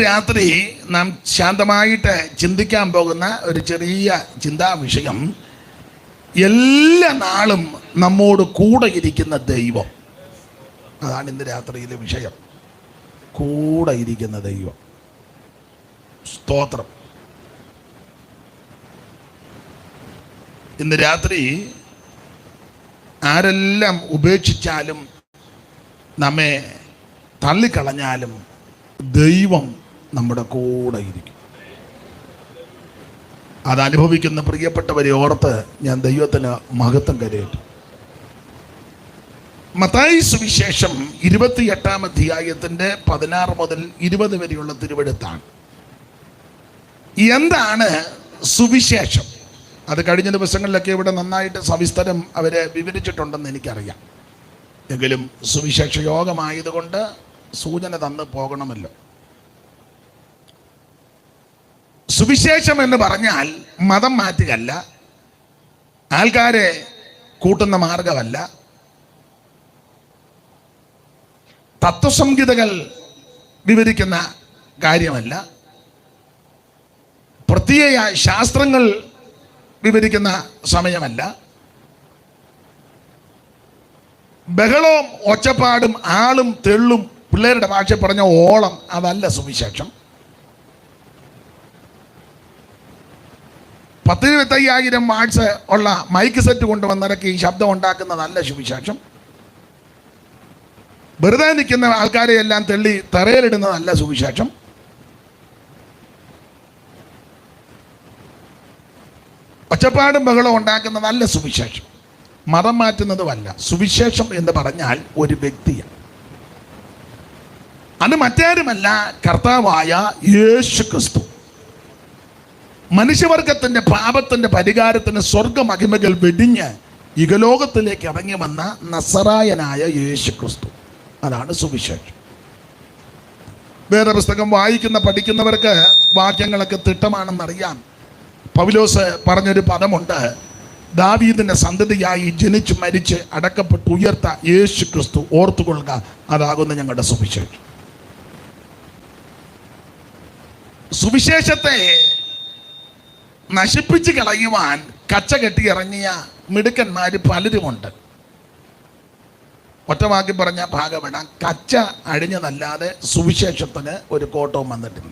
രാത്രി നാം ശാന്തമായിട്ട് ചിന്തിക്കാൻ പോകുന്ന ഒരു ചെറിയ ചിന്താ വിഷയം, എല്ലാ നാളും നമ്മോട് കൂടെ ഇരിക്കുന്ന ദൈവം. അതാണ് ഇന്ന് രാത്രിയിലെ വിഷയം. കൂടെ ഇരിക്കുന്ന ദൈവം. സ്തോത്രം. ഇന്ന് രാത്രി ആരെല്ലാം ഉപേക്ഷിച്ചാലും നമ്മെ തള്ളിക്കളഞ്ഞാലും ദൈവം നമ്മുടെ കൂടെ ഇരിക്കും. അതനുഭവിക്കുന്ന പ്രിയപ്പെട്ടവരെ ഓർത്ത് ഞാൻ ദൈവത്തിന് മഹത്വം കരയറ്റും. മത്തായി സുവിശേഷം 28-ാം അധ്യായത്തിൻ്റെ 16 മുതൽ 20 വരെയുള്ള തിരുവെഴുത്താണ്. എന്താണ് സുവിശേഷം? അത് കഴിഞ്ഞ ദിവസങ്ങളിലൊക്കെ ഇവിടെ നന്നായിട്ട് സവിസ്തരം അവരെ വിവരിച്ചിട്ടുണ്ടെന്ന് എനിക്കറിയാം. എങ്കിലും സുവിശേഷ യോഗമായതുകൊണ്ട് സൂചന തന്ന് പോകണമല്ലോ. സുവിശേഷം എന്ന് പറഞ്ഞാൽ മതം മാറ്റുകയല്ല, ആൾക്കാരെ കൂട്ടുന്ന മാർഗമല്ല, തത്വസംഹിതകൾ വിവരിക്കുന്ന കാര്യമല്ല, പ്രത്യേക ശാസ്ത്രങ്ങൾ വിവരിക്കുന്ന സമയമല്ല, ബഹളവും ഒച്ചപ്പാടും ആളും തെള്ളും പിള്ളേരുടെ ഭാഷ പറഞ്ഞ ഓളം അതല്ല സുവിശേഷം. 10,000 വാട്സ് ഉള്ള മൈക്ക് സെറ്റ് കൊണ്ടുവന്നിറക്കി ഈ ശബ്ദം ഉണ്ടാക്കുന്നതല്ല സുവിശേഷം. വെറുതെ നിൽക്കുന്ന ആൾക്കാരെ എല്ലാം തെള്ളി തറയിലിടുന്നതല്ല സുവിശേഷം. ഒച്ചപ്പാടും ബഹളവും ഉണ്ടാക്കുന്നതല്ല സുവിശേഷം. മതം മാറ്റുന്നതുമല്ല. സുവിശേഷം എന്ന് പറഞ്ഞാൽ ഒരു വ്യക്തിയാണ്. അത് മറ്റാരുമല്ല, കർത്താവായ യേശു ക്രിസ്തു. മനുഷ്യവർഗത്തിന്റെ പാപത്തിന്റെ പരിഹാരത്തിന് സ്വർഗമഹിമകൾ വെടിഞ്ഞ് ഇഹലോകത്തിലേക്ക് ഇറങ്ങി വന്ന നസറായനായ യേശു ക്രിസ്തു. അതാണ് സുവിശേഷം. വേദപുസ്തകം വായിക്കുന്ന പഠിക്കുന്നവർക്ക് വാക്യങ്ങളൊക്കെ തിട്ടമാണെന്നറിയാം. പൗലോസ് പറഞ്ഞൊരു പദമുണ്ട്, ദാവീദിന്റെ സന്തതിയായി ജനിച്ച് മരിച്ച് അടക്കപ്പെട്ട് ഉയർത്ത യേശു ക്രിസ്തു ഓർത്തുകൊള്ളുക, അതാകുന്ന ഞങ്ങളുടെ സുവിശേഷം. സുവിശേഷത്തെ നശിപ്പിച്ച് കളയുവാൻ കച്ച കെട്ടി ഇറങ്ങിയ മിടുക്കന്മാര് പലരുമുണ്ട്. ഒറ്റവാക്കി പറഞ്ഞ ഭാഗപ്പെടാൻ കച്ച അഴിഞ്ഞതല്ലാതെ സുവിശേഷത്തിന് ഒരു കോട്ടവും വന്നിട്ടില്ല.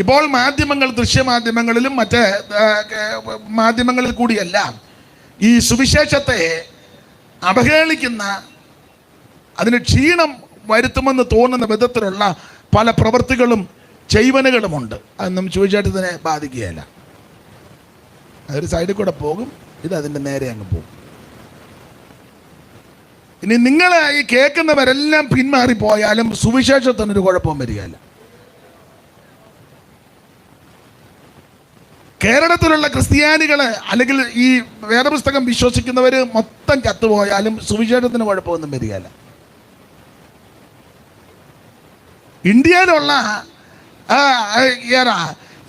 ഇപ്പോൾ മാധ്യമങ്ങൾ, ദൃശ്യമാധ്യമങ്ങളിലും മറ്റ് മാധ്യമങ്ങളിൽ കൂടിയെല്ലാം ഈ സുവിശേഷത്തെ അവഹേളിക്കുന്ന, അതിന് ക്ഷീണം വരുത്തുമെന്ന് തോന്നുന്ന വിധത്തിലുള്ള പല പ്രവൃത്തികളും ചെയ്വനുകളുമുണ്ട്. അതൊന്നും സുവിശേഷത്തിനെ ബാധിക്കുകയല്ല. അതൊരു സൈഡിൽ കൂടെ പോകും, ഇത് അതിൻ്റെ നേരെ അങ്ങ് പോകും. ഇനി നിങ്ങൾ ഈ കേൾക്കുന്നവരെല്ലാം പിന്മാറിപ്പോയാലും സുവിശേഷത്തിനൊരു കുഴപ്പവും വരികയല്ല. കേരളത്തിലുള്ള ക്രിസ്ത്യാനികള് അല്ലെങ്കിൽ ഈ വേദപുസ്തകം വിശ്വസിക്കുന്നവർ മൊത്തം ചത്തുപോയാലും സുവിശേഷത്തിന് കുഴപ്പമൊന്നും വരികയല്ല. ഇന്ത്യയിലുള്ള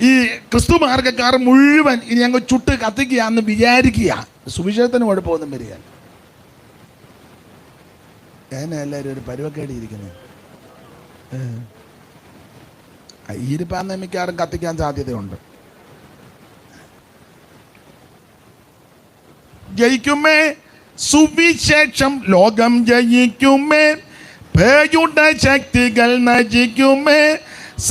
ഈ ക്രിസ്തു മാർഗക്കാർ മുഴുവൻ ഇനി അങ്ങ് ചുട്ട് കത്തിക്കുകയാണെന്ന് വിചാരിക്കുക, സുവിശേഷത്തിന് കുഴപ്പമൊന്നും വരികയല്ല. എല്ലാവരും ഒരു പരുവക്കേടിയിരിക്കുന്നത്. ഈരിപ്പാന്ന് മിക്കവാറും കത്തിക്കാൻ സാധ്യതയുണ്ട്. ജയിക്കുമേ സുവിശേഷം, ലോകം ജയിക്കുമേ, പേയുടെ ശക്തികൾ നശിക്കുമേ,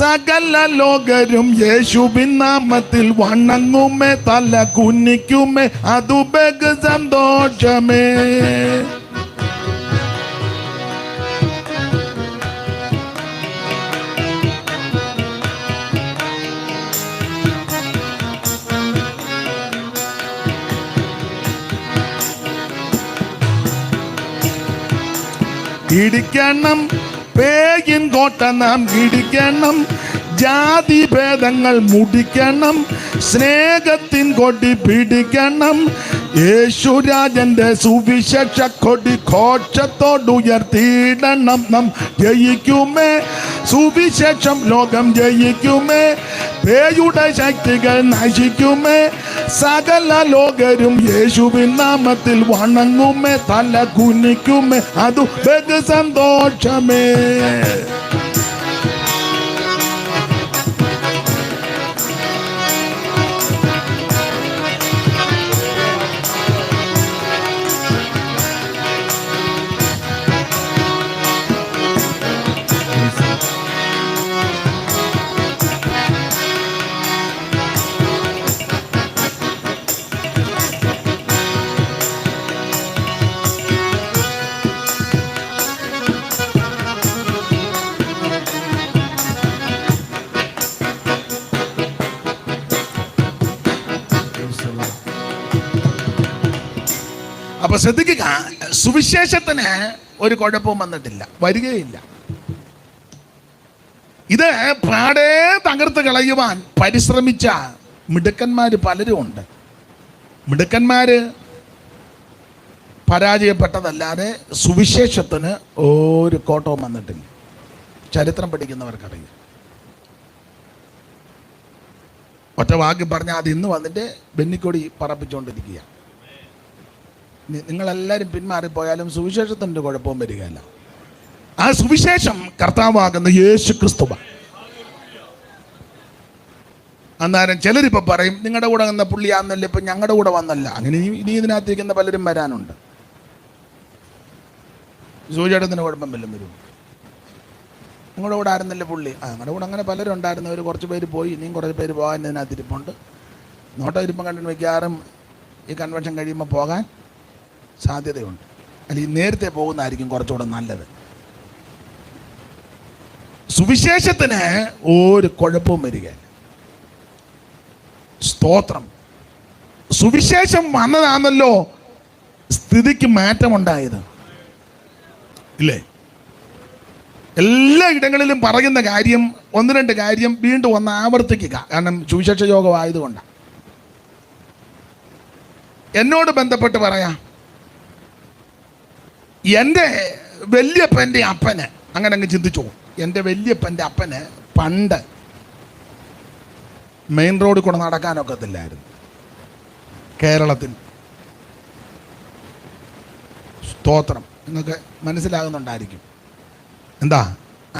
സകല ലോകരും യേശുവിൻ നാമത്തിൽ വണങ്ങുമേ, തല കുനിക്കുമേ, അതു ബഹു സന്തോഷമേ. ഇടിക്കണം പേയിൻ കോട്ട നാം ഇടിക്കണം, ജാതി ഭേദങ്ങൾ മുടിക്കണം, സ്നേഹത്തിൻ കൊടി പിടിക്കണം, യേശുരാജന്റെ സുവിശേഷ കൊടി ഘോഷത്തോടുയർത്തിയിടണം. നാം ജയിക്കുമേ സുവിശേഷം, ലോകം ജയിക്കുമേ, പേയുടെ ശക്തികൾ നശിക്കുമേ, സകല ലോകരും യേശുവിൻ നാമത്തിൽ വണങ്ങുമേ, തല കുനിക്കുമേ, അതു ബഹു സന്തോഷമേ. അപ്പൊ ശ്രദ്ധിക്കുക, സുവിശേഷത്തിന് ഒരു കുഴപ്പവും വന്നിട്ടില്ല, വരികയില്ല. ഇത് പാടെ തകർത്ത് കളയുവാൻ പരിശ്രമിച്ച മിടുക്കന്മാര് പലരും ഉണ്ട്. മിടുക്കന്മാര് പരാജയപ്പെട്ടതല്ലാതെ സുവിശേഷത്തിന് ഒരു കോട്ടവും വന്നിട്ടില്ല. ചരിത്രം പഠിക്കുന്നവർക്കറിയാം. ഒറ്റ വാക്ക് പറഞ്ഞാൽ അത് ഇന്ന് വന്നിട്ട് ബെന്നിക്കൊടി പറപ്പിച്ചുകൊണ്ടിരിക്കുക. നിങ്ങളെല്ലാവരും പിന്മാറിപ്പോയാലും സുവിശേഷത്തിൻ്റെ കുഴപ്പവും വരികയല്ല. ആ സുവിശേഷം കർത്താവാകുന്ന യേശു ക്രിസ്തുവാണ്. അന്നേരം ചിലരിപ്പോൾ പറയും, നിങ്ങളുടെ കൂടെ വന്ന പുള്ളിയാന്നല്ല, ഇപ്പം ഞങ്ങളുടെ കൂടെ വന്നല്ല. അങ്ങനെ ഇനി ഇതിനകത്തിരിക്കുന്ന പലരും വരാനുണ്ട്. സൂചേട്ടത്തിന് കുഴപ്പം വല്ലതും വരും. നിങ്ങളുടെ കൂടെ ആയിരുന്നല്ലേ പുള്ളി? ഞങ്ങളുടെ കൂടെ അങ്ങനെ പലരും ഉണ്ടായിരുന്നവർ, കുറച്ച് പേര് പോയി, ഇനിയും കുറച്ച് പേര് പോകാൻ ഇതിനകത്തിരിപ്പുണ്ട്. നോട്ടം ഇരിപ്പം കണ്ടിട്ട് മിക്കവാറും ഈ കൺവെൻഷൻ കഴിയുമ്പോൾ പോകാൻ സാധ്യതയുണ്ട്. അല്ലെങ്കിൽ നേരത്തെ പോകുന്നതായിരിക്കും കുറച്ചുകൂടെ നല്ലത്. സുവിശേഷത്തിന് ഒരു കുഴപ്പവും വരികയില്ല. സ്തോത്രം. സുവിശേഷം വന്നതാണല്ലോ സ്ഥിതിക്ക് മാറ്റമുണ്ടായത്, ഇല്ലേ? എല്ലാ ഇടങ്ങളിലും പറയുന്ന കാര്യം, ഒന്ന് രണ്ട് കാര്യം വീണ്ടും ഒന്ന് ആവർത്തിക്കുക. കാരണം സുവിശേഷ യോഗമായതുകൊണ്ടാണ്. എന്നോട് ബന്ധപ്പെട്ട് പറയാം, എൻ്റെ വല്യപ്പൻ്റെ അപ്പന്, അങ്ങനെ അങ്ങ് ചിന്തിച്ചു, എൻ്റെ വല്യപ്പൻ്റെ അപ്പന് പണ്ട് മെയിൻ റോഡിൽ കൂടെ നടക്കാനൊക്കത്തില്ലായിരുന്നു കേരളത്തിൽ. സ്തോത്രം. നിങ്ങൾക്ക് മനസ്സിലാകുന്നുണ്ടായിരിക്കും. എന്താ?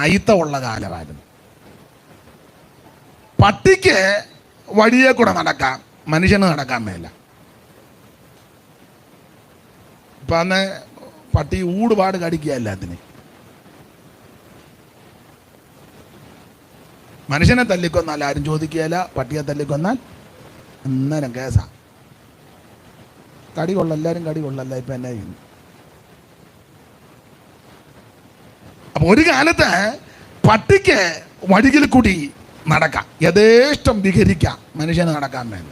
അയിത്തമുള്ള കാലമായിരുന്നു. പട്ടിക്ക് വഴിയെ കൂടെ നടക്കാം, മനുഷ്യന് നടക്കാൻ മേല. ഇപ്പം അന്ന് പട്ടി ഊടുപാട് കടിക്കുക എല്ലാത്തിനും. മനുഷ്യനെ തല്ലിക്കൊന്നാൽ ആരും ചോദിക്കുകയില്ല, പട്ടിയെ തല്ലിക്കൊന്നാൽ അന്നേരം കേസാ. കടി കൊള്ള, എല്ലാവരും കടി കൊള്ളല്ല. ഇപ്പം എന്നാ ചെയ്യുന്നു? അപ്പൊ ഒരു കാലത്ത് പട്ടിക്ക് വഴിയിൽ കൂടി നടക്കാം, യഥേഷ്ടം വിഹരിക്കാം, മനുഷ്യന് നടക്കാൻ വേണ്ട.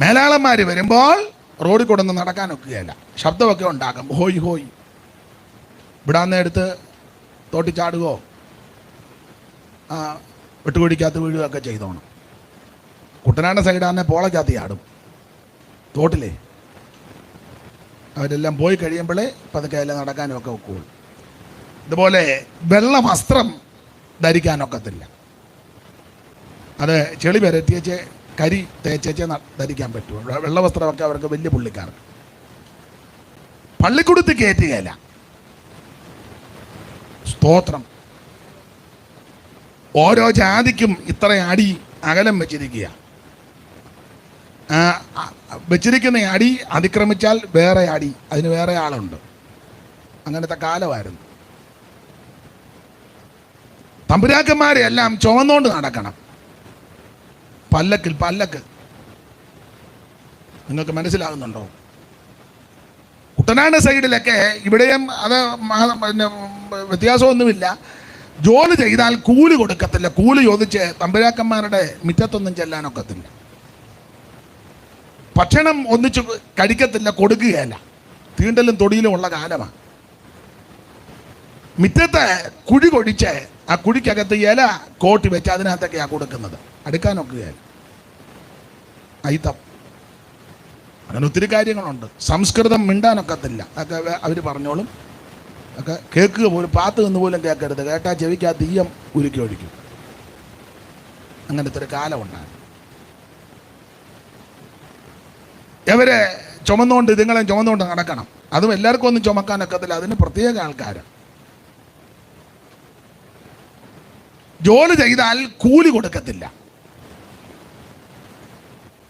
മേലാളന്മാർ വരുമ്പോൾ റോഡിൽ കൊണ്ടൊന്ന് നടക്കാൻ ഒക്കുകയല്ല, ശബ്ദമൊക്കെ ഉണ്ടാക്കും. ഹോയ് ഹോയ്, വിടാന്നെടുത്ത് തോട്ടിച്ചാടുകയോ വെട്ടുകൊടിക്കകത്ത് വീഴുകയൊക്കെ ചെയ്തോണം. കുട്ടനാട് സൈഡാന്നെ പോളക്കകത്ത് ചാടും തോട്ടിലേ. അവരെല്ലാം പോയി കഴിയുമ്പോഴേ പതുക്കെ എല്ലാം നടക്കാനും ഒക്കെ ഒക്കുള്ളൂ. ഇതുപോലെ വെള്ള വസ്ത്രം ധരിക്കാനൊക്കത്തില്ല. അത് ചെളി വരട്ടിയേച്ച് കരി തേച്ചേച്ചേ ധരിക്കാൻ പറ്റുള്ളൂ. വെള്ള വസ്ത്രമൊക്കെ അവർക്ക് വലിയ പുള്ളിക്കാർക്ക്. പള്ളിക്കൂടത്തിൽ കയറ്റുകയില്ല. സ്തോത്രം. ഓരോ ജാതിക്കും ഇത്ര അടി അകലം വെച്ചിരിക്കുക. വെച്ചിരിക്കുന്ന അടി അതിക്രമിച്ചാൽ വേറെ അടി, അതിന് വേറെ ആളുണ്ട്. അങ്ങനത്തെ കാലമായിരുന്നു. തമ്പുരാക്കന്മാരെ എല്ലാം ചുമന്നുകൊണ്ട് നടക്കണം. പല്ലക്ക്. നിങ്ങൾക്ക് മനസ്സിലാകുന്നുണ്ടോ? കുട്ടനാട് സൈഡിലൊക്കെ ഇവിടെയും അത് വ്യത്യാസമൊന്നുമില്ല. ജോലി ചെയ്താൽ കൂലി കൊടുക്കത്തില്ല. കൂലി ചോദിച്ച് തമ്പുരാക്കന്മാരുടെ മുറ്റത്തൊന്നും ചെല്ലാനൊക്കത്തില്ല. ഭക്ഷണം ഒന്നിച്ച് കഴിക്കത്തില്ല, കൊടുക്കുകയല്ല. തീണ്ടലും തൊടിയിലും ഉള്ള കാലമാണ്. മുറ്റത്ത് കുഴി കൊഴിച്ച് ആ കുഴിക്കകത്ത് ഇല കോട്ടി വെച്ച് അതിനകത്തൊക്കെയാണ് കൊടുക്കുന്നത്. അടുക്കാനൊക്കുകയല്ല. അയിത്തം. അങ്ങനെ ഒത്തിരി കാര്യങ്ങളുണ്ട്. സംസ്കൃതം മിണ്ടാനൊക്കത്തില്ല. അതൊക്കെ അവർ പറഞ്ഞോളും. ഒക്കെ കേൾക്കുക പോലും, പാത്ത് നിന്ന് പോലും കേൾക്കരുത്. കേട്ടാൽ ചെവിക്കാ തീയം ഉരുക്കി ഒഴിക്കും. അങ്ങനത്തെ ഒരു കാലമുണ്ടാകും. ഇവരെ ചുമന്നുകൊണ്ട്, ഇതുങ്ങളെ ചുമന്നുകൊണ്ട് നടക്കണം. അതും എല്ലാവർക്കും ഒന്നും ചുമക്കാനൊക്കത്തില്ല. അതിന് പ്രത്യേക ആൾക്കാർ. ജോലി ചെയ്താൽ കൂലി കൊടുക്കത്തില്ല.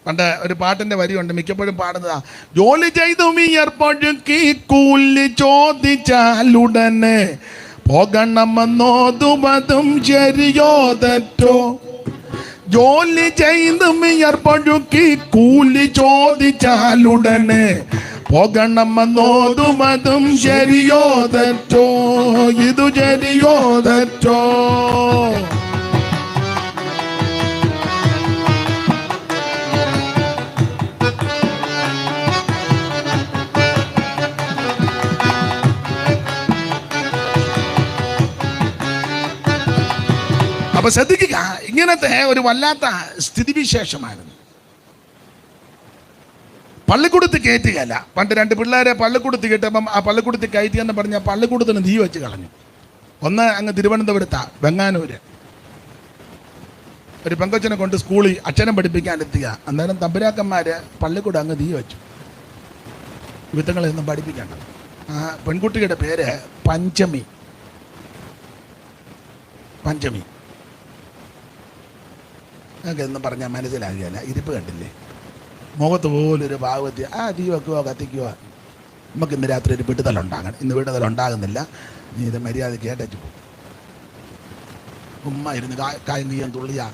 പണ്ട് ഒരു പാട്ടിന്റെ വരിയുണ്ട്, മിക്കപ്പോഴും പാടുന്നതാ. ജോലി ചെയ്തു വിയർപ്പൊഴുക്കി കൂലി ചോദിച്ചാലുടനെ പോകണമെന്നോതുവതും ശരിയോ തെറ്റോ? ജോലി ചെയ്ത് വിയർപ്പൊഴുക്കി കൂലി ചോദിച്ചാലുടനെ പോകണമെന്നോതുവതും ശരിയോ തെറ്റോ? ഇതു ശരിയോ തെറ്റോ? അപ്പൊ ശ്രദ്ധിക്കുക, ഇങ്ങനത്തെ ഒരു വല്ലാത്ത സ്ഥിതിവിശേഷമായിരുന്നു. പള്ളിക്കൂടത്തിൽ കയറ്റുകയല്ല. പണ്ട് 2 പിള്ളേരെ പള്ളിക്കൂടത്തിൽ കയറ്റപ്പം ആ പള്ളിക്കൂടത്തിൽ കയറ്റിയെന്ന് പറഞ്ഞാൽ പള്ളിക്കൂടത്തിന് തീ വെച്ച് കളഞ്ഞു. ഒന്ന് അങ്ങ് തിരുവനന്തപുരത്താ, വെങ്ങാനൂര്. ഒരു പെങ്കൊച്ചനെ കൊണ്ട് സ്കൂളിൽ അക്ഷരം പഠിപ്പിക്കാനെത്തുക. അന്നേരം തമ്പുരാക്കന്മാര് പള്ളിക്കൂടം അങ്ങ് തീ വെച്ചു. വിധങ്ങളെയൊന്നും പഠിപ്പിക്കണ്ട. ആ പെൺകുട്ടിയുടെ പേര് പഞ്ചമി. ഞങ്ങൾക്ക് എന്നും പറഞ്ഞാൽ മനസ്സിലാകുകയല്ല. ഇരിപ്പ് കണ്ടില്ലേ, മുഖത്ത് പോലൊരു ഭാഗവത്തി. തീ വെക്കുവോ കത്തിക്കുവോ, നമുക്ക് ഇന്ന് രാത്രി ഒരു വിടുതലുണ്ടാകണം. ഇന്ന് വിടുതലുണ്ടാകുന്നില്ല, നീ ഇത് മര്യാദ കേട്ടു പോകും. ഉമ്മ ഇരുന്ന് കായം കീയാൻ തുള്ളിയാ.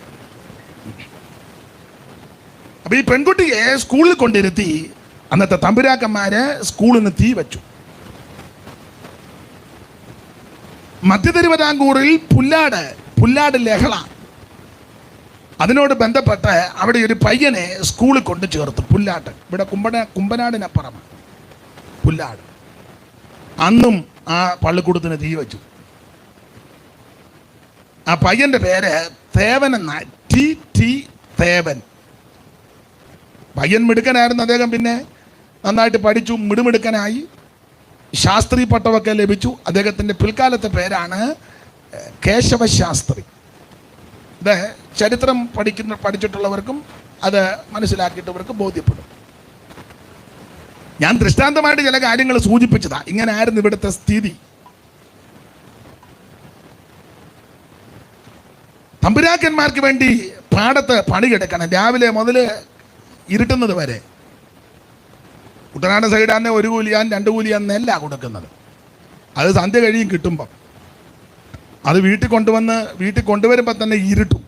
അപ്പൊ ഈ പെൺകുട്ടിയെ സ്കൂളിൽ കൊണ്ടിരുത്തി അന്നത്തെ തമ്പുരാക്കന്മാര് സ്കൂളിൽ നിന്ന് തീ വെച്ചു. മധ്യ തിരുവിതാംകൂറിൽ പുല്ലാട് ലഹള, അതിനോട് ബന്ധപ്പെട്ട് അവിടെ ഒരു പയ്യനെ സ്കൂളിൽ കൊണ്ട് ചേർത്തു. പുല്ലാട്ട്, ഇവിടെ കുമ്പനാടിനപ്പുറമാണ് പുല്ലാട്. അന്നും ആ പള്ളിക്കൂടത്തിന് തീ വെച്ചു. ആ പയ്യന്റെ പേര് തേവൻ എന്ന, ടി തേവൻ. പയ്യൻ മിടുക്കനായിരുന്നു. അദ്ദേഹം പിന്നെ നന്നായിട്ട് പഠിച്ചു, മിടുമിടുക്കനായി, ശാസ്ത്രി പട്ടമൊക്കെ ലഭിച്ചു. അദ്ദേഹത്തിൻ്റെ പിൽക്കാലത്തെ പേരാണ് കേശവശാസ്ത്രി. ഇത് ചരിത്രം പഠിച്ചിട്ടുള്ളവർക്കും അത് മനസ്സിലാക്കിയിട്ടവർക്കും ബോധ്യപ്പെടും. ഞാൻ ദൃഷ്ടാന്തമായിട്ട് ചില കാര്യങ്ങൾ സൂചിപ്പിച്ചതാ. ഇങ്ങനെ ആയിരുന്നു ഇവിടുത്തെ സ്ഥിതി. തമ്പുരാക്കന്മാർക്ക് വേണ്ടി പാടത്ത് പണിയെടുക്കണം, രാവിലെ മുതൽ ഇരുട്ടുന്നത് വരെ. കുട്ടനാട് സൈഡാന്നെ 1 കൂലിയാൻ 2 കൂലിയാൻ നെല്ല കൊടുക്കുന്നത്. അത് സന്ധ്യ കഴിയും കിട്ടുമ്പം അത് വീട്ടിൽ കൊണ്ടുവരുമ്പോൾ തന്നെ ഇരുട്ടും.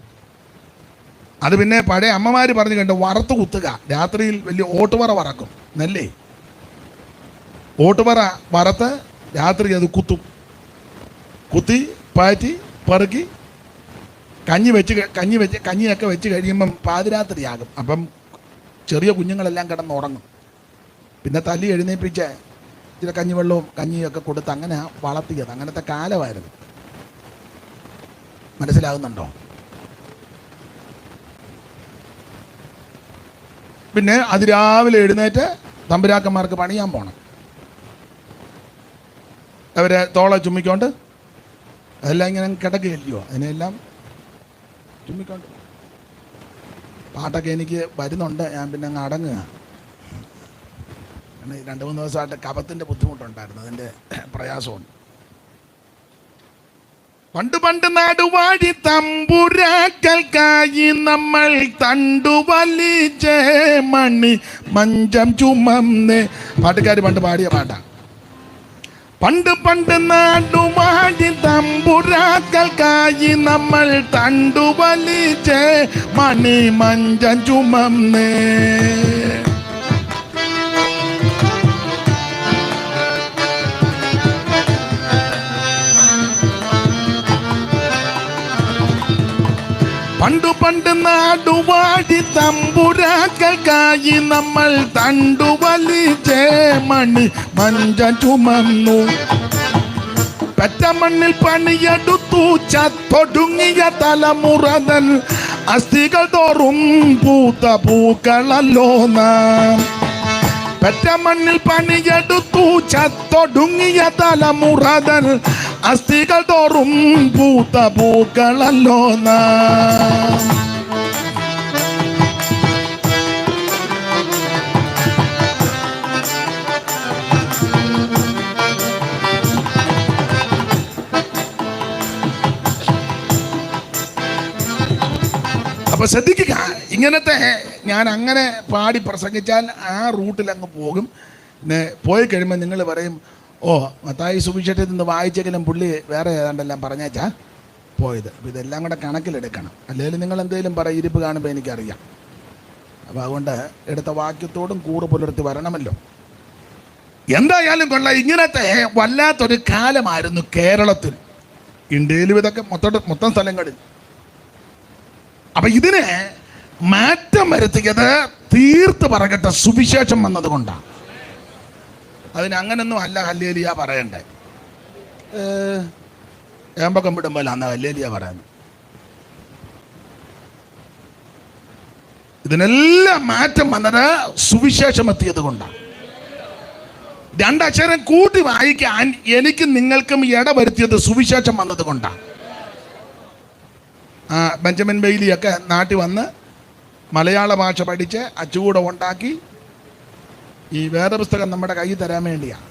അത് പിന്നെ പഴയ അമ്മമാർ പറഞ്ഞു കണ്ട് വറുത്ത് കുത്തുക. രാത്രിയിൽ വലിയ ഓട്ടുപറ വറക്കും, നെല്ലേ ഓട്ടുപറ വറുത്ത് രാത്രി അത് കുത്തി പാറ്റി പെറുക്കി കഞ്ഞിയൊക്കെ വെച്ച് കഴിയുമ്പം പാതിരാത്രിയാകും. അപ്പം ചെറിയ കുഞ്ഞുങ്ങളെല്ലാം കിടന്നുറങ്ങും. പിന്നെ തല്ലി എഴുന്നേപ്പിച്ച് ഇച്ചിരി കഞ്ഞിവെള്ളവും കഞ്ഞിയൊക്കെ കൊടുത്ത് അങ്ങനെ വളർത്തിയത്. അങ്ങനത്തെ കാലമായിരുന്നു. മനസ്സിലാകുന്നുണ്ടോ? പിന്നെ അതിരാവിലെ എഴുന്നേറ്റ് തമ്പുരാക്കന്മാർക്ക് പണിയാൻ പോണം. അവരെ തോളെ ചുമ്മിക്കൊണ്ട് അതെല്ലാം ഇങ്ങനെ കിടക്കുകയല്ലയോ, അതിനെല്ലാം ചുമ്മിക്കൊണ്ട്. പാട്ടൊക്കെ എനിക്ക് വരുന്നുണ്ട്, ഞാൻ പിന്നെ അങ്ങ് അടങ്ങുക. 2-3 ദിവസമായിട്ട് കഫത്തിൻ്റെ ബുദ്ധിമുട്ടുണ്ടായിരുന്നു, അതിൻ്റെ പ്രയാസമുണ്ട്. പണ്ട് നാടുവാഴി തമ്പുരാക്കൾക്കായി നമ്മൾ തണ്ടുവലിച്ചേ മണി മഞ്ചം ചുമന്ന്. പാട്ടുകാർ പണ്ട് പാടിയ പാട്ടാ. പണ്ട് നാടുവാഴി തമ്പുരാക്കൾക്കായി നമ്മൾ തണ്ടുവലിച്ചേ മണി മഞ്ചം ചുമന്ന്. പണ്ട് നാടുവാഴി തമ്പുരാക്കൾക്കായി നമ്മൾ തണ്ടുവലിച്ചേ മണി മഞ്ചം ചുമന്നു. പെറ്റമണ്ണിൽ പണിയെടുത്തു ചത്തൊടുങ്ങിയ തലമുറതൻ അസ്ഥികൾ തോറും പൂത്ത പൂക്കളല്ലോ നാം. പെറ്റമണ്ണിൽ പണിയെടുത്തു ചത്തൊടുങ്ങിയ തലമുറതൻ അസ്ഥികൾ തോറും പൂത്ത പൂക്കളല്ലോ നാം. അപ്പൊ ശ്രദ്ധിക്കുക, ഇങ്ങനത്തെ ഞാൻ അങ്ങനെ പാടി പ്രസംഗിച്ചാൽ ആ റൂട്ടിൽ അങ്ങ് പോകും. പിന്നെ പോയി കഴിയുമ്പോൾ നിങ്ങൾ പറയും, ഓ മത്തായി സുവിശേഷത്തിൽ നിന്ന് വായിച്ചെങ്കിലും പുള്ളി വേറെ ഏതാണ്ടെല്ലാം പറഞ്ഞേച്ചാ പോയത്. അപ്പോൾ ഇതെല്ലാം കൂടെ കണക്കിലെടുക്കണം. അല്ലെങ്കിൽ നിങ്ങൾ എന്തെങ്കിലും പറയും, ഇരിപ്പ് കാണുമ്പോൾ എനിക്കറിയാം. അപ്പോൾ അതുകൊണ്ട് എടുത്ത വാക്യത്തോടും കൂറ് പുലർത്തി വരണമല്ലോ. എന്തായാലും കൊള്ളാം, ഇങ്ങനത്തെ വല്ലാത്തൊരു കാലമായിരുന്നു കേരളത്തിൽ, ഇന്ത്യയിലും ഇതൊക്കെ മൊത്തം സ്ഥലങ്ങളിൽ. അപ്പൊ ഇതിന് മാറ്റം വരുത്തിയത് തീർത്ത് പറയട്ടെ സുവിശേഷം വന്നതുകൊണ്ടാണ്. അതിന് അങ്ങനൊന്നും അല്ല ഹല്ലേലൂയ പറയണ്ടേ. ഏമ്പക്കം വിടുമ്പോൾ അന്ന് ഹല്ലേലൂയ പറയുന്നത്. ഇതിനെല്ലാം മാറ്റം വന്നത് സുവിശേഷം എത്തിയത് കൊണ്ടാണ്. രണ്ടക്ഷരം കൂട്ടി വായിക്കാൻ എനിക്കും നിങ്ങൾക്കും ഇടവരുത്തിയത് സുവിശേഷം വന്നത് കൊണ്ടാണ്. ബെഞ്ചമിൻ ബെയ്ലിയൊക്കെ നാട്ടിൽ വന്ന് മലയാള ഭാഷ പഠിച്ച് അച്ചുകൂടെ ഉണ്ടാക്കി ഈ വേദപുസ്തകം നമ്മുടെ കയ്യിൽ തരാൻ വേണ്ടിയാണ്.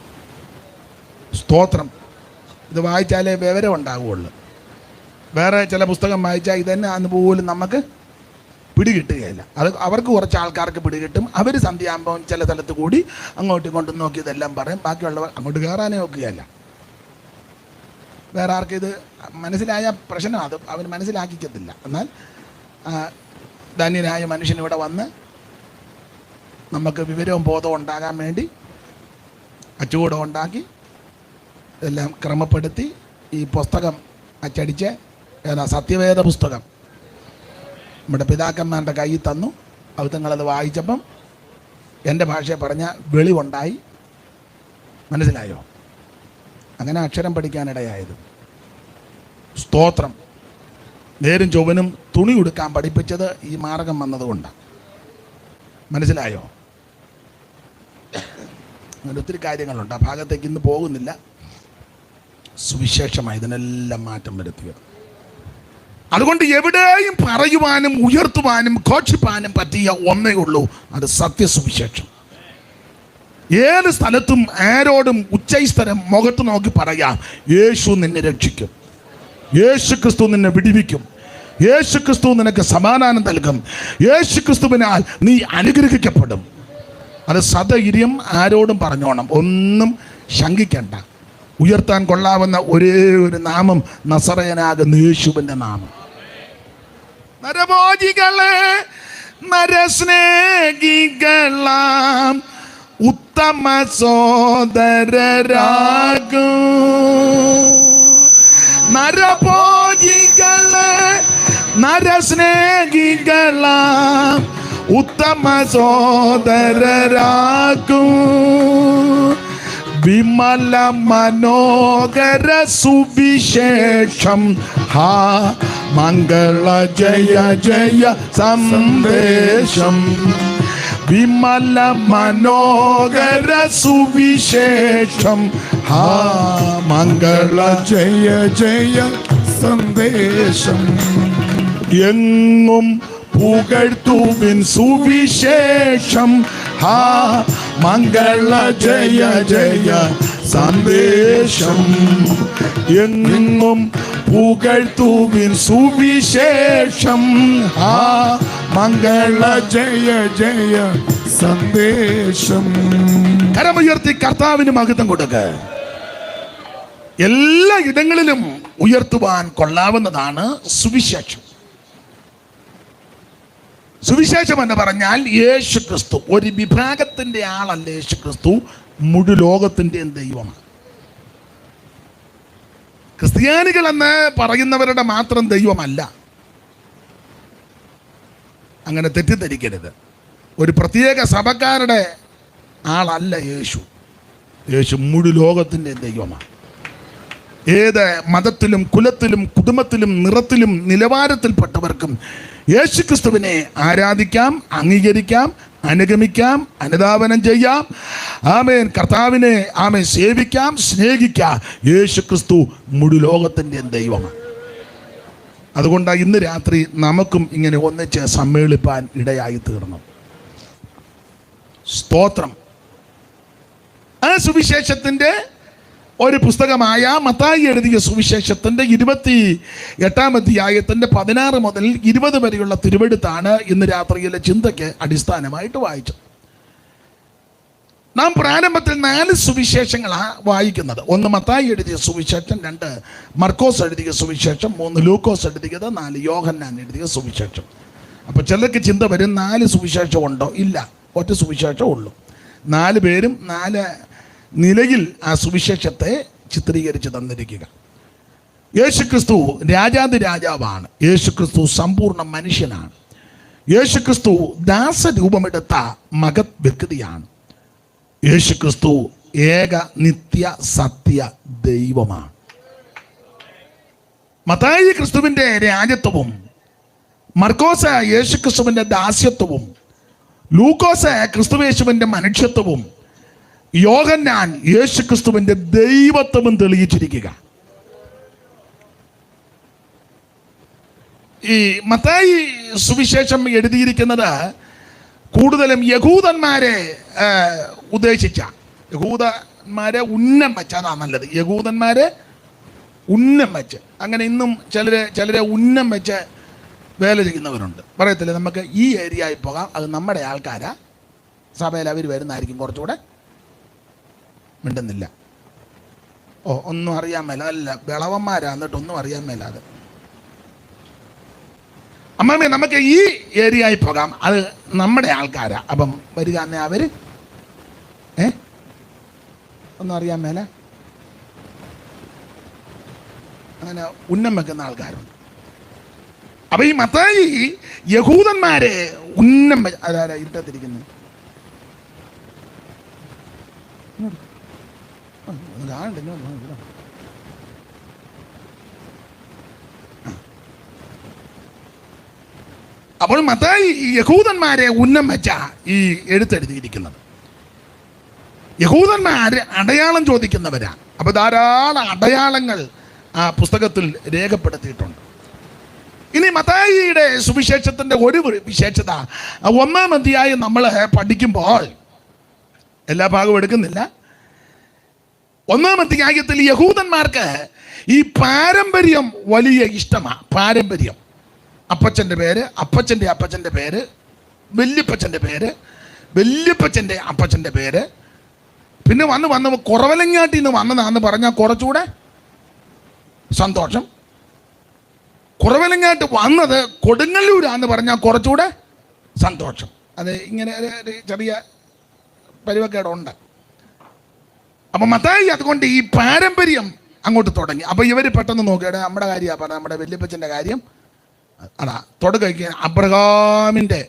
സ്തോത്രം. ഇത് വായിച്ചാലേ വിവരം ഉണ്ടാവുകയുള്ളു. വേറെ ചില പുസ്തകം വായിച്ചാൽ ഇതന്നെ അന്ന് പോലും നമുക്ക് പിടികിട്ടുകയില്ല. അത് അവർക്ക് കുറച്ച് ആൾക്കാർക്ക് പിടികിട്ടും. അവർ സന്ധ്യാകുമ്പം ചില സ്ഥലത്ത് കൂടി അങ്ങോട്ടും ഇങ്ങോട്ടും നോക്കി ഇതെല്ലാം പറയും. ബാക്കിയുള്ളവർ അങ്ങോട്ട് കയറാനേ നോക്കുകയല്ല. വേറെ ആർക്കും ഇത് മനസ്സിലായ പ്രശ്നം അത് അവർ മനസ്സിലാക്കിക്കത്തില്ല. എന്നാൽ ധന്യനായ മനുഷ്യൻ ഇവിടെ വന്ന് നമുക്ക് വിവരവും ബോധവും ഉണ്ടാകാൻ വേണ്ടി അച്ചുകൂടം ഉണ്ടാക്കി എല്ലാം ക്രമപ്പെടുത്തി ഈ പുസ്തകം അച്ചടിച്ച് സത്യവേദ പുസ്തകം നമ്മുടെ പിതാക്കന്മാരുടെ കയ്യിൽ തന്നു. അവിധങ്ങളത് വായിച്ചപ്പം എൻ്റെ ഭാഷയെ പറഞ്ഞ വെളിവുണ്ടായി. മനസ്സിലായോ? അങ്ങനെ അക്ഷരം പഠിക്കാനിടയായത്. സ്തോത്രം. നേരും ചൊവ്വനും തുണി ഉടുക്കാൻ പഠിപ്പിച്ചത് ഈ മാർഗം വന്നതുകൊണ്ടാണ്. മനസ്സിലായോ? അങ്ങനെ ഒത്തിരി കാര്യങ്ങളുണ്ട്. ആ ഭാഗത്തേക്ക് ഇന്ന് പോകുന്നില്ല. സുവിശേഷമായി ഇതിനെല്ലാം മാറ്റം വരുത്തിയത്. അതുകൊണ്ട് എവിടെയും പറയുവാനും ഉയർത്തുവാനും ഘോഷിപ്പാനും പറ്റിയ ഒന്നേ ഉള്ളൂ, അത് സത്യസുവിശേഷം. ഏത് സ്ഥലത്തും ആരോടും ഉച്ചൈസ്തരം മുഖത്ത് നോക്കി പറയാം, യേശു നിന്നെ രക്ഷിക്കും, യേശു ക്രിസ്തു നിന്നെ വിടിവിക്കും, യേശു ക്രിസ്തു നിനക്ക് സമാധാനം നൽകും, യേശു ക്രിസ്തുവിനാൽ നീ അനുഗ്രഹിക്കപ്പെടും. അത് സധൈര്യം ആരോടും പറഞ്ഞോണം, ഒന്നും ശങ്കിക്കണ്ട. ഉയർത്താൻ കൊള്ളാവുന്ന ഒരേ ഒരു നാമം നസറയനാകുന്ന യേശുവിൻ്റെ നാമം. നരഭോജികളെ നരസ്നേഹികളാം ഉത്തമ സോദരരാകും. നരഭോജികളെ നരസ്നേഹികളാം ഉത്തമ സോദരരാകും. വിമല മനോഹര സുവിശേഷം ഹാ മംഗള ജയ ജയ സന്ദേശം. വിമല മനോഹര സുവിശേഷം ഹാ മംഗള ജയ ജയ സന്ദേശം. എങ്ങും പുകഴ്ത്തുവിൻ സുവിശേഷം ഹാ മംഗള ജയ ജയ സന്ദേശം. എങ്ങും പുകഴ്ത്തുവിൻ സുവിശേഷം ഹാ മംഗള ജയ ജയ സന്ദേശം. കരമുയർത്തി കർത്താവിന് മഹത്വം കൊടുക്ക. എല്ലാ ഇടങ്ങളിലും ഉയർത്തുവാൻ കൊള്ളാവുന്നതാണ് സുവിശേഷം. സുവിശേഷം എന്ന് പറഞ്ഞാൽ യേശു ക്രിസ്തു ഒരു വിഭാഗത്തിൻ്റെ ആളല്ല. യേശു ക്രിസ്തു മുഴു ലോകത്തിൻ്റെയും ദൈവമാണ്. ക്രിസ്ത്യാനികളെന്ന് പറയുന്നവരുടെ മാത്രം ദൈവമല്ല. അങ്ങനെ തെറ്റിദ്ധരിക്കരുത്. ഒരു പ്രത്യേക സഭക്കാരുടെ ആളല്ല യേശു. യേശു മുഴു ലോകത്തിൻ്റെയും ദൈവമാണ്. ഏത് മതത്തിലും കുലത്തിലും കുടുംബത്തിലും നിറത്തിലും നിലവാരത്തിൽപ്പെട്ടവർക്കും യേശു ക്രിസ്തുവിനെ ആരാധിക്കാം, അംഗീകരിക്കാം, അനുഗമിക്കാം, അനുധാവനം ചെയ്യാം. ആമേൻ. കർത്താവിനെ ആമേൻ സേവിക്കാം, സ്നേഹിക്കാം. യേശു ക്രിസ്തു മുഴു ലോകത്തിൻ്റെ ദൈവമാണ്. അതുകൊണ്ടാണ് ഇന്ന് രാത്രി നമുക്കും ഇങ്ങനെ ഒന്നിച്ച് സമ്മേളിപ്പാൻ ഇടയായി തീർന്നു. സ്തോത്രം. ആ സുവിശേഷത്തിൻ്റെ ഒരു പുസ്തകമായ മത്തായി എഴുതിയ സുവിശേഷത്തിൻ്റെ 28-ാം അധ്യായത്തിൻ്റെ 16 മുതൽ 20 വരെയുള്ള തിരുവെഴുത്താണ് ഇന്ന് രാത്രിയിലെ ചിന്തയ്ക്ക് അടിസ്ഥാനമായിട്ട് വായിച്ചത്. നാം പ്രാരംഭത്തിൽ 4 സുവിശേഷങ്ങളാണ് വായിക്കുന്നത്. 1 മത്തായി എഴുതിയ സുവിശേഷം, 2 മർക്കോസ് എഴുതിയ സുവിശേഷം, 3 ലൂക്കോസ് എഴുതിയത്, 4 യോഹന്നാൻ എഴുതിയ സുവിശേഷം. അപ്പോൾ ചിലർക്ക് ചിന്ത വരും, 4 സുവിശേഷം ഉണ്ടോ? ഇല്ല, ഒറ്റ സുവിശേഷം ഉള്ളൂ. 4 പേരും 4 നിലയിൽ ആ സുവിശേഷത്തെ ചിത്രീകരിച്ച് തന്നിരിക്കുക. യേശുക്രിസ്തു രാജാതി രാജാവാണ്. യേശുക്രിസ്തു സമ്പൂർണ്ണ മനുഷ്യനാണ്. യേശുക്രിസ്തു ദാസരൂപമെടുത്ത മഹത് വ്യക്തിയാണ്. യേശുക്രിസ്തു ഏക നിത്യ സത്യ ദൈവമാണ്. മത്തായി ക്രിസ്തുവിൻ്റെ രാജത്വവും മർക്കോസ് യേശുക്രിസ്തുവിൻ്റെ ദാസ്യത്വവും ലൂക്കോസ് ക്രിസ്തുയേശുവിന്റെ മനുഷ്യത്വവും യോഹന്നാൻ യേശു ക്രിസ്തുവിന്റെ ദൈവത്വവും തെളിയിച്ചിരിക്കുക. ഈ മത്തായി സുവിശേഷം എഴുതിയിരിക്കുന്നത് കൂടുതലും യഹൂദന്മാരെ ഉദ്ദേശിച്ച, യഹൂദന്മാരെ ഉന്നം വെച്ച, അതാ നല്ലത്, യഹൂദന്മാരെ ഉന്നം വെച്ച്. അങ്ങനെ ഇന്നും ചിലരെ ഉന്നം വെച്ച് വേല ചെയ്യുന്നവരുണ്ട്. പറയത്തില്ല നമുക്ക് ഈ ഏരിയയിൽ പോകാം, അത് നമ്മുടെ ആൾക്കാരാ, സഭയിൽ അവർ വരുന്നതായിരിക്കും, കുറച്ചുകൂടെ മിണ്ടുന്നില്ല, ഓ ഒന്നും അറിയാൻ മേല, അല്ല വിളവന്മാരാ, എന്നിട്ടൊന്നും അറിയാൻ മേലാതെ, അമ്മാമേ നമുക്ക് ഈ ഏരിയയിൽ പോകാം, അത് നമ്മുടെ ആൾക്കാരാ, അപ്പം വരിക എന്നേ അവര് ഒന്നും അറിയാൻ മേല, അങ്ങനെ ഉന്നം വെക്കുന്ന ആൾക്കാരുണ്ട്. അപ്പൊ ഈ മത്തായി യഹൂദന്മാരെ ഉന്നം അതാരാ ഇരുട്ടത്തിരിക്കുന്നത്, അപ്പോൾ മത്തായി യഹൂദന്മാരെ ഉന്നം വെച്ച ഈ എഴുത്തെഴുതിയിരിക്കുന്നത്. യഹൂദന്മാര് അടയാളം ചോദിക്കുന്നവരാ. അപ്പൊ ധാരാളം അടയാളങ്ങൾ ആ പുസ്തകത്തിൽ രേഖപ്പെടുത്തിയിട്ടുണ്ട്. ഇനി മത്തായിയുടെ സുവിശേഷത്തിന്റെ ഒരു വിശേഷത, 1-ാം അധ്യായം നമ്മൾ പഠിക്കുമ്പോൾ, എല്ലാ ഭാഗവും എടുക്കുന്നില്ല, 1-ാം അധ്യായത്തിൽ യഹൂദന്മാർക്ക് ഈ പാരമ്പര്യം വലിയ ഇഷ്ടമാണ്. പാരമ്പര്യം, അപ്പച്ചൻ്റെ പേര്, അപ്പച്ചൻ്റെ അപ്പച്ചൻ്റെ പേര്, വല്യപ്പച്ചൻ്റെ പേര്, വല്യപ്പച്ചൻ്റെ അപ്പച്ചൻ്റെ പേര്, പിന്നെ വന്ന് കുറവലങ്ങാട്ടിൽ നിന്ന് വന്നതാന്ന് പറഞ്ഞാൽ കുറച്ചുകൂടെ സന്തോഷം. കുറവലങ്ങാട്ട് വന്നത് കൊടുങ്ങല്ലൂരാന്ന് പറഞ്ഞാൽ കുറച്ചുകൂടെ സന്തോഷം. അത് ഇങ്ങനെ ഒരു ചെറിയ പരിവക്കേടുണ്ട്. അപ്പം മത്തായി അതുകൊണ്ട് ഈ പാരമ്പര്യം അങ്ങോട്ട് തുടങ്ങി. അപ്പം ഇവർ പെട്ടെന്ന് നോക്കിയുടെ നമ്മുടെ കാര്യമാണ് പറഞ്ഞത്, നമ്മുടെ വല്യപ്പച്ചൻ്റെ കാര്യം അതാ തുടങ്ങിയ അബ്രഹാമിൻ്റെ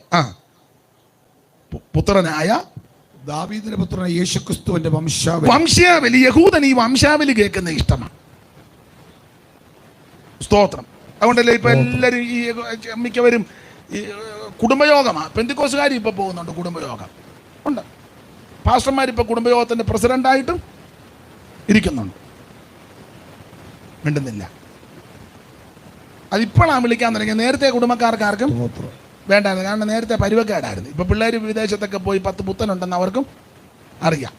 പുത്രനായ ദാവീദിന്റെ പുത്രനായ യേശുക്രിസ്തുവിന്റെ വംശാവലി. യഹൂദൻ ഈ വംശാവലി കേൾക്കുന്ന ഇഷ്ടമാണ്. സ്തോത്രം. അതുകൊണ്ടല്ലേ ഇപ്പൊ എല്ലാവരും ഈ മിക്കവരും ഈ കുടുംബയോഗമാണ്. പെന്തിക്കോസുകാർ ഇപ്പൊ പോകുന്നുണ്ട്, കുടുംബയോഗം ഉണ്ട്. പാസ്റ്റർമാരിപ്പോൾ കുടുംബയോഗത്തിന്റെ പ്രസിഡന്റായിട്ടും ഇരിക്കുന്നുണ്ട്. മിണ്ടുന്നില്ല. അതിപ്പോഴാണ് വിളിക്കാൻ തുടങ്ങി. നേരത്തെ കുടുംബക്കാർക്കാർക്കും വേണ്ടായിരുന്നു, കാരണം നേരത്തെ പരുവക്കേടായിരുന്നു. ഇപ്പൊ പിള്ളേർ വിദേശത്തൊക്കെ പോയി 10 പുത്തനുണ്ടെന്ന് അവർക്കും അറിയാം.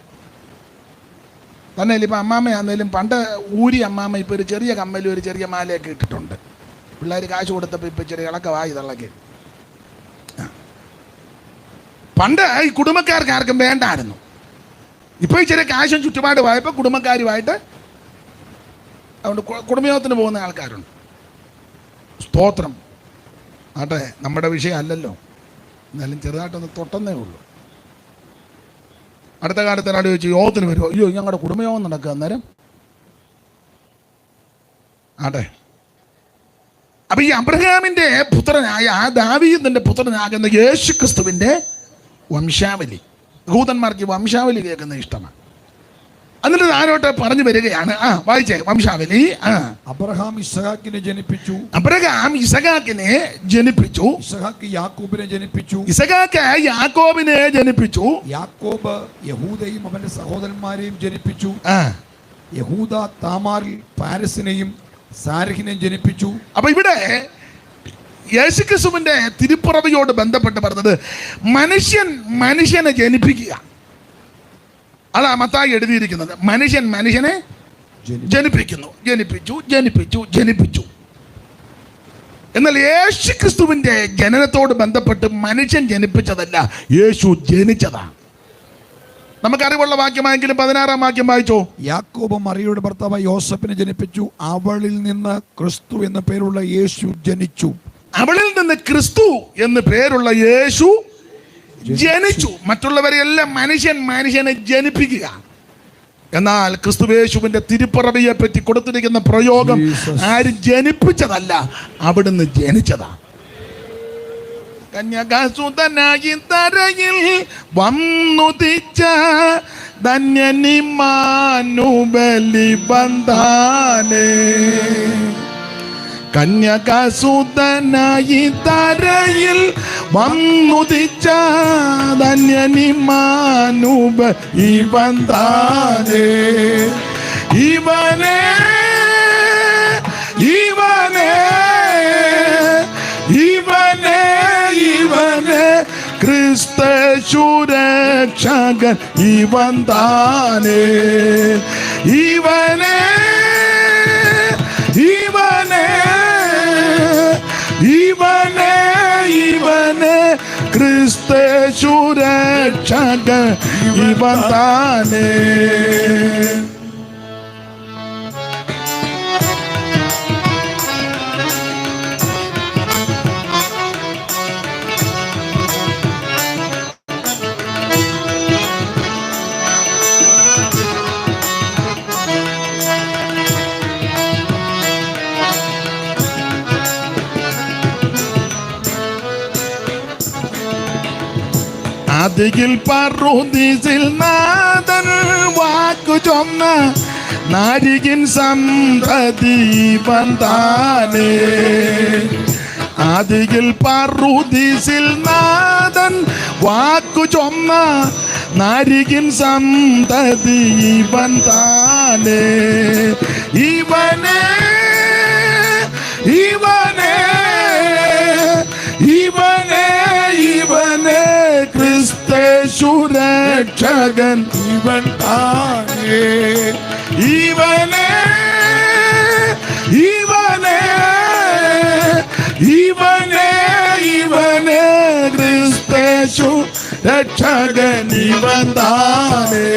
തന്നെയല്ല ഇപ്പം അമ്മാമ്മയാന്നേലും പണ്ട് ഊരി അമ്മാമ്മ ഇപ്പോൾ ഒരു ചെറിയ കമ്മലും ഒരു ചെറിയ മാലയൊക്കെ ഇട്ടിട്ടുണ്ട്. പിള്ളേർ കാശ് കൊടുത്തപ്പോൾ ഇപ്പം ചെറിയ ഇളക്കവായി തള്ളക്ക്. പണ്ട് ഈ കുടുംബക്കാർക്ക് ആർക്കും വേണ്ടായിരുന്നു. ഇപ്പോൾ ഈ ചെറിയ കാശും ചുറ്റുപാട് പോയപ്പോൾ കുടുംബക്കാരുമായിട്ട് അതുകൊണ്ട് കുടുംബയോഗത്തിന് പോകുന്ന ആൾക്കാരുണ്ട്. സ്തോത്രം. ആട്ടെ, നമ്മുടെ വിഷയം അല്ലല്ലോ, എന്നാലും ചെറുതായിട്ടൊന്ന് തൊട്ടെന്നേ ഉള്ളൂ. അടുത്ത കാലത്ത് എന്നോട് ചോദിച്ചു യോഗത്തിന് വരുമോ? അയ്യോ, ഞങ്ങളുടെ കുടുംബയോഗം നടക്കുക അന്നേരം. ആട്ടെ, അപ്പൊ ഈ അബ്രഹാമിന്റെ പുത്രനായ ദാവീദിന്റെ പുത്രനാകുന്ന യേശു ക്രിസ്തുവിന്റെ വംശാവലി, യഹൂദന്മാർക്ക് വംശാവലി കേൾക്കുന്ന ഇഷ്ടമാണ്. എന്നിട്ട് ആരോട്ട് പറഞ്ഞു വരികയാണ്. വായിച്ചേ വംശാവലി. അബ്രഹാം ഇസഹാക്കിനെ ജനിപ്പിച്ചു. അബ്രഹാം ഇസഹാക്കിനെ ജനിപ്പിച്ചു. ഇസഹാക്ക് യാക്കോബിനെ ജനിപ്പിച്ചു. ഇസഹാക്ക് യാക്കോബിനെ ജനിപ്പിച്ചു. യാക്കോബ് യഹൂദയും അവന്റെ സഹോദരന്മാരെയും ജനിപ്പിച്ചു. യഹൂദ താമാറിൽ പാരസിനെയും സാരഹിനെയും ജനിപ്പിച്ചു. അപ്പൊ ഇവിടെ യേശുക്രിസ്തുവിന്റെ തിരുപ്പിറവിയോട് ബന്ധപ്പെട്ട് പറഞ്ഞത് മനുഷ്യനെ ജനിപ്പിക്കുക. അതാ മത്തായി എഴുതിയിരിക്കുന്നത്. മനുഷ്യനെ ജനിപ്പിക്കുന്നു, ജനിപ്പിച്ചു. എന്നാൽ യേശു ക്രിസ്തുവിന്റെ ജനനത്തോട് ബന്ധപ്പെട്ട് മനുഷ്യൻ ജനിപ്പിച്ചതല്ല, യേശു ജനിച്ചതാണ്. നമുക്കറിവുള്ള വാക്യമായെങ്കിലും 16-ാം വാക്യം വായിച്ചോ. യാക്കോബ് മറിയയുടെ ഭർത്താവ് യോസഫിനെ ജനിപ്പിച്ചു. അവളിൽ നിന്ന് ക്രിസ്തു എന്ന പേരുള്ള യേശു ജനിച്ചു. അവളിൽ നിന്ന് ക്രിസ്തു എന്ന് പേരുള്ള യേശു ജനിച്ചു. മറ്റുള്ളവരെല്ലാം മനുഷ്യനെ ജനിപ്പിക്കുക. എന്നാൽ ക്രിസ്തുയേശുവിന്റെ തിരുപ്പിറവിയെ പറ്റി കൊടുത്തിരിക്കുന്ന പ്രയോഗം ആരും ജനിപ്പിച്ചതല്ല, അവിടുന്ന് ജനിച്ചതാ. കന്യകാസുതനായി തരയിൽ വന്നുദിച്ച ധന്യനിമാനുബലി ബന്ധാനേ കന്യകാസുതനായി തരയിൽ വന്നുദിച്ച ധന്യനിമാനുബ ഇവൻ താനേ. ഇവനെ ഇവനെ ഇവനെ ഇവനെ ക്രിസ്തശുരക്ഷകൻ ഇവൻ താനേ. ഇവനെ ഇവനെ ഇവനെ ഇവനെ ക്രിസ്തശുരക്ഷകൻ ഇവൻ താനേ. അതിൽ പറുദീസിൽ നാഥൻ വാക്കു ചൊന്ന നാരികിൻ സന്തതി ഇവൻ താനേ. അതിൽ പറുദീസിൽ നാഥൻ വാക്കു ചൊന്ന നാരികിൻ സന്തതി ഇവൻ താനേ. ഇവനെ ഇവനെ ഇവനെ ഇവനെ ക്രിസ്തശുരക്ഷകൻ ഇവൻ താനേ. ഇവനെ ഇവനെ ഇവനെ ഇവനെ ക്രിസ്തശുരക്ഷകൻ ഇവൻ താനേ.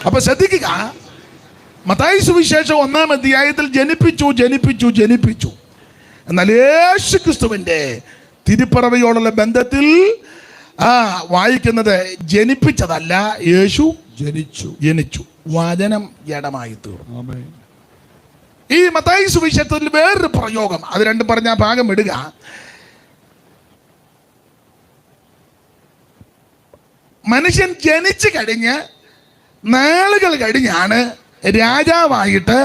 അപ്പൊ ശ്രദ്ധിക്കുക, മത്തായി സുവിശേഷം 1-ാം അധ്യായത്തിൽ ജനിപ്പിച്ചു ജനിപ്പിച്ചു ജനിപ്പിച്ചു. എന്നാൽ യേശു ക്രിസ്തുവിന്റെ തിരുപ്പിറവിയോടുള്ള ബന്ധത്തിൽ വായിക്കുന്നത് ജനിപ്പിച്ചതല്ല, യേശു ജനിച്ചു ജനിച്ചു. വചനം ജഡമായി തീർന്നു. ഈ മത്തായി സുവിശേഷത്തിൽ വേറൊരു പ്രയോഗം, അത് രണ്ടും പറഞ്ഞ ഭാഗം ഇടുക. മനുഷ്യൻ ജനിച്ചു കഴിഞ്ഞ് നാളുകൾ കഴിഞ്ഞാണ് രാജാവായിട്ട്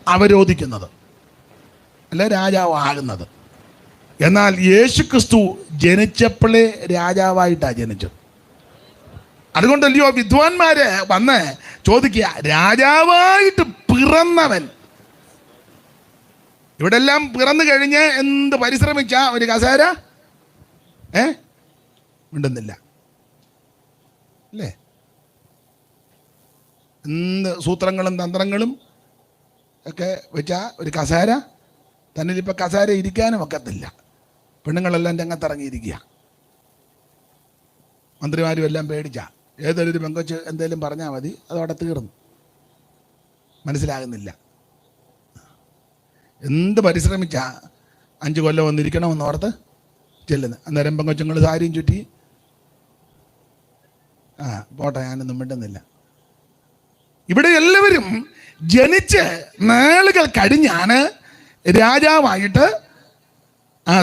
അവരോധിക്കുന്നത്, അല്ല രാജാവാകുന്നത്. എന്നാൽ യേശു ക്രിസ്തു ജനിച്ചപ്പോഴേ രാജാവായിട്ടാണ് ജനിച്ചത്. അതുകൊണ്ടല്ലയോ വിദ്വാൻമാര് വന്ന് ചോദിക്കുക, രാജാവായിട്ട് പിറന്നവൻ ഇവിടെ എല്ലാം പിറന്നു കഴിഞ്ഞ് എന്ത് പരിശ്രമിച്ച ഒരു കസേര മിണ്ടുന്നില്ല അല്ലേ? എന്ത് സൂത്രങ്ങളും തന്ത്രങ്ങളും ഒക്കെ വെച്ച ഒരു കസേര തന്നിലിപ്പോൾ കസേര ഇരിക്കാനും ഒക്കത്തില്ല. പെണ്ണുങ്ങളെല്ലാം രംഗത്തിറങ്ങിയിരിക്കുക, മന്ത്രിമാരും എല്ലാം പേടിച്ച. ഏതൊരു പെങ്കൊച്ച് എന്തെങ്കിലും പറഞ്ഞാൽ മതി, അതവിടെ തീർന്നു. മനസ്സിലാകുന്നില്ല. എന്ത് പരിശ്രമിച്ച 5 കൊല്ലം വന്നിരിക്കണമെന്ന് ഓർത്ത് ചെല്ലുന്നു. അന്നേരം പെങ്കൊച്ചുങ്ങൾ സാരിയും ചുറ്റി പോട്ടെ, ഞാനൊന്നും മിണ്ടുന്നില്ല. ഇവിടെ എല്ലാവരും ജനിച്ച് നാളുകൾ കഴിഞ്ഞാണ് രാജാവായിട്ട്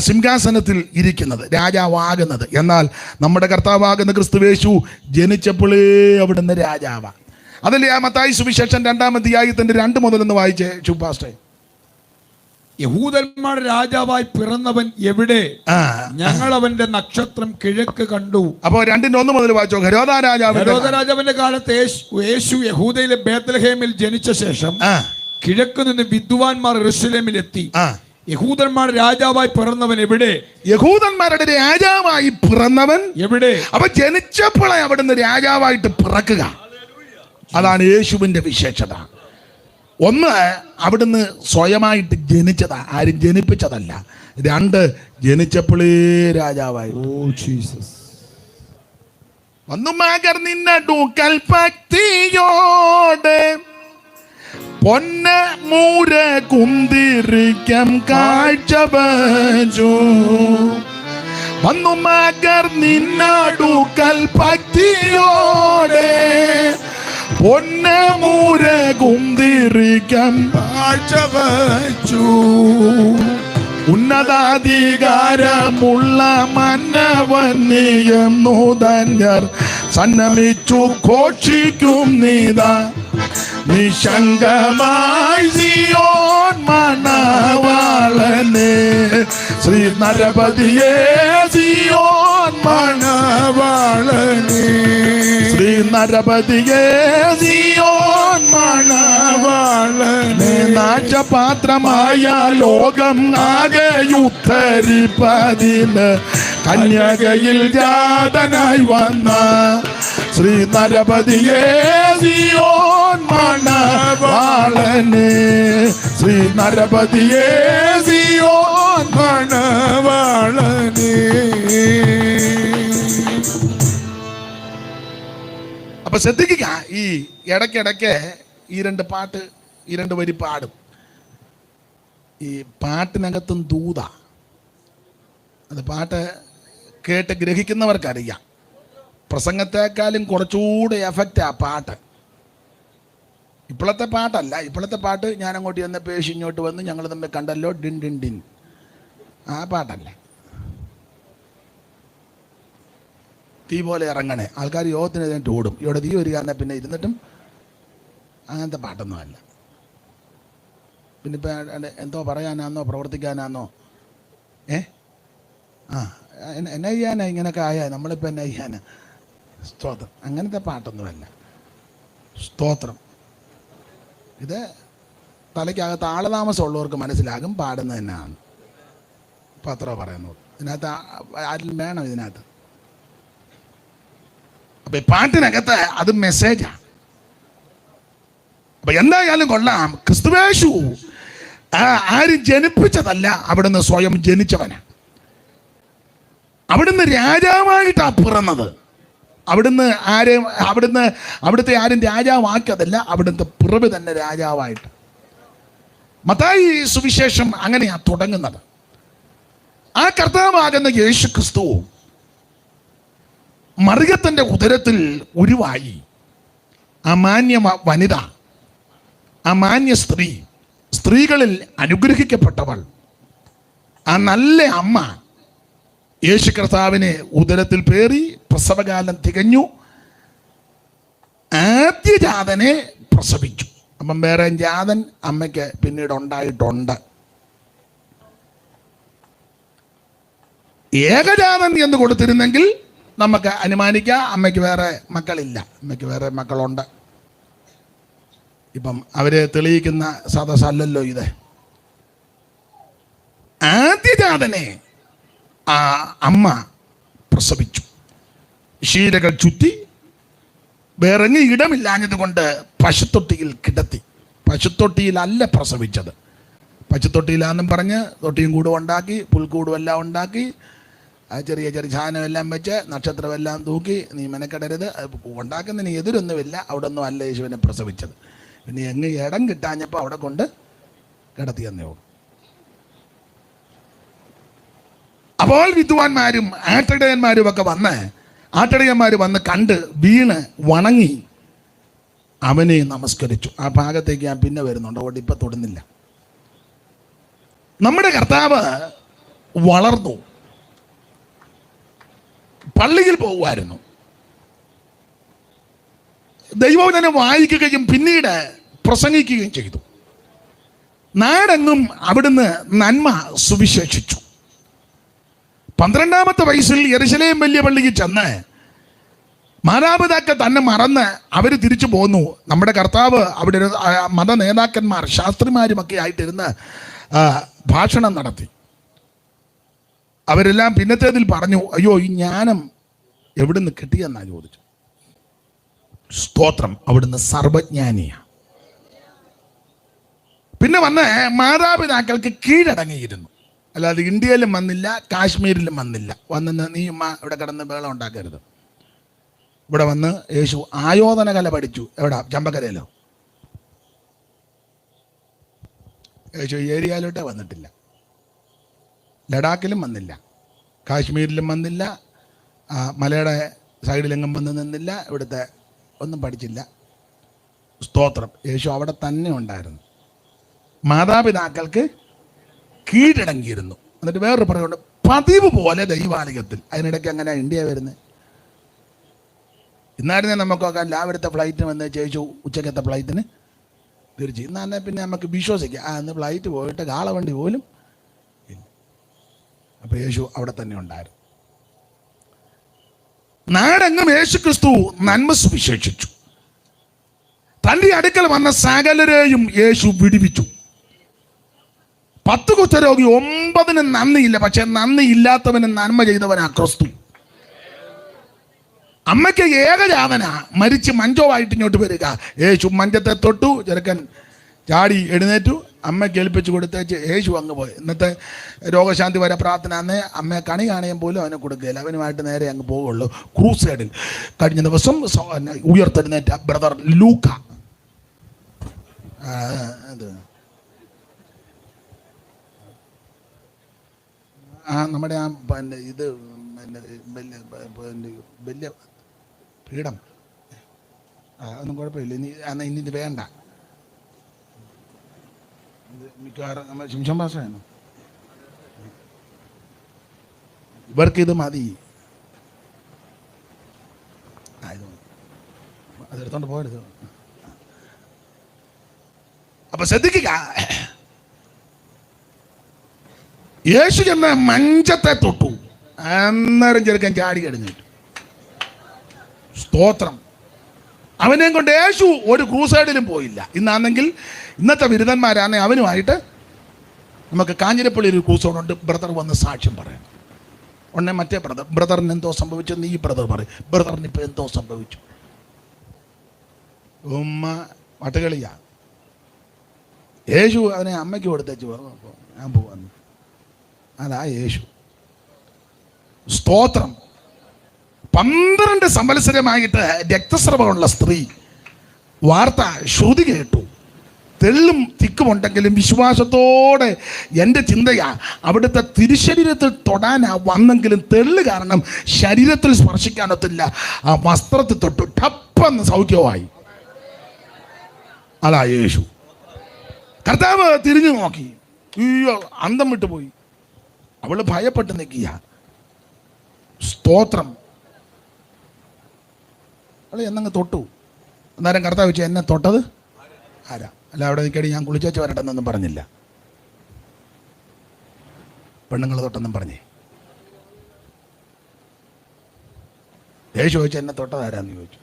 സിംഹാസനത്തിൽ ഇരിക്കുന്നത്, രാജാവാകുന്നത്. എന്നാൽ നമ്മുടെ കർത്താവാകുന്ന ക്രിസ്തുവേശു ജനിച്ചപ്പോഴേ അവിടുന്ന് രാജാവാണ്. അതല്ലേ ആ മത്തായി സുവിശേഷം 2-ാം അധ്യായത്തിന്റെ 2 മുതൽ വായിച്ചേ ശുഭാസ്റ്റേ. യഹൂദന്മാരുടെ രാജാവായി പിറന്നവൻ എവിടെ? ഞങ്ങൾ അവന്റെ നക്ഷത്രം കിഴക്ക് കണ്ടു. അപ്പോ 2-1 മുതൽ വായിച്ചോ. ഹെരോദ രാജാവിന്റെ കാലത്ത് യേശു യഹൂദയിലെ ബേത്ലഹേമിൽ ജനിച്ച ശേഷം കിഴക്ക് നിന്ന് വിദ്വാൻമാർ യെരൂശലേമിൽ എത്തി. യഹൂദന്മാരുടെ രാജാവായി പിറന്നവൻ എവിടെ? യഹൂദന്മാരുടെ രാജാവായി പിറന്നവൻ എവിടെ? അപ്പൊ ജനിച്ചപ്പോഴേ അവിടുന്ന് രാജാവായിട്ട് പിറക്കുക. അതാണ് യേശുവിന്റെ വിശേഷത. ഒന്ന്, അവിടുന്ന് സ്വയമായിട്ട് ജനിച്ചതാ, ആരും ജനിപ്പിച്ചതല്ല. 2, ജനിച്ചപ്പോഴേ രാജാവായി. വന്നുമാകർ നിന്നടുക്കൽ ഭക്തിയോടെ പൊന്ന മൂര കുന്തിരിക്കം കാഴ്ച വച്ചു. വന്നുമാകർ നിന്നടുക്കൽ ഭക്തിയോടെ പൊന്ന മൂര കുന്തിരിക്കം കാഴ്ച വച്ചു. ഉന്നതാധികാരമുള്ള മന്നവന്യം നൂതന്യർ സന്നമിച്ചു ഘോഷിക്കും നീതാ. നിശങ്കമായി സിയോൻ മണവാട്ടി ശ്രീ നരപതിയേ സിയോൻ മണവാളനേ, ശ്രീ നരപതിയേ സിയോൻ മണവാളനേ, നാശപാത്രമായ ലോകം ആകെ ഉദ്ധരിപ്പതിന് കന്യകയിൽ ജാതനായി വന്ന ശ്രീ നരപതിയേ സിയോൻ മണവാളനേ, ശ്രീ നരപതിയേ സിയോൻ മണവാളനേ. അപ്പൊ ശ്രദ്ധിക്കുക, ഈ ഇടയ്ക്കിടയ്ക്ക് ഈ രണ്ട് വരി പാടും. ഈ പാട്ടിനകത്തും ദൂത. അത് പാട്ട് കേട്ട് ഗ്രഹിക്കുന്നവർക്കറിയാം. പ്രസംഗത്തെക്കാളും കുറച്ചുകൂടെ എഫക്റ്റാ പാട്ട്. ഇപ്പോഴത്തെ പാട്ടല്ല. ഇപ്പോഴത്തെ പാട്ട് ഞാൻ അങ്ങോട്ട് ചെന്ന പേശി ഇങ്ങോട്ട് വന്ന് ഞങ്ങൾ തമ്മിൽ കണ്ടല്ലോ ഡിൻ ഡിൻ ഡിൻ, ആ പാട്ടല്ല. തീ പോലെ ഇറങ്ങണേ, ആൾക്കാർ യോഗത്തിന് എഴുന്നേറ്റ് ഓടും. ഇവിടെ തീ വരിക എന്നാൽ പിന്നെ ഇരുന്നിട്ടും അങ്ങനത്തെ പാട്ടൊന്നും അല്ല. പിന്നെ ഇപ്പം എന്തോ പറയാനാന്നോ പ്രവർത്തിക്കാനാന്നോ എന്നാ ചെയ്യാനാ ഇങ്ങനെയൊക്കെ ആയാ നമ്മളിപ്പോൾ എന്നാ ചെയ്യാനാ? സ്തോത്രം. അങ്ങനത്തെ പാട്ടൊന്നുമല്ല. സ്തോത്രം. ഇത് തലയ്ക്കകത്ത് ആളതാമസം ഉള്ളവർക്ക് മനസ്സിലാകും പാടുന്നത് തന്നെയാണ്. പത്രോ പറയുന്നത് ഇതിനകത്ത് ആരിലും വേണം ഇതിനകത്ത്. അപ്പൊ ഈ പാട്ടിനകത്ത് അത് മെസ്സേജാണ്. അപ്പൊ എന്തായാലും കൊള്ളാം, ക്രിസ്തുവേശു ആരും ജനിപ്പിച്ചതല്ല, അവിടുന്ന് സ്വയം ജനിച്ചവനാ. അവിടുന്ന് രാജാവായിട്ടാ പിറന്നത്. അവിടുത്തെ ആരും രാജാവാക്കിയതല്ല, അവിടുത്തെ പിറവി തന്നെ രാജാവായിട്ട്. മത്തായി സുവിശേഷം അങ്ങനെയാ തുടങ്ങുന്നത്. ആ കർത്താവാകുന്ന യേശു ക്രിസ്തു മറിയത്തിന്റെ ഉദരത്തിൽ ഉരുവായി. ആ മാന്യ വനിത, ആ മാന്യ സ്ത്രീ, സ്ത്രീകളിൽ അനുഗ്രഹിക്കപ്പെട്ടവൾ, ആ നല്ല അമ്മ യേശു കർത്താവിനെ ഉദരത്തിൽ പേറി. പ്രസവകാലം തികഞ്ഞു. ആദ്യജാതനെ പ്രസവിച്ചു. അപ്പം വേറെ ജാതൻ അമ്മയ്ക്ക് പിന്നീട് ഉണ്ടായിട്ടുണ്ട്. ഏകജാതൻ എന്ന് കൊടുത്തിരുന്നെങ്കിൽ നമുക്ക് അനുമാനിക്കാം അമ്മയ്ക്ക് വേറെ മക്കളില്ല, അമ്മയ്ക്ക് വേറെ മക്കളുണ്ട്. ഇപ്പം അവര് തെളിയിക്കുന്ന സദസ്സല്ലല്ലോ ഇത്. ആദ്യജാതനെ ആ അമ്മ പ്രസവിച്ചു. ക്ഷീരകൾ ചുറ്റി. വേറെങ്ങി ഇടമില്ലാഞ്ഞത് കൊണ്ട് പശുത്തൊട്ടിയിൽ കിടത്തി. പശുത്തൊട്ടിയിലല്ല പ്രസവിച്ചത്. പശുത്തൊട്ടിയിലാണെന്നും പറഞ്ഞ് തൊട്ടിയും കൂടും ഉണ്ടാക്കി, പുൽക്കൂടും എല്ലാം ഉണ്ടാക്കി, ചെറിയ ചെറിയ സാധനമെല്ലാം വെച്ച് നക്ഷത്രമെല്ലാം തൂക്കി. നീ മെനക്കെടരുത്, ഉണ്ടാക്കുന്നതിന് എതിരൊന്നുമില്ല. അവിടെ ഒന്നും അല്ല യേശുവിനെ പ്രസവിച്ചത്. പിന്നെ എങ്ങ് ഇടം കിട്ടാഞ്ഞപ്പോൾ അവിടെ കൊണ്ട് കിടത്തിയെന്നേ ഉള്ളൂ. അപ്പോൾ വിദ്വാൻമാരും ആട്ടിടയന്മാരും ഒക്കെ ആട്ടിടയന്മാർ വന്ന് കണ്ട് വീണ് വണങ്ങി അവനെ നമസ്കരിച്ചു. ആ ഭാഗത്തേക്ക് ഞാൻ പിന്നെ വരുന്നുണ്ട്, അതുകൊണ്ട് ഇപ്പം തൊടുന്നില്ല. നമ്മുടെ കർത്താവ് വളർന്നു. പള്ളിയിൽ പോകുമായിരുന്നു. ദൈവവചനം വായിക്കുകയും പിന്നീട് പ്രസംഗിക്കുകയും ചെയ്തു. നാടെങ്ങും അവിടുന്ന് നന്മ സുവിശേഷിച്ചു. 12-ാമത്തെ വയസ്സിൽ യെരുശലേം വലിയ പള്ളിയിൽ ചെന്ന് മാതാപിതാക്കൾ തന്നെ മറന്ന് അവർ തിരിച്ചു പോന്നു. നമ്മുടെ കർത്താവ് അവിടെ മത നേതാക്കന്മാർ ശാസ്ത്രിമാരുമൊക്കെ ആയിട്ടിരുന്ന് ഭാഷണം നടത്തി. അവരെല്ലാം പിന്നത്തേതിൽ പറഞ്ഞു, അയ്യോ ഈ ജ്ഞാനം എവിടുന്ന് കിട്ടിയെന്നാ ചോദിച്ചു. സ്തോത്രം. അവിടുന്ന് സർവജ്ഞാനിയാണ്. പിന്നെ വന്ന് മാതാപിതാക്കൾക്ക് കീഴടങ്ങിയിരുന്നു. അല്ലാതെ ഇന്ത്യയിലും വന്നില്ല, കാശ്മീരിലും വന്നില്ല. വന്ന് നീ ഇവിടെ കിടന്ന് ബഹളം ഉണ്ടാക്കരുത്. ഇവിടെ വന്ന് യേശു ആയോധന കല പഠിച്ചു. എവിടെ? ചമ്പക്കരയിലോ? യേശു ഏരിയയിലോട്ടേ വന്നിട്ടില്ല. ലഡാക്കിലും വന്നില്ല, കാശ്മീരിലും വന്നില്ല, മലയുടെ സൈഡിലെങ്ങും വന്ന് നിന്നില്ല. ഇവിടുത്തെ ഒന്നും പഠിച്ചില്ല. സ്തോത്രം. യേശു അവിടെ തന്നെ ഉണ്ടായിരുന്നു. മാതാപിതാക്കൾക്ക് കീഴടങ്ങിയിരുന്നു. എന്നിട്ട് വേറൊരു പറയുന്നുണ്ട്, പതിവ് പോലെ ദൈവാലയത്തിൽ. അതിനിടയ്ക്ക് അങ്ങനെ ഇന്ത്യ വരുന്നത്. ഇന്നായിരുന്നേ നമുക്കൊക്കെ രാവിലത്തെ ഫ്ലൈറ്റിന് വന്ന് ചോദിച്ചു, ഉച്ചക്കത്തെ ഫ്ലൈറ്റിന് തിരിച്ച്. ഇന്നാന്നെ പിന്നെ നമുക്ക് വിശ്വസിക്കാം, അന്ന് ഫ്ലൈറ്റ് പോയിട്ട് കാളവണ്ടി പോലും ഇല്ല. അപ്പൊ യേശു അവിടെ തന്നെ ഉണ്ടായിരുന്നു. നാടെങ്ങും യേശു ക്രിസ്തു നന്മ സുവിശേഷിച്ചു. തന്റെ അടുക്കൽ വന്ന സകലരെയും യേശു വിടുവിച്ചു. 10 കുഷ്ഠരോഗി 9 നന്ദിയില്ല, പക്ഷെ നന്ദി ഇല്ലാത്തവന് നന്മ ചെയ്തവനാ ക്രിസ്തു. അമ്മയ്ക്ക് ഏകജാതന മരിച്ച് മഞ്ചോവായിട്ട് ഇങ്ങോട്ട് വരിക. യേശു മഞ്ചത്തെ തൊട്ടു, ചെറുക്കൻ ചാടി എഴുന്നേറ്റു, അമ്മയ്ക്ക് ഏൽപ്പിച്ചു കൊടുത്തേച്ച് യേശു അങ്ങ് പോയി. ഇന്നത്തെ രോഗശാന്തി വരെ പ്രാർത്ഥന അന്നേ അമ്മയെ കണി കാണുകയും പോലും അവനെ കൊടുക്കുകയില്ല, അവനുമായിട്ട് നേരെ അങ്ങ് പോവുള്ളൂ. ക്രൂസൈഡിൽ കഴിഞ്ഞ ദിവസം ഉയർത്തെഴുന്നേറ്റ ബ്രദർ ലൂക്ക, നമ്മുടെ ഇത് വലിയ പീഠം ഒന്നും കുഴപ്പമില്ല. ഇനി ഇത് വേണ്ട, മിക്കവാറും നമ്മൾ ശിംശം ഭാഷയാണ്, ഇവർക്ക് ഇത് മതി. അതെടുത്തോണ്ട് പോകരുത്. അപ്പൊ ശ്രദ്ധിക്കുക, യേശു ചെന്ന് മഞ്ചത്തെ തൊട്ടു, അന്നേരം ചെറുക്കൻ ചാടി എഴുന്നേറ്റു. സ്തോത്രം. അവനെയും കൊണ്ട് യേശു ഒരു ക്രൂസൈഡിലും പോയില്ല. ഇന്നാണെങ്കിൽ ഇന്നത്തെ ബിരുദന്മാരാണ്, അവനുമായിട്ട് നമുക്ക് കാഞ്ഞിരപ്പള്ളി ഒരു ക്രൂസൈഡുണ്ട്. ബ്രദർ വന്ന് സാക്ഷ്യം പറയാം. ഉടനെ മറ്റേ ബ്രദറിന് എന്തോ സംഭവിച്ചെന്ന് ഈ ബ്രദർ പറയും. ബ്രദറിന് ഇപ്പൊ എന്തോ സംഭവിച്ചു. ഉമ്മ വട്ടുകളിയാ. യേശു അവനെ അമ്മയ്ക്ക് കൊടുത്തേച്ചു, ഞാൻ പോവാന്ന്. അതാ യേശു. സ്തോത്രം. 12 സംവത്സരമായിട്ട് രക്തസ്രവമുള്ള സ്ത്രീ വാർത്ത ശ്രുതി കേട്ടു. തെള്ളും തിക്കുമുണ്ടെങ്കിലും വിശ്വാസത്തോടെ എൻ്റെ ചിന്തയാ അവിടുത്തെ തിരുശരീരത്തിൽ തൊടാനാ വന്നെങ്കിലും തെള്ളു കാരണം ശരീരത്തിൽ സ്പർശിക്കാനൊത്തില്ല. ആ വസ്ത്രത്തിൽ തൊട്ടു, ടപ്പെന്ന് സൗഖ്യമായി. അതാ യേശു. കർത്താവ് തിരിഞ്ഞു നോക്കി, അയ്യോ അന്തം വിട്ടുപോയി. അവള് ഭയപ്പെട്ട് നിൽക്കുക. സ്തോത്രം. അവള് എന്നങ്ങ് തൊട്ടു. അന്നേരം കർത്താവ് വെച്ചു, എന്നെ തൊട്ടത് ആരാ? അല്ല അവിടെ നിൽക്കടി, ഞാൻ കുളിച്ചേച്ച് വരട്ടെന്നൊന്നും പറഞ്ഞില്ല. പെണ്ണുങ്ങൾ തൊട്ടെന്നും പറഞ്ഞേ. യേശു ചോദിച്ചു, എന്നെ തൊട്ടതാരാന്ന് ചോദിച്ചു.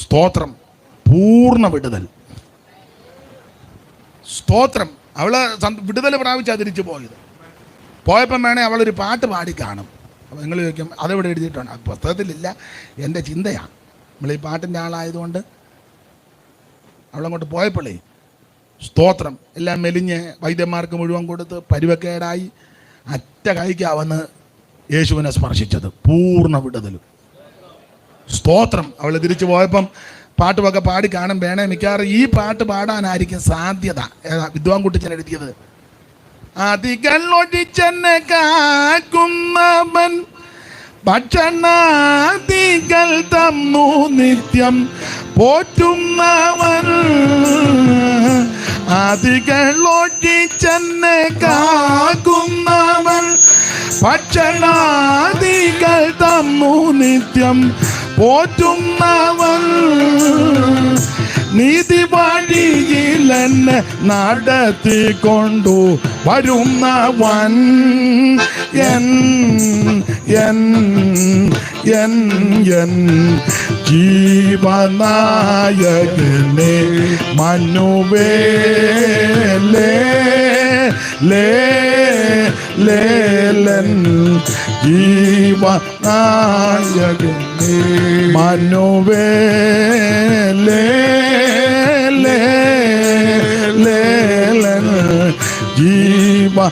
സ്തോത്രം. പൂർണ്ണ വിടുതൽ. സ്തോത്രം. അവള് വിടുതൽ പ്രാപിച്ചാ തിരിച്ചു പോയത്. പോയപ്പം വേണേ അവളൊരു പാട്ട് പാടി കാണും. അപ്പോൾ നിങ്ങൾ ചോദിക്കും, അതെവിടെ എഴുതിയിട്ടുണ്ട്? പുസ്തകത്തിലില്ല, എൻ്റെ ചിന്തയാണ്. നമ്മൾ ഈ പാട്ടിൻ്റെ ആളായതുകൊണ്ട് അവളങ്ങോട്ട് പോയപ്പോഴേ സ്തോത്രം എല്ലാം മെലിഞ്ഞ് വൈദ്യന്മാർക്ക് മുഴുവൻ കൊടുത്ത് പരുവക്കേടായി അറ്റ കൈക്കാവന്ന് യേശുവിനെ സ്പർശിച്ചത്. പൂർണ്ണ വിടുതലും. സ്തോത്രം. അവൾ തിരിച്ചു പോയപ്പം പാട്ടുമൊക്കെ പാടി കാണും. വേണേ മിക്കവാറും ഈ പാട്ട് പാടാനായിരിക്കും സാധ്യത. വിദ്വാൻകുട്ടിച്ചൻ എഴുതിയത്. അതികൾ ഒഴിച്ചെന്നെ കാക്കുന്നവൻ ഭക്ഷണാദികൾ തന്നു നിത്യം പോറ്റുന്നവൻ. അതികൾ ഒഴിച്ചെന്നെ കാക്കുന്നവൻ ഭക്ഷണാദികൾ തന്നു നിത്യം പോറ്റുന്നവൻ. നീതി വഴിയിൽ എന്നെ നടത്തിക്കൊണ്ടു വരുന്നവൻ. ജീവനായകനെ മനുവേലേ ലേലൻ ജീവനായകനെ മനുവേലേ ലേലൻ ജീവനായകനെ.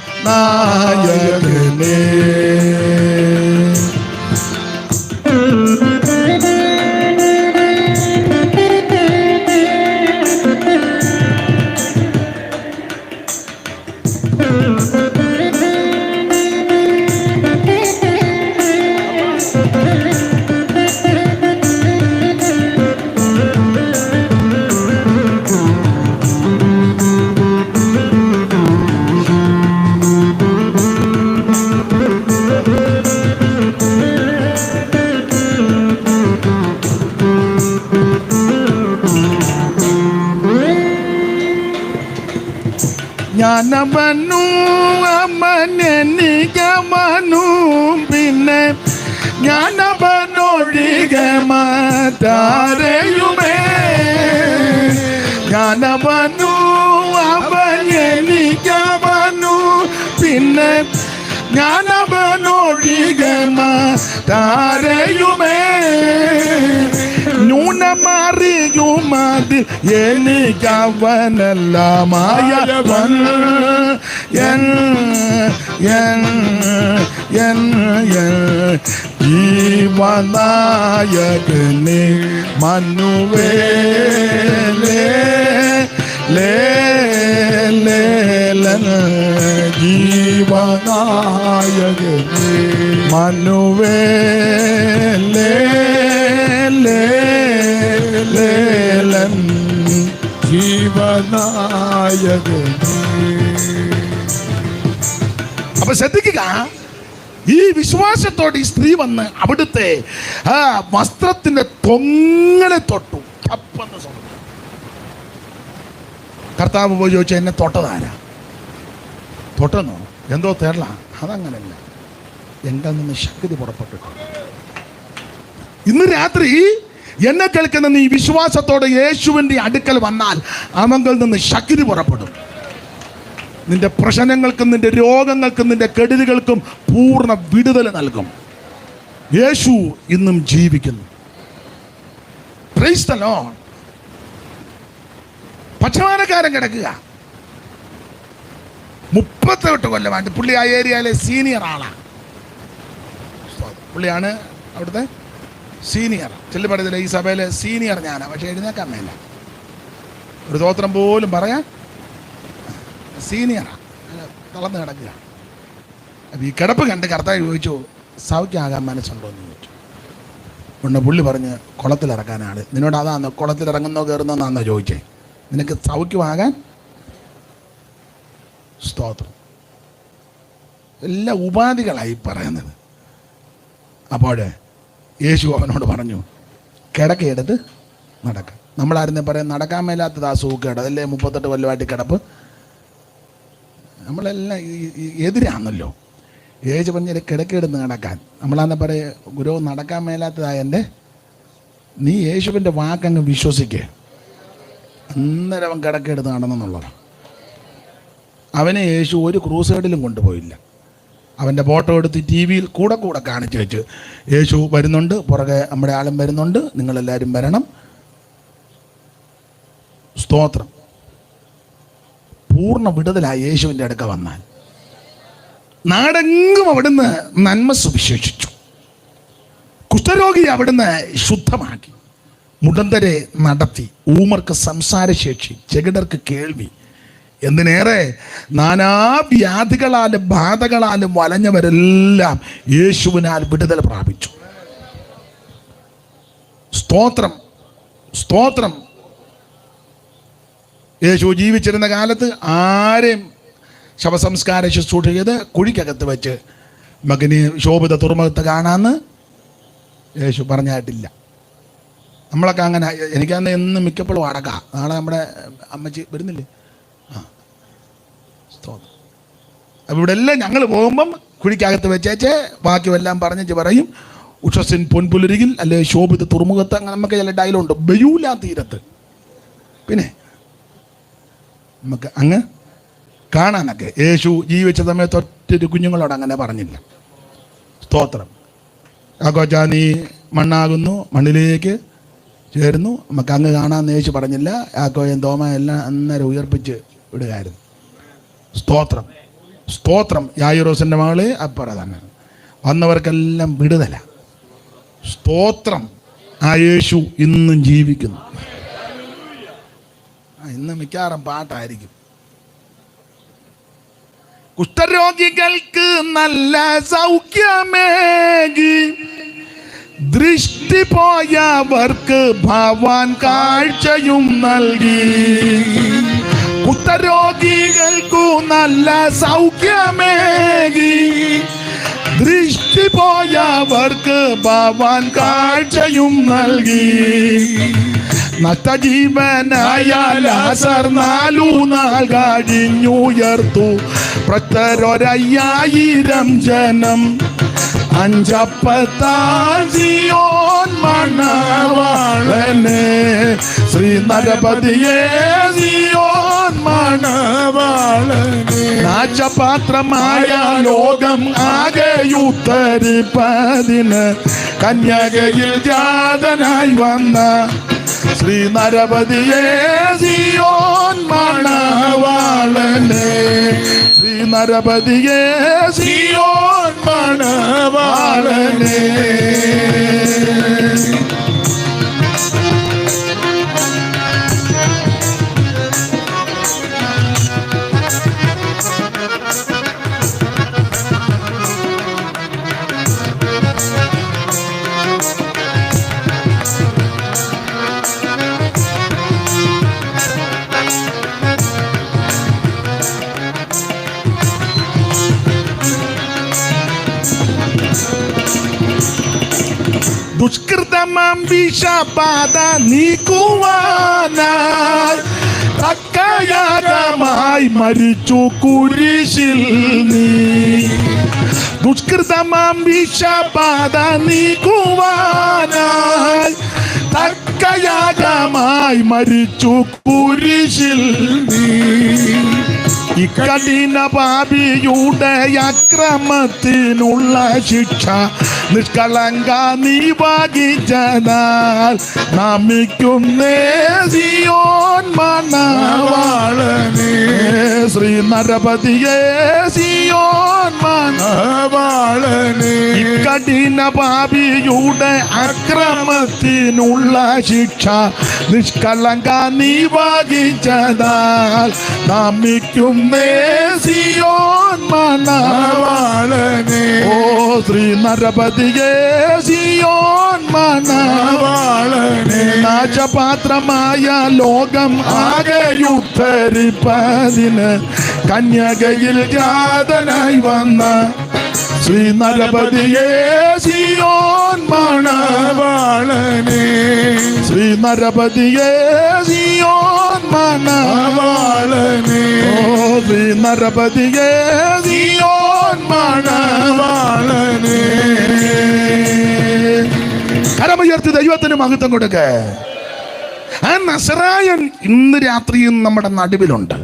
ഞാനവനു അമ്മനെനിക്കവനു പിന്നെ ഞാനവനൊഴികെ മറ്റാരെയുമേ. ഞാനവനു അവനെനിക്കവനു പിന്നെ ഞാനവനൊഴികെ മറ്റാരെയുമേ. ന്യൂനമറിയുമതിൽ എനിക്കവനെല്ലാമായവൻ. ജീവനായകനെ മനുവേലേ ജീവനായകനെ മനുവേലേ ജീവനായകനെ. അപ്പൊ ശ്രദ്ധിക്കുക, ഈ വിശ്വാസത്തോടെ ഈ സ്ത്രീ വന്ന് അവിടുത്തെ ആ വസ്ത്രത്തിന്റെ തൊങ്ങലെ തൊട്ടു. തപ്പെന്ന് പറഞ്ഞു. കർത്താവ് പോയി ചോദിച്ചാൽ എന്നെ തൊട്ടതാരാ? തൊട്ടെന്നോ? എന്തോ തേടല? അതങ്ങനല്ല, എങ്കിൽ നിന്ന് ശക്തി പുറപ്പെട്ടിട്ടുണ്ട്. ഇന്ന് രാത്രി എന്നെ കേൾക്കുന്ന നീ വിശ്വാസത്തോടെ യേശുവിൻ്റെ അടുക്കൽ വന്നാൽ അവങ്കിൽ നിന്ന് ശക്തി പുറപ്പെടും. നിന്റെ പ്രശ്നങ്ങൾക്കും നിന്റെ രോഗങ്ങൾക്കും നിന്റെ കെടുതികൾക്കും പൂർണ്ണ വിടുതൽ നൽകും. യേശു ഇന്നും ജീവിക്കുന്നു. Price the Lord. പക്ഷപാതക്കാരൻ കിടക്കുക 38 കൊല്ലമായിട്ട്. പുള്ളി ആ ഏരിയയിലെ സീനിയർ ആളാണ്. പുള്ളിയാണ് അവിടുത്തെ സീനിയർ. ചെല്ലുപടത്തിലെ ഈ സഭയിലെ സീനിയർ ഞാനാണ്. പക്ഷെ എഴുന്നേക്കാൻ മേല, ഒരു സ്തോത്രം പോലും പറയാൻ. സീനിയറാണ്, തളർന്ന് കിടക്കുക. അപ്പം ഈ കിടപ്പ് കണ്ട് കർത്താവ് ചോദിച്ചു, സൗഖ്യമാകാൻ മനസ്സുണ്ടോ എന്ന് ചോദിച്ചു. ഉണ്ട്. പുള്ളി പറഞ്ഞ് കുളത്തിലിറക്കാനാണ്. നിന്നോട് അതാണോ കുളത്തിലിറങ്ങുന്നോ കയറുന്നോന്നാണോ ചോദിച്ചേ? നിനക്ക് സൗഖ്യമാകാൻ. സ്തോത്രം. എല്ലാ ഉപാധികളായി പറയുന്നത്. അപ്പോൾ യേശു അവനോട് പറഞ്ഞു, കിടക്കയെടുത്ത് നടക്കാം. നമ്മളായിരുന്നേ പറയാം നടക്കാൻ മേലാത്തത് ആ സൂക്കേട്, അതല്ലേ 38 കൊല്ലമായിട്ട് കിടപ്പ്. നമ്മളെല്ലാം എതിരാണല്ലോ. യേശു പറഞ്ഞ കിടക്കയെടുത്ത് നടക്കാൻ. നമ്മളാന്നെ പറയാം, ഗുരു നടക്കാൻ മേലാത്തതായ എൻ്റെ, നീ യേശുവിൻ്റെ വാക്കങ്ങ് വിശ്വസിക്കേ. അന്നേരം അവൻ കിടക്കയെടുത്ത് നടന്നെന്നുള്ളതാണ്. അവനെ യേശു ഒരു ക്രൂസൈഡിലും കൊണ്ടുപോയില്ല. അവൻ്റെ ഫോട്ടോ എടുത്ത് TV-യിൽ കൂടെ കാണിച്ചു വെച്ച്, യേശു വരുന്നുണ്ട്, പുറകെ നമ്മുടെ ആളും വരുന്നുണ്ട്, നിങ്ങളെല്ലാവരും വരണം. സ്തോത്രം. പൂർണ്ണ വിടുതലായി യേശുവിൻ്റെ അടുക്ക വന്നാൽ. നാടെങ്ങും അവിടുന്ന് നന്മ സുവിശേഷിച്ചു. കുഷ്ഠരോഗിയെ അവിടുന്ന് ശുദ്ധമാക്കി. മുടന്തരെ നടത്തി. ഊമർക്ക് സംസാരശേഷി, ചെകിടർക്ക് കേൾവി. എന്തിനേറെ നാനാവ്യാധികളാലും ബാധകളാലും വലഞ്ഞവരെല്ലാം യേശുവിനാൽ വിടുതൽ പ്രാപിച്ചു. സ്തോത്രം, സ്തോത്രം. യേശു ജീവിച്ചിരുന്ന കാലത്ത് ആരെയും ശവസംസ്കാര ശുശ്രൂഷ ചെയ്ത് കുഴിക്കകത്ത് വെച്ച് മകന് ശോഭിത തുറമുഖത്ത് കാണാമെന്ന് യേശു പറഞ്ഞായിട്ടില്ല. നമ്മളൊക്കെ അങ്ങനെ. എനിക്കന്ന് എന്നും മിക്കപ്പോഴും അടക്കാം. നാളെ നമ്മുടെ അമ്മച്ചി വരുന്നില്ലേ? അപ്പം ഇവിടെ എല്ലാം ഞങ്ങൾ പോകുമ്പം കുഴിക്കകത്ത് വെച്ചേച്ച് ബാക്കിയെല്ലാം പറഞ്ഞേച്ച് പറയും, ഉഷസ്സിൻ പൊൻപുലരികിൽ അല്ലെ ശോഭിത തുറമുഖത്ത്. അങ്ങനെ നമുക്ക് ചില ഡയലോഗുണ്ട്. ബയൂല തീരത്ത്. പിന്നെ നമുക്ക് അങ്ങ് കാണാനൊക്കെ യേശു ജീവിച്ച സമയത്ത് ഒറ്റൊരു കുഞ്ഞുങ്ങളോട് അങ്ങനെ പറഞ്ഞില്ല. സ്തോത്രം. ആക്കോച്ചാ നീ മണ്ണാകുന്നു, മണ്ണിലേക്ക് ചേരുന്നു, നമുക്ക് അങ്ങ് കാണാമെന്ന് യേശു പറഞ്ഞില്ല. ആക്കോയും തോമ എല്ലാം അന്നേരം ഉയർപ്പിച്ച് വിടുകയായിരുന്നു. സ്തോത്രം, സ്തോത്രം. യായിറോസിൻ്റെ മകളെ അപ്പറ തന്നെ വന്നവർക്കെല്ലാം വിടുതല. സ്തോത്രം. ആ യേശു ഇന്നും ജീവിക്കുന്നു. ഇന്ന് മിക്കവാറും പാട്ടായിരിക്കും. കുഷ്ഠരോഗികൾക്ക് നല്ല സൗഖ്യമേകി, ദൃഷ്ടി പോയവർക്ക് ഭവാൻ കാഴ്ചയും നൽകി. കുഷ്ഠരോഗികൾക്കു നല്ല സൗഖ്യമേകി, ദൃഷ്ടി പോയവർക്ക് ഭവാൻ കാഴ്ചയും നൽകി. നഷ്ടജീവനായ ലാസർ 4 നാൾ കഴിഞ്ഞുയർത്തു. പ്രത്യരൊരയ്യായിരം ജനം. 5 അപ്പത്താൽ സിയോൻ മണവാളനെ, ശ്രീ നരപതിയെ സിയോൻ മണവാളനെ. നാശപാത്രമായ ലോകം ആകെയുത്തരിപ്പതിന് കന്യകയിൽ ജാതനായി വന്ന ശ്രീ നരപതിയെ സിയോൻ മണവാളനെ, ശ്രീ നരപതിയെ സിയോൻ മണവാളനെ. ദുഷ്കൃതമാം വിഷബാധ നീക്കുവാനായി തക്കയാഗമായി മരിച്ചു കുരിശിൽ നീ. ദുഷ്കൃതമാം വിഷബാധ നീക്കുവാനായി തക്കയാഗമായി മരിച്ചു കുരിശിൽ നീ. ഇക്കഠിന പാപിയുടെ അക്രമത്തിനുള്ള ശിക്ഷ നിഷ്കളങ്ക നീ വഹിച്ചതാൽ നമിക്കുന്നേ സിയോൻ മണവാളനെ, ശ്രീ നരപതിയെ സിയോൻ മണവാളനെ. ഇക്കഠിന പാപിയുടെ അക്രമത്തിനുള്ള ശിക്ഷ നിഷ്കളങ്ക നീ വഹിച്ചതാൽ നമിക്കുന്നേ സിയോൻ മണവാളനെ. ഓ ശ്രീ നരപതിയെ സിയോൻ മണവാളനെ. നാശപാത്രമായ ലോകം ആകെയുത്തരിപ്പതിന് കന്യകയിൽ ജാതനായി വന്ന ശ്രീ നരപതിയെ സിയോൻ മണവാളനെ, ശ്രീ നരപതിയെ സിയോൻ മണവാളനെ. ഓ ശ്രീ നരപതിയെ സിയോൻ മണവാളനെ. കരമുയർത്തി ദൈവത്തിന് മഹത്വം കൊടുക്ക. ആ നസറായൻ ഇന്ന് രാത്രിയും നമ്മുടെ നടുവിലുണ്ട്.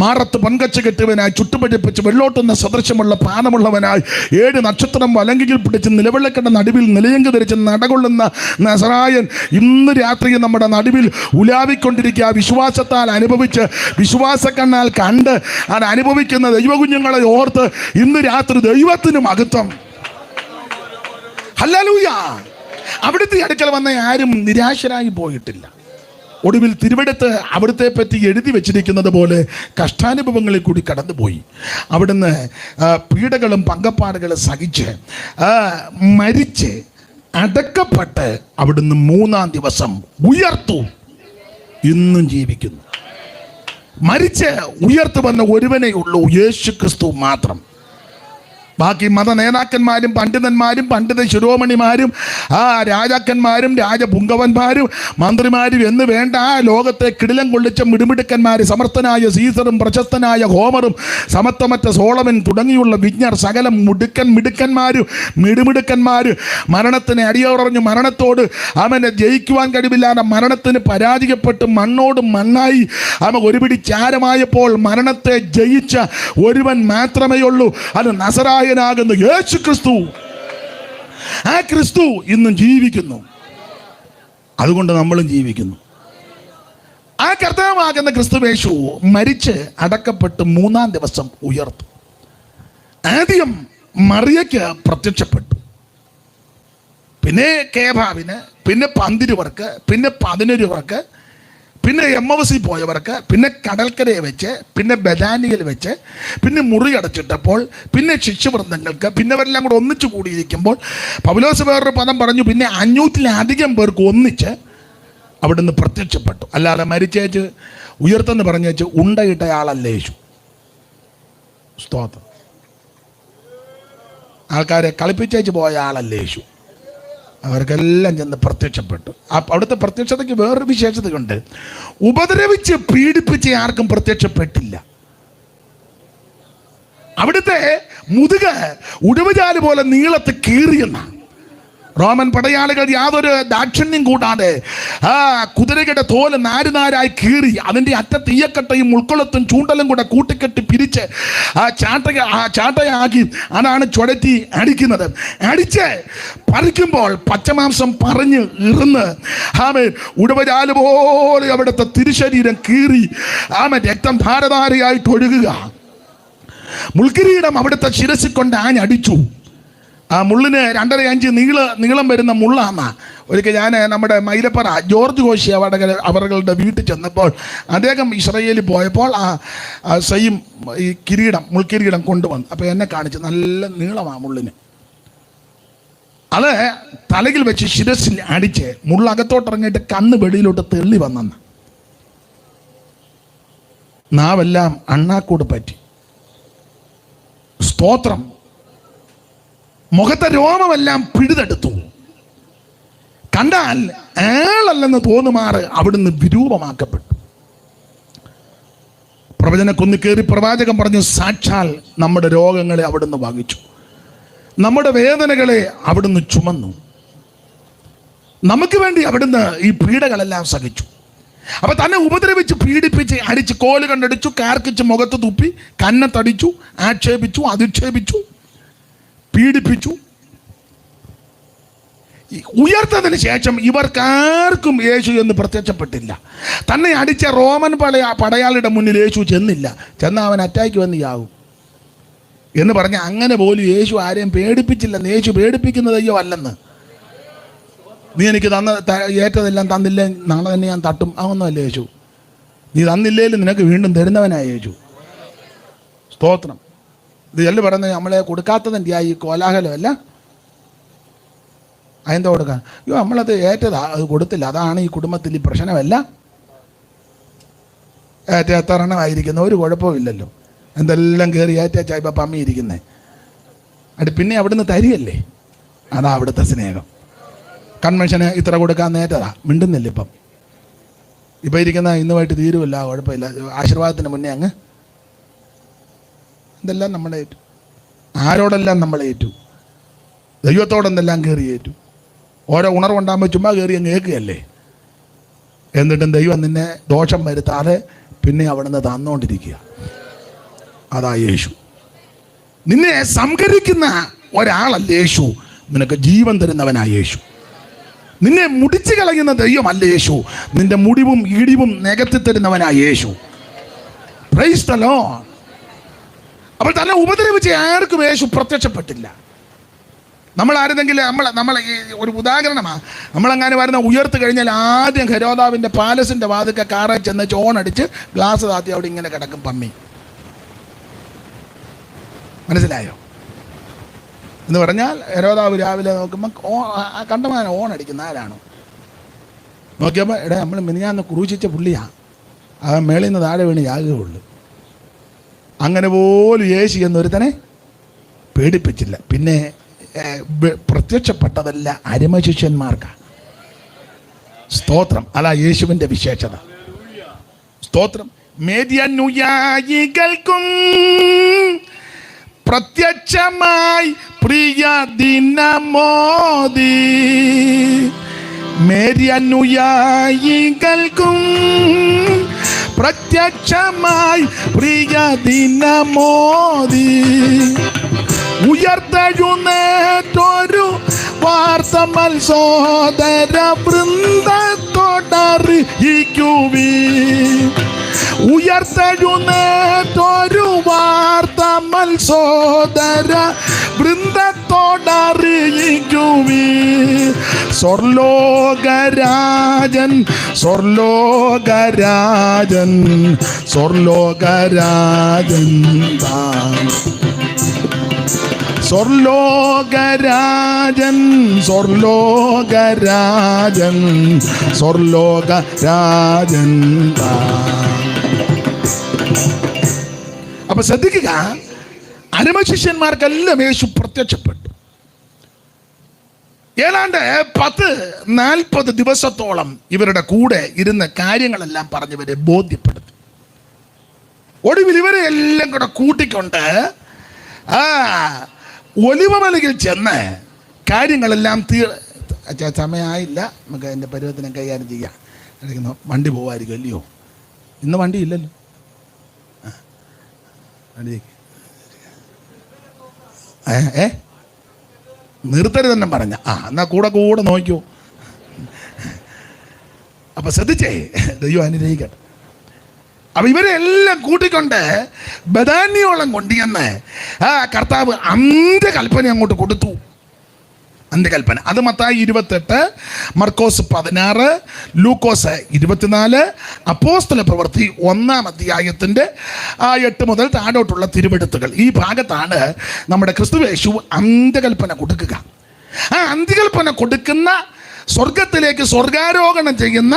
മാറത്ത് പൊൻകച്ച കെട്ടിയവനായി ചുട്ടുപിടിപ്പിച്ച് വെള്ളോട്ടുന്ന സദൃശമുള്ള പാനമുള്ളവനായി 7 നക്ഷത്രം വലങ്കിയിൽ പിടിച്ച് നിലവിളക്കണ്ട നടുവിൽ നിലയങ്ക് ധരിച്ച് നടകൊള്ളുന്ന നസറായൻ ഇന്ന് രാത്രി നമ്മുടെ നടുവിൽ ഉലാവിക്കൊണ്ടിരിക്കുക. വിശ്വാസത്താൽ അനുഭവിച്ച് വിശ്വാസക്കണ്ണാൽ കണ്ട് അത് അനുഭവിക്കുന്ന ദൈവകുഞ്ഞുങ്ങളെ ഓർത്ത് ഇന്ന് രാത്രി ദൈവത്തിന് മഹത്വം. ഹല്ലേലൂയ. അവിടുത്തെ അടുക്കൽ വന്ന ആരും നിരാശരായി പോയിട്ടില്ല. ഒടുവിൽ തിരുവെടുത്ത് അവിടുത്തെ പറ്റി എഴുതി വെച്ചിരിക്കുന്നത് പോലെ കഷ്ടാനുഭവങ്ങളിൽ കൂടി കടന്നുപോയി. അവിടുന്ന് പീഡകളും പങ്കപ്പാടുകളും സഹിച്ച് മരിച്ച് അടക്കപ്പെട്ട് അവിടുന്ന് 3-ാം ദിവസം ഉയർത്തു. ഇന്നും ജീവിക്കുന്നു. മരിച്ച് ഉയർത്തു വന്ന ഒരുവനേ ഉള്ളൂ, യേശു ക്രിസ്തു മാത്രം. ബാക്കി മത നേതാക്കന്മാരും പണ്ഡിതന്മാരും പണ്ഡിത ശിരോമണിമാരും രാജാക്കന്മാരും രാജപുങ്കവന്മാരും മന്ത്രിമാരും എന്ന് വേണ്ട ആ ലോകത്തെ കിടിലം കൊള്ളിച്ച മിടുമിടുക്കന്മാർ, സമർത്ഥനായ സീസറും പ്രശസ്തനായ ഹോമറും സമത്വമറ്റ സോളമൻ തുടങ്ങിയുള്ള വിജ്ഞർ സകലം മിടുക്കന്മാരും മിടുമിടുക്കന്മാർ മരണത്തിന് അടിയോറഞ്ഞ് മരണത്തോട് അവനെ ജയിക്കുവാൻ കഴിവില്ലാതെ മരണത്തിന് പരാജയപ്പെട്ട് മണ്ണോട് മണ്ണായി അവൻ ഒരുപിടി ചാരമായപ്പോൾ മരണത്തെ ജയിച്ച ഒരുവൻ മാത്രമേ ഉള്ളൂ, അത് നസറായ യേശു ക്രിസ്തു. ആ ക്രിസ്തു ഇന്നും ജീവിക്കുന്നു. അതുകൊണ്ട് നമ്മളും ജീവിക്കുന്നു. ആ കർത്താവാകുന്ന ക്രിസ്തുവേശു മരിച്ച് അടക്കപ്പെട്ട് 3-ാം ദിവസം ഉയർത്തു. ആദ്യം മറിയയ്ക്ക് പ്രത്യക്ഷപ്പെട്ടു, പിന്നെ കേഭാവിന്, പിന്നെ 12 പേർക്ക്, പിന്നെ 11 പേർക്ക്, പിന്നെ എമ്മവസി പോയവർക്ക്, പിന്നെ കടൽക്കരയെ വെച്ച്, പിന്നെ ബദാനിയിൽ വെച്ച്, പിന്നെ മുറി അടച്ചിട്ടപ്പോൾ, പിന്നെ ശിഷ്യവൃന്ദങ്ങൾക്ക്, പിന്നെ അവരെല്ലാം കൂടെ ഒന്നിച്ചു കൂടിയിരിക്കുമ്പോൾ പൗലോസ് വേറൊരു പദം പറഞ്ഞു, പിന്നെ 500-ലധികം പേർക്ക് ഒന്നിച്ച് അവിടുന്ന് പ്രത്യക്ഷപ്പെട്ടു. അല്ലാതെ മരിച്ചേച്ച് ഉയർത്തെന്ന് പറഞ്ഞേച്ച് ഉണ്ടയിട്ടയാളല്ല യേശു. സ്തോത്രം. ആൾക്കാരെ കളിപ്പിച്ചേച്ച് പോയ ആളല്ല യേശു. അവർക്കെല്ലാം ചെന്ന് പ്രത്യക്ഷപ്പെട്ടു. അവിടുത്തെ പ്രത്യക്ഷതയ്ക്ക് വേറൊരു വിശേഷതയുണ്ട്. ഉപദ്രവിച്ച് പീഡിപ്പിച്ച് ആർക്കും പ്രത്യക്ഷപ്പെട്ടില്ല. അവിടുത്തെ മുതുക ഉടുവുചാല് പോലെ നീളത്ത് കീറിയെന്നാണ്. റോമൻ പടയാളികൾ യാതൊരു ദാക്ഷിണ്യം കൂടാതെ കുതിരയുടെ തോല് നാരുനാരായി കീറി അതിൻ്റെ അറ്റത്ത് ഈയക്കട്ടയും മുൾക്കൊളത്തും ചൂണ്ടലും കൂടെ കൂട്ടിക്കെട്ടി പിരിച്ച് ചാട്ടയാക്കി അതാണ് ചുഴറ്റി അടിക്കുന്നത്. അടിച്ച് പറിക്കുമ്പോൾ പച്ചമാംസം പറഞ്ഞ് ഇറുന്ന് ഉടുവചാല് പോലെ അവിടുത്തെ തിരുശരീരം കീറി രക്തം ധാരധാരയായിട്ട് ഒഴുകുക. മുൾക്കിരീടം അവിടുത്തെ ശിരസിൽ കൊണ്ട് ആഞ്ഞടിച്ചു. ആ മുള്ളിന് 2.5 നീളം വരുന്ന മുള്ളാന്ന. ഒരിക്കൽ ഞാൻ നമ്മുടെ മൈലപ്പറ ജോർജ് കോശി അവരുടെ വീട്ടിൽ ചെന്നപ്പോൾ അദ്ദേഹം ഇസ്രയേലിൽ പോയപ്പോൾ സെയിം ഈ മുൾക്കിരീടം കൊണ്ടുവന്നു. അപ്പോൾ എന്നെ കാണിച്ചു. നല്ല നീളമാണ് മുള്ളിന്. അത് തലയിൽ വെച്ച് ശിരസിൽ അടിച്ച് മുള്ളകത്തോട്ടിറങ്ങിയിട്ട് കണ്ണ് വെളിയിലോട്ട് തെള്ളി വന്നെന്ന്. നാവെല്ലാം അണ്ണാക്കൂട് പറ്റി. സ്തോത്രം. മുഖത്തെ രോമമെല്ലാം പിഴുതെടുത്തു. കണ്ടാൽ ആളല്ലെന്ന് തോന്നുമാറ് അവിടുന്ന് വിരൂപമാക്കപ്പെട്ടു. പ്രവചനക്കുന്ന് കയറി പ്രവാചകൻ പറഞ്ഞു, സാക്ഷാൽ നമ്മുടെ രോഗങ്ങളെ അവിടുന്ന് വഹിച്ചു, നമ്മുടെ വേദനകളെ അവിടുന്ന് ചുമന്നു, നമുക്ക് വേണ്ടി അവിടുന്ന് ഈ പീഡകളെല്ലാം സഹിച്ചു. അപ്പൊ തന്നെ ഉപദ്രവിച്ച് പീഡിപ്പിച്ച് അടിച്ച് കോല് കണ്ടടിച്ചു, കാർക്കിച്ച് മുഖത്ത് തുപ്പി, കന്നത്തടിച്ചു, ആക്ഷേപിച്ചു, അധിക്ഷേപിച്ചു, പീഡിപ്പിച്ചു. ഉയർത്തതിന് ശേഷം ഇവർക്കാർക്കും യേശു എന്ന് പ്രത്യക്ഷപ്പെട്ടില്ല. തന്നെ അടിച്ച റോമൻ പടയാളിയുടെ മുന്നിൽ യേശു ചെന്നില്ല. ചെന്നാൽ അവൻ അറ്റാക്ക് വന്ന് യാവും എന്ന് പറഞ്ഞ അങ്ങനെ പോലും യേശു ആരെയും പേടിപ്പിച്ചില്ലെന്ന്. യേശു പേടിപ്പിക്കുന്നത് അയ്യോ അല്ലെന്ന്. നീ എനിക്ക് ഏറ്റതെല്ലാം തന്നില്ലേ, നാളെ തന്നെ ഞാൻ തട്ടും, അതൊന്നുമല്ല യേശു. നീ തന്നില്ലേലും നിനക്ക് വീണ്ടും തരുന്നവനായ യേശു. സ്തോത്രം. ഇത് എല്ലാം പറയുന്നത് നമ്മളെ കൊടുക്കാത്തതിൻ്റെ ഈ കോലാഹലമല്ല. അതെന്താ കൊടുക്കാൻ? അയ്യോ നമ്മളത് ഏറ്റതാ, അത് കൊടുത്തില്ല, അതാണ് ഈ കുടുംബത്തിൽ ഈ പ്രശ്നമല്ല. എത്തരണമായിരിക്കുന്ന ഒരു കുഴപ്പമില്ലല്ലോ. എന്തെല്ലാം കയറി ഏറ്റച്ചാ ഇപ്പം പമ്മി ഇരിക്കുന്നേ. അത് പിന്നെ അവിടുന്ന് തരികയല്ലേ. അതാ അവിടുത്തെ സ്നേഹം. കൺവെൻഷന് ഇത്ര കൊടുക്കാൻ നേറ്റതാ, മിണ്ടുന്നില്ല. ഇപ്പം ഇരിക്കുന്ന ഇന്നുമായിട്ട് തീരുമില്ല, കുഴപ്പമില്ല, ആശീർവാദത്തിന് മുന്നേ അങ്ങ് ഇതെല്ലാം നമ്മളെ ഏറ്റു. ആരോടെല്ലാം നമ്മളെ ഏറ്റു? ദൈവത്തോടെന്തെല്ലാം കയറി ഏറ്റു. ഓരോ ഉണർവുണ്ടാകുമ്പോൾ ചുമ്മാ കയറി അങ്ങ് കേൾക്കുകയല്ലേ. എന്നിട്ടും ദൈവം നിന്നെ ദോഷം വരുത്താതെ പിന്നെ അവിടുന്ന് തന്നുകൊണ്ടിരിക്കുക. അതാ യേശു. നിന്നെ സംഹരിക്കുന്ന ഒരാളല്ല യേശു, നിനക്ക് ജീവൻ തരുന്നവനായ യേശു. നിന്നെ മുടിച്ചു കളയുന്ന ദൈവമല്ല യേശു, നിന്റെ മുടിവും ഇടിവും നികത്തി തരുന്നവനായ യേശു. Praise the lord. അപ്പോൾ തന്നെ ഉപദ്രവിച്ച് ആർക്കും യേശു പ്രത്യക്ഷപ്പെട്ടില്ല. നമ്മൾ ആരെങ്കിലും നമ്മളെ ഒരു ഉദാഹരണമാണ്. നമ്മളെങ്ങനെ വരുന്ന ഉയർത്ത് കഴിഞ്ഞാൽ ആദ്യം ഹെരോദാവിൻ്റെ പാലസിൻ്റെ വാതിൽക്ക് കാറിൽ ചെന്ന് ചോണടിച്ച് ഗ്ലാസ് താത്തി അവിടെ ഇങ്ങനെ കിടക്കും പമ്മി. മനസ്സിലായോ? എന്ന് പറഞ്ഞാൽ ഹെരോദാവ് രാവിലെ നോക്കുമ്പോൾ കണ്ടമാനം ഓണടിക്കുന്ന ആരാണോ നോക്കിയപ്പോൾ എടാ നമ്മൾ മിനിഞ്ഞാന്ന് ക്രൂശിച്ച പുള്ളിയാണ്, ആ മേളിൽ നിന്ന് താഴെ വീണ് യാകുകയുള്ളൂ. അങ്ങനെ പോലും യേശു എന്നൊരുത്തനെ പേടിപ്പിച്ചില്ല. പിന്നെ പ്രത്യക്ഷപ്പെട്ടതല്ല അരിമശിഷ്യന്മാർക്കാണ്. സ്തോത്രം. അതാ യേശുവിൻ്റെ വിശേഷത. സ്തോത്രം. മേദ്യനുയായികൾക്കും പ്രത്യക്ഷമായി പ്രിയ ദിനമോദി, മേദ്യനുയായികൾക്കും പ്രത്യക്ഷമായി പ്രിയ ദിനമോദി, ഉയർത്തെഴുന്നേറ്റൊരു വാർത്ത മത്സോദര വൃന്ദത്തോടറിയിക്കുവി, ഉയർത്തെഴുന്നേറ്റൊരു വാർത്ത മത്സോദര വൃന്ദത്തോടറിയിക്കുവി, സ്വർലോകരാജൻ സ്വർലോകരാജൻ സ്വർലോകരാജൻ താൻ, സ്വർലോകരാജൻ സ്വർലോകരാജൻ സ്വർലോകരാജൻ താൻ. അപ്പൊ ശ്രദ്ധിക്കുക, അരമശിഷ്യന്മാർക്കെല്ലാം യേശു പ്രത്യക്ഷപ്പെട്ടു. ഏതാണ്ട് 40 ദിവസത്തോളം ഇവരുടെ കൂടെ ഇരുന്ന് കാര്യങ്ങളെല്ലാം പറഞ്ഞവരെ ബോധ്യപ്പെടുത്തി. ഒടുവിൽ ഇവരെ എല്ലാം കൂടെ കൂട്ടിക്കൊണ്ട് ഒലിവമലയിൽ ചെന്ന് കാര്യങ്ങളെല്ലാം സമയമായില്ല, നമുക്ക് അതിൻ്റെ പരുവത്തിനെ കൈകാര്യം ചെയ്യാം. വണ്ടി പോവായിരിക്കും അല്ലയോ? ഇന്ന് വണ്ടി ഇല്ലല്ലോ. നിർത്തരുതെന്നും പറഞ്ഞ എന്നാ കൂടെ കൂടെ നോക്കൂ. അപ്പൊ ശ്രദ്ധിച്ചേ, ദൈവം അനുഗ്രഹിക്കട്ടെ. അപ്പൊ ഇവരെ എല്ലാം കൂട്ടിക്കൊണ്ട് ബദാന്യോളം കൊണ്ടുവന്ന് കർത്താവ് അന്ത്യകൽപ്പന അങ്ങോട്ട് കൊടുത്തു. അന്ത്യകൽപ്പന അത് മത്തായി 28, മർക്കോസ് 16, ലൂക്കോസ് 24, അപ്പോസ്തല പ്രവൃത്തി 1-ാം അധ്യായത്തിൻ്റെ 8 മുതൽ താഴോട്ടുള്ള തിരുവെടുത്തുകൾ. ഈ ഭാഗത്താണ് നമ്മുടെ ക്രിസ്തുയേശു അന്ത്യകൽപ്പന കൊടുക്കുക. ആ അന്ത്യകൽപ്പന കൊടുക്കുന്ന, സ്വർഗത്തിലേക്ക് സ്വർഗാരോഹണം ചെയ്യുന്ന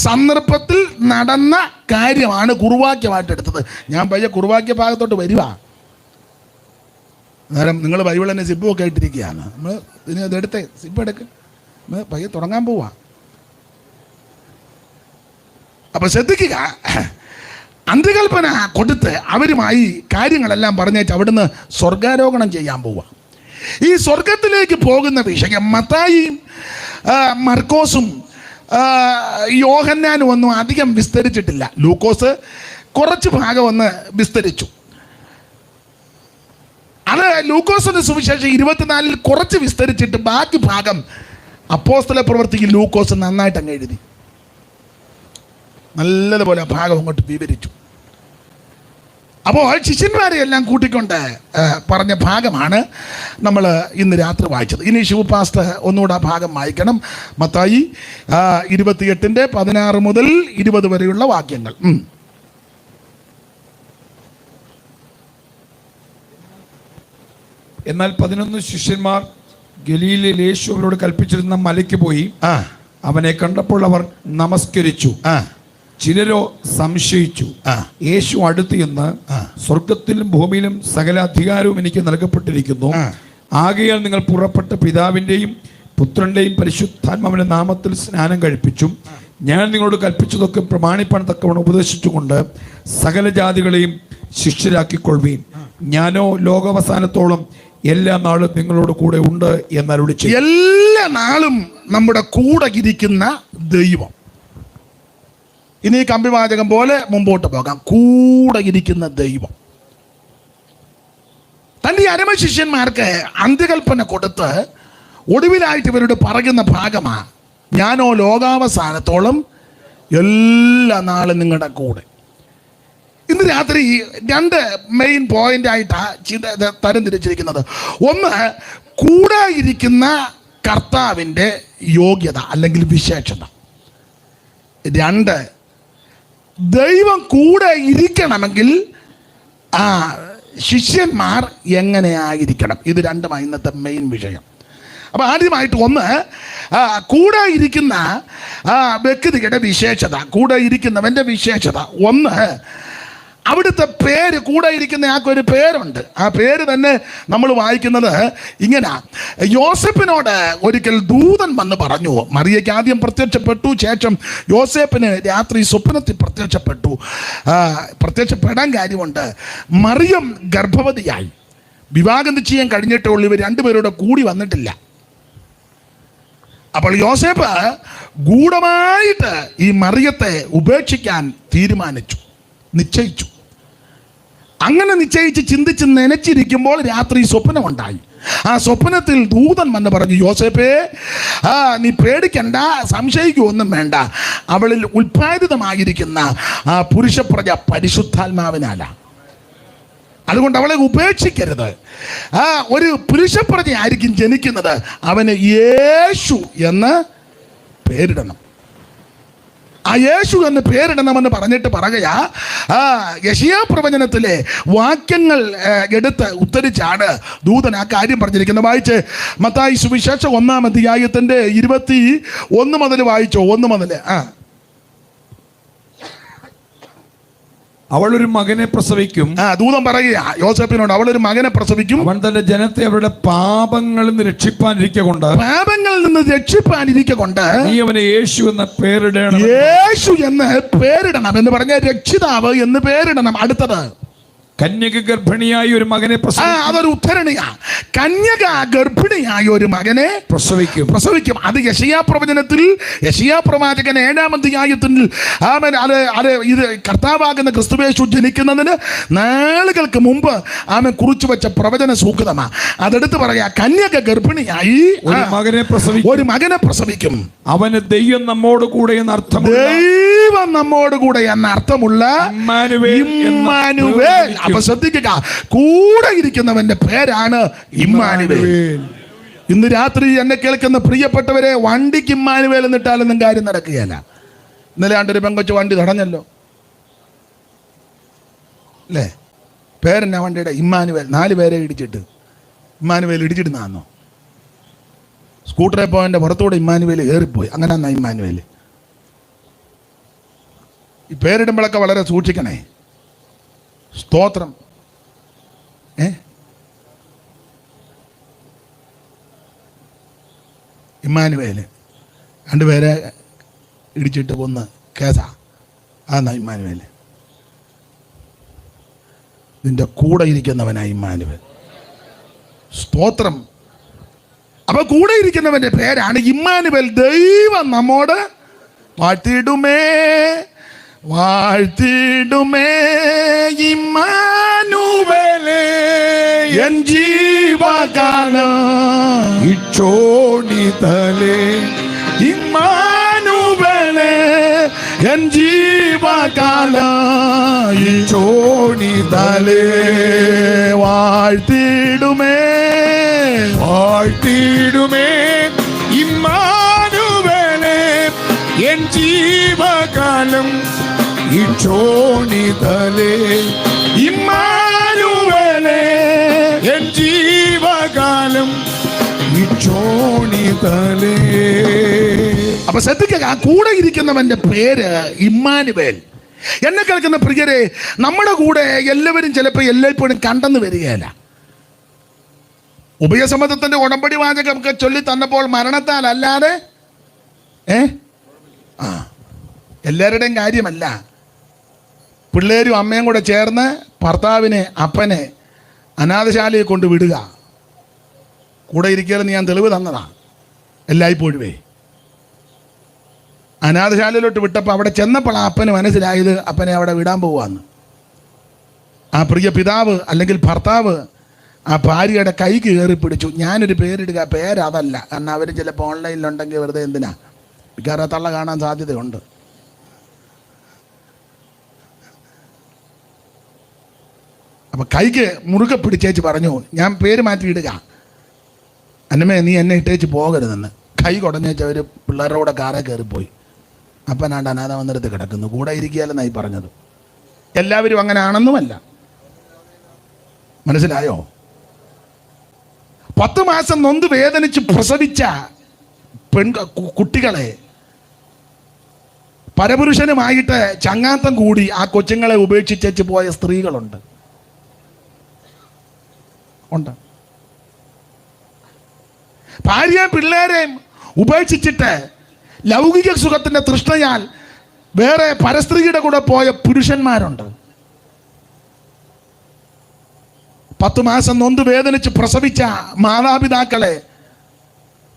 സന്ദർഭത്തിൽ നടന്ന കാര്യമാണ് കുറുവാക്യമായിട്ട് എടുത്തത്. ഞാൻ പയ്യെ കുറുവാക്യ ഭാഗത്തോട്ട് വരിക. അന്നേരം നിങ്ങൾ ബൈബിൾ തന്നെ സിബുമൊക്കെ ആയിട്ടിരിക്കുകയാണ്. നമ്മൾ ഇതിന് ഇതെടുത്തേ, സിബ് എടുക്ക്, പയ്യെ തുടങ്ങാൻ പോവാ. അപ്പൊ ശ്രദ്ധിക്കുക, അന്ത്യകൽപ്പന കൊടുത്ത് അവരുമായി കാര്യങ്ങളെല്ലാം പറഞ്ഞേച്ച് അവിടുന്ന് സ്വർഗാരോഹണം ചെയ്യാൻ പോവാ. ഈ സ്വർഗത്തിലേക്ക് പോകുന്ന വിഷയം മത്തായിയും മർക്കോസും യോഹന്നാനും ഒന്നും അധികം വിസ്തരിച്ചിട്ടില്ല. ലൂക്കോസ് കുറച്ച് ഭാഗം ഒന്ന് വിസ്തരിച്ചു. അത് ലൂക്കോസിന്റെ സുവിശേഷം 24 കുറച്ച് വിസ്തരിച്ചിട്ട് ബാക്കി ഭാഗം അപ്പോസ്തല പ്രവൃത്തിയിൽ ലൂക്കോസ് നന്നായിട്ട് അങ്ങ് എഴുതി, നല്ലതുപോലെ ആ ഭാഗം അങ്ങോട്ട് വിവരിച്ചു. അപ്പോൾ ശിഷ്യന്മാരെ എല്ലാം കൂട്ടിക്കൊണ്ട് പറഞ്ഞ ഭാഗമാണ് നമ്മൾ ഇന്ന് രാത്രി വായിച്ചത്. ഇനി ശിവ പാസ്റ്റർ ഒന്നുകൂടെ ആ ഭാഗം വായിക്കണം. മത്തായി 28-ന്റെ 16 മുതൽ 20 വരെയുള്ള വാക്യങ്ങൾ. എന്നാൽ 11 ശിഷ്യന്മാർ ഗലീലയിൽ യേശു അവരോട് കൽപ്പിച്ചിരുന്ന മലയ്ക്ക് പോയി. അവനെ കണ്ടപ്പോൾ അവർ നമസ്കരിച്ചു. ചിലരോ സംശയിച്ചു. യേശു അടുത്ത് എന്ന് സ്വർഗത്തിലും ഭൂമിയിലും സകല അധികാരവും എനിക്ക് നൽകപ്പെട്ടിരിക്കുന്നു. ആകയാൽ നിങ്ങൾ പുറപ്പെട്ട് പിതാവിൻ്റെയും പുത്രൻ്റെയും പരിശുദ്ധാത്മാവിന്റെ നാമത്തിൽ സ്നാനം കഴിപ്പിച്ചും ഞാൻ നിങ്ങളോട് കൽപ്പിച്ചതൊക്കെ പ്രമാണിപ്പാൻ തക്കവണ്ണം ഉപദേശിച്ചുകൊണ്ട് സകല ജാതികളെയും ശിഷ്യരാക്കിക്കൊള്ളുവീൻ. ഞാനോ ലോകാവസാനത്തോളം എല്ലാ നാളും നിങ്ങളോട് കൂടെ ഉണ്ട് എന്നരുളി ചെയ്തു. എല്ലാ നാളും നമ്മുടെ കൂടെ ഇരിക്കുന്ന ദൈവം. ഇനി കമ്പിവാചകം പോലെ മുമ്പോട്ട് പോകാം. കൂടെ ഇരിക്കുന്ന ദൈവം തൻ്റെ അരമ ശിഷ്യന്മാർക്ക് അന്ത്യകൽപ്പന കൊടുത്ത് ഒടുവിലായിട്ട് ഇവരോട് പറയുന്ന ഭാഗമാ, ഞാനോ ലോകാവസാനത്തോളം എല്ലാ നാളും നിങ്ങളുടെ കൂടെ. ഇന്ന് രാത്രി 2 മെയിൻ പോയിന്റ് ആയിട്ടാണ് തരംതിരിച്ചിരിക്കുന്നത്. ഒന്ന്, കൂടെ ഇരിക്കുന്ന കർത്താവിൻ്റെ യോഗ്യത അല്ലെങ്കിൽ വിശേഷത. 2, ദൈവം കൂടെ ഇരിക്കണമെങ്കിൽ ശിഷ്യന്മാർ എങ്ങനെയായിരിക്കണം. ഇത് രണ്ടുമാണ് ഇന്നത്തെ മെയിൻ വിഷയം. അപ്പം ആദ്യമായിട്ട് ഒന്ന്, കൂടെ ഇരിക്കുന്ന വ്യക്തിയുടെ വിശേഷത, കൂടെ ഇരിക്കുന്നവൻ്റെ വിശേഷത. ഒന്ന്, അവിടുത്തെ പേര്. കൂടെ ഇരിക്കുന്ന ആൾക്കൊരു പേരുണ്ട്. ആ പേര് തന്നെ നമ്മൾ വായിക്കുന്നത് ഇങ്ങനെ: യോസേപ്പിനോട് ഒരിക്കൽ ദൂതൻ വന്ന് പറഞ്ഞു. മറിയയ്ക്ക് ആദ്യം പ്രത്യക്ഷപ്പെട്ടു, ശേഷം യോസേപ്പിന് രാത്രി സ്വപ്നത്തിൽ പ്രത്യക്ഷപ്പെടാൻ കാര്യമുണ്ട്. മറിയം ഗർഭവതിയായി, വിവാഹം നിശ്ചയം കഴിഞ്ഞിട്ടുള്ളൂ. ഇവർ രണ്ടുപേരോട് കൂടി വന്നിട്ടില്ല. അപ്പോൾ യോസേപ്പ് ഗൂഢമായിട്ട് ഈ മറിയത്തെ ഉപേക്ഷിക്കാൻ നിശ്ചയിച്ചു. അങ്ങനെ നിശ്ചയിച്ച് ചിന്തിച്ച് നനച്ചിരിക്കുമ്പോൾ രാത്രി സ്വപ്നമുണ്ടായി. ആ സ്വപ്നത്തിൽ ദൂതൻ വന്ന് പറഞ്ഞു, യോസേപ്പേ, നീ പേടിക്കണ്ട, സംശയിക്കുകയൊന്നും വേണ്ട. അവളിൽ ഉത്പാദിതമായിരിക്കുന്ന ആ പുരുഷപ്രജ പരിശുദ്ധാത്മാവിനാലാണ്. അതുകൊണ്ട് അവളെ ഉപേക്ഷിക്കരുത്. ഒരു പുരുഷപ്രജ ആയിരിക്കും ജനിക്കുന്നത്. അവന് യേശു എന്ന് പേരിടണം. ആ യേശു എന്ന് പേരിടണമെന്ന് പറഞ്ഞിട്ട് പറയുക, യെശയ്യാ പ്രവചനത്തിലെ വാക്യങ്ങൾ എടുത്ത് ഉദ്ധരിച്ചാണ് ദൂതൻ ആ കാര്യം പറഞ്ഞിരിക്കുന്നത്. വായിച്ച് മത്തായി സുവിശേഷം 1-ാം അധ്യായത്തിൻ്റെ 21 മുതൽ വായിച്ചോ. 1 മുതൽ. അവൾ ഒരു മകനെ പ്രസവിക്കും. ദൂതൻ പറയുക യോസേപ്പിനോട്, അവൾ ഒരു മകനെ പ്രസവിക്കും. അവൻ തന്റെ ജനത്തെ അവരുടെ പാപങ്ങളിൽ നിന്ന് രക്ഷിപ്പാനിരിക്കൊണ്ട് നീ അവന് യേശു എന്ന പേരിടണം. യേശു എന്ന് പേരിടണം എന്ന് പറഞ്ഞ രക്ഷിതാവ് എന്ന് പേരിടണം. അടുത്തത്, കന്യക ഗർഭിണിയായി ഒരു മകനെ അതൊരു ഉദ്ധരണിയാ. കന്യക ഗർഭിണിയായി ഒരു മകനെ പ്രസവിക്കും. അത് യെശയ്യാ പ്രവചനത്തിൽ, യെശയ്യാ പ്രവാചകൻ 7-ാം അധ്യായത്തിൽ ഇത് കർത്താവാകുന്ന ക്രിസ്തുയേശു ജനിക്കുന്നതിന് നാളുകൾക്ക് മുമ്പ് കുറിച്ചു വെച്ച പ്രവചന സൂക്തമാ. അതെടുത്ത് പറയാ, കന്യക ഗർഭിണിയായി ഒരു മകനെ പ്രസവിക്കും. അവന് ദൈവം നമ്മോട് കൂടെ എന്ന അർത്ഥം, ദൈവം നമ്മോട് കൂടെ എന്ന അർത്ഥമുള്ള ഇമ്മാനുവേൽ. അപ്പൊ ശ്രദ്ധിക്കുക, കൂടെ ഇരിക്കുന്നവന്റെ പേരാണ് ഇമ്മാനുവേൽ. ഇന്ന് രാത്രി എന്നെ കേൾക്കുന്ന പ്രിയപ്പെട്ടവരെ, വണ്ടിക്ക് ഇമ്മാനുവേൽ എന്നിട്ടാലൊന്നും കാര്യം നടക്കുകയല്ല. ഇന്നലെ ആണ്ടൊരു പെങ്കൊച്ചു വണ്ടി തടഞ്ഞല്ലോ അല്ലേ? പേരെന്നാ വണ്ടിയുടെ? ഇമ്മാനുവേൽ. 4 പേരെ ഇടിച്ചിട്ട്. ഇമ്മാനുവേൽ ഇടിച്ചിടുന്നാന്നോ? സ്കൂട്ടറെ പോയതിൻ്റെ പുറത്തൂടെ ഇമ്മാനുവേൽ ഏറിപ്പോയി. അങ്ങനെയാന്നാ ഇമ്മാനുവേൽ. ഈ പേരിടുമ്പോഴൊക്കെ വളരെ സൂക്ഷിക്കണേ. സ്തോത്രം. ഇമ്മാനുവേൽ 2 പേരെ ഇടിച്ചിട്ട് കൊന്ന് കേസാ. അതെന്നാ ഇമ്മാനുവേൽ. നിന്റെ കൂടെ ഇരിക്കുന്നവനാ ഇമ്മാനുവേൽ. സ്തോത്രം. അപ്പൊ കൂടെ ഇരിക്കുന്നവന്റെ പേരാണ് ഇമ്മാനുവേൽ. ദൈവം നമ്മോട് വാഴ്ത്തിടുമേ ഇമ്മാനുവേലേ എൻ ജീവകാലം ഇക്ഷോണിതലേ. ഇമ്മാനുവേലേ എൻ ജീവകാലം ഇക്ഷോണിതലേ. വാഴ്ത്തിടുമേ ഇമ്മാനുവേലേ എൻ ജീവകാലം ഇക്ഷോണിതലേ. ഇമ്മാനുവേലേ എൻ ജീവകാലം ഇക്ഷോണിതലേ. അപ്പൊ ശ്രദ്ധിക്കുക, കൂടെ ഇരിക്കുന്നവന്റെ പേര് ഇമ്മാനുവേൽ. എന്നെ കേൾക്കുന്ന പ്രിയരെ, നമ്മുടെ കൂടെ എല്ലാവരും ചിലപ്പോൾ എല്ലായ്പ്പോഴും കണ്ടെന്ന് വരികയല്ല. ഉഭയസമ്മതത്തിന്റെ ഉടമ്പടി വാചകമൊക്കെ ചൊല്ലി തന്നപ്പോൾ മരണത്താൽ അല്ലാതെ എല്ലാവരുടെയും കാര്യമല്ല. പിള്ളേരും അമ്മയും കൂടെ ചേർന്ന് ഭർത്താവിനെ, അപ്പനെ അനാഥശാലയെ കൊണ്ട് വിടുക. കൂടെ ഇരിക്കുകയെന്ന് ഞാൻ തെളിവ് തന്നതാ എല്ലായ്പ്പോഴുവേ. അനാഥശാലയിലോട്ട് വിട്ടപ്പോൾ അവിടെ ചെന്നപ്പോൾ ആ അപ്പന് മനസ്സിലായത് അപ്പനെ അവിടെ വിടാൻ പോവാന്ന്. ആ പ്രിയ പിതാവ് അല്ലെങ്കിൽ ഭർത്താവ് ആ ഭാര്യയുടെ കൈക്ക് കയറി പിടിച്ചു. ഞാനൊരു പേരിടുക, പേരതല്ല. കാരണം അവർ ചിലപ്പോൾ ഓൺലൈനിലുണ്ടെങ്കിൽ വെറുതെ എന്തിനാ, മിക്കവാറും തള്ള കാണാൻ സാധ്യതയുണ്ട്. അപ്പം കൈക്ക് മുറുകെ പിടിച്ചേച്ച് പറഞ്ഞു, ഞാൻ പേര് മാറ്റിയിടുക, അന്നമേ നീ എന്നെ ഇട്ടേച്ച് പോകരുതെന്ന്. കൈ കുടഞ്ഞേച്ച് അവർ പിള്ളേരുടെ കൂടെ കാറെ കയറിപ്പോയി. അപ്പനാണ്ട് അനാഥ മന്ദിരത്തിൽ കിടക്കുന്നു. കൂടെ ഇരിക്കുകയല്ലെന്നായി പറഞ്ഞത്. എല്ലാവരും അങ്ങനെ ആണെന്നുമല്ല. മനസ്സിലായോ? 10 മാസം നൊന്ത് വേദനിച്ച് പ്രസവിച്ച കുട്ടികളെ പരപുരുഷനുമായിട്ട് ചങ്ങാത്തം കൂടി ആ കൊച്ചുങ്ങളെ ഉപേക്ഷിച്ചു പോയ സ്ത്രീകളുണ്ട്. ഭാര്യ പിള്ളേരെയും ഉപേക്ഷിച്ചിട്ട് ലൗകിക സുഖത്തിന്റെ തൃഷ്ണയാൽ വേറെ പരസ്ത്രീയുടെ കൂടെ പോയ പുരുഷന്മാരുണ്ട്. 10 മാസം നൊന്ത് വേദനിച്ച് പ്രസവിച്ച മാതാപിതാക്കളെ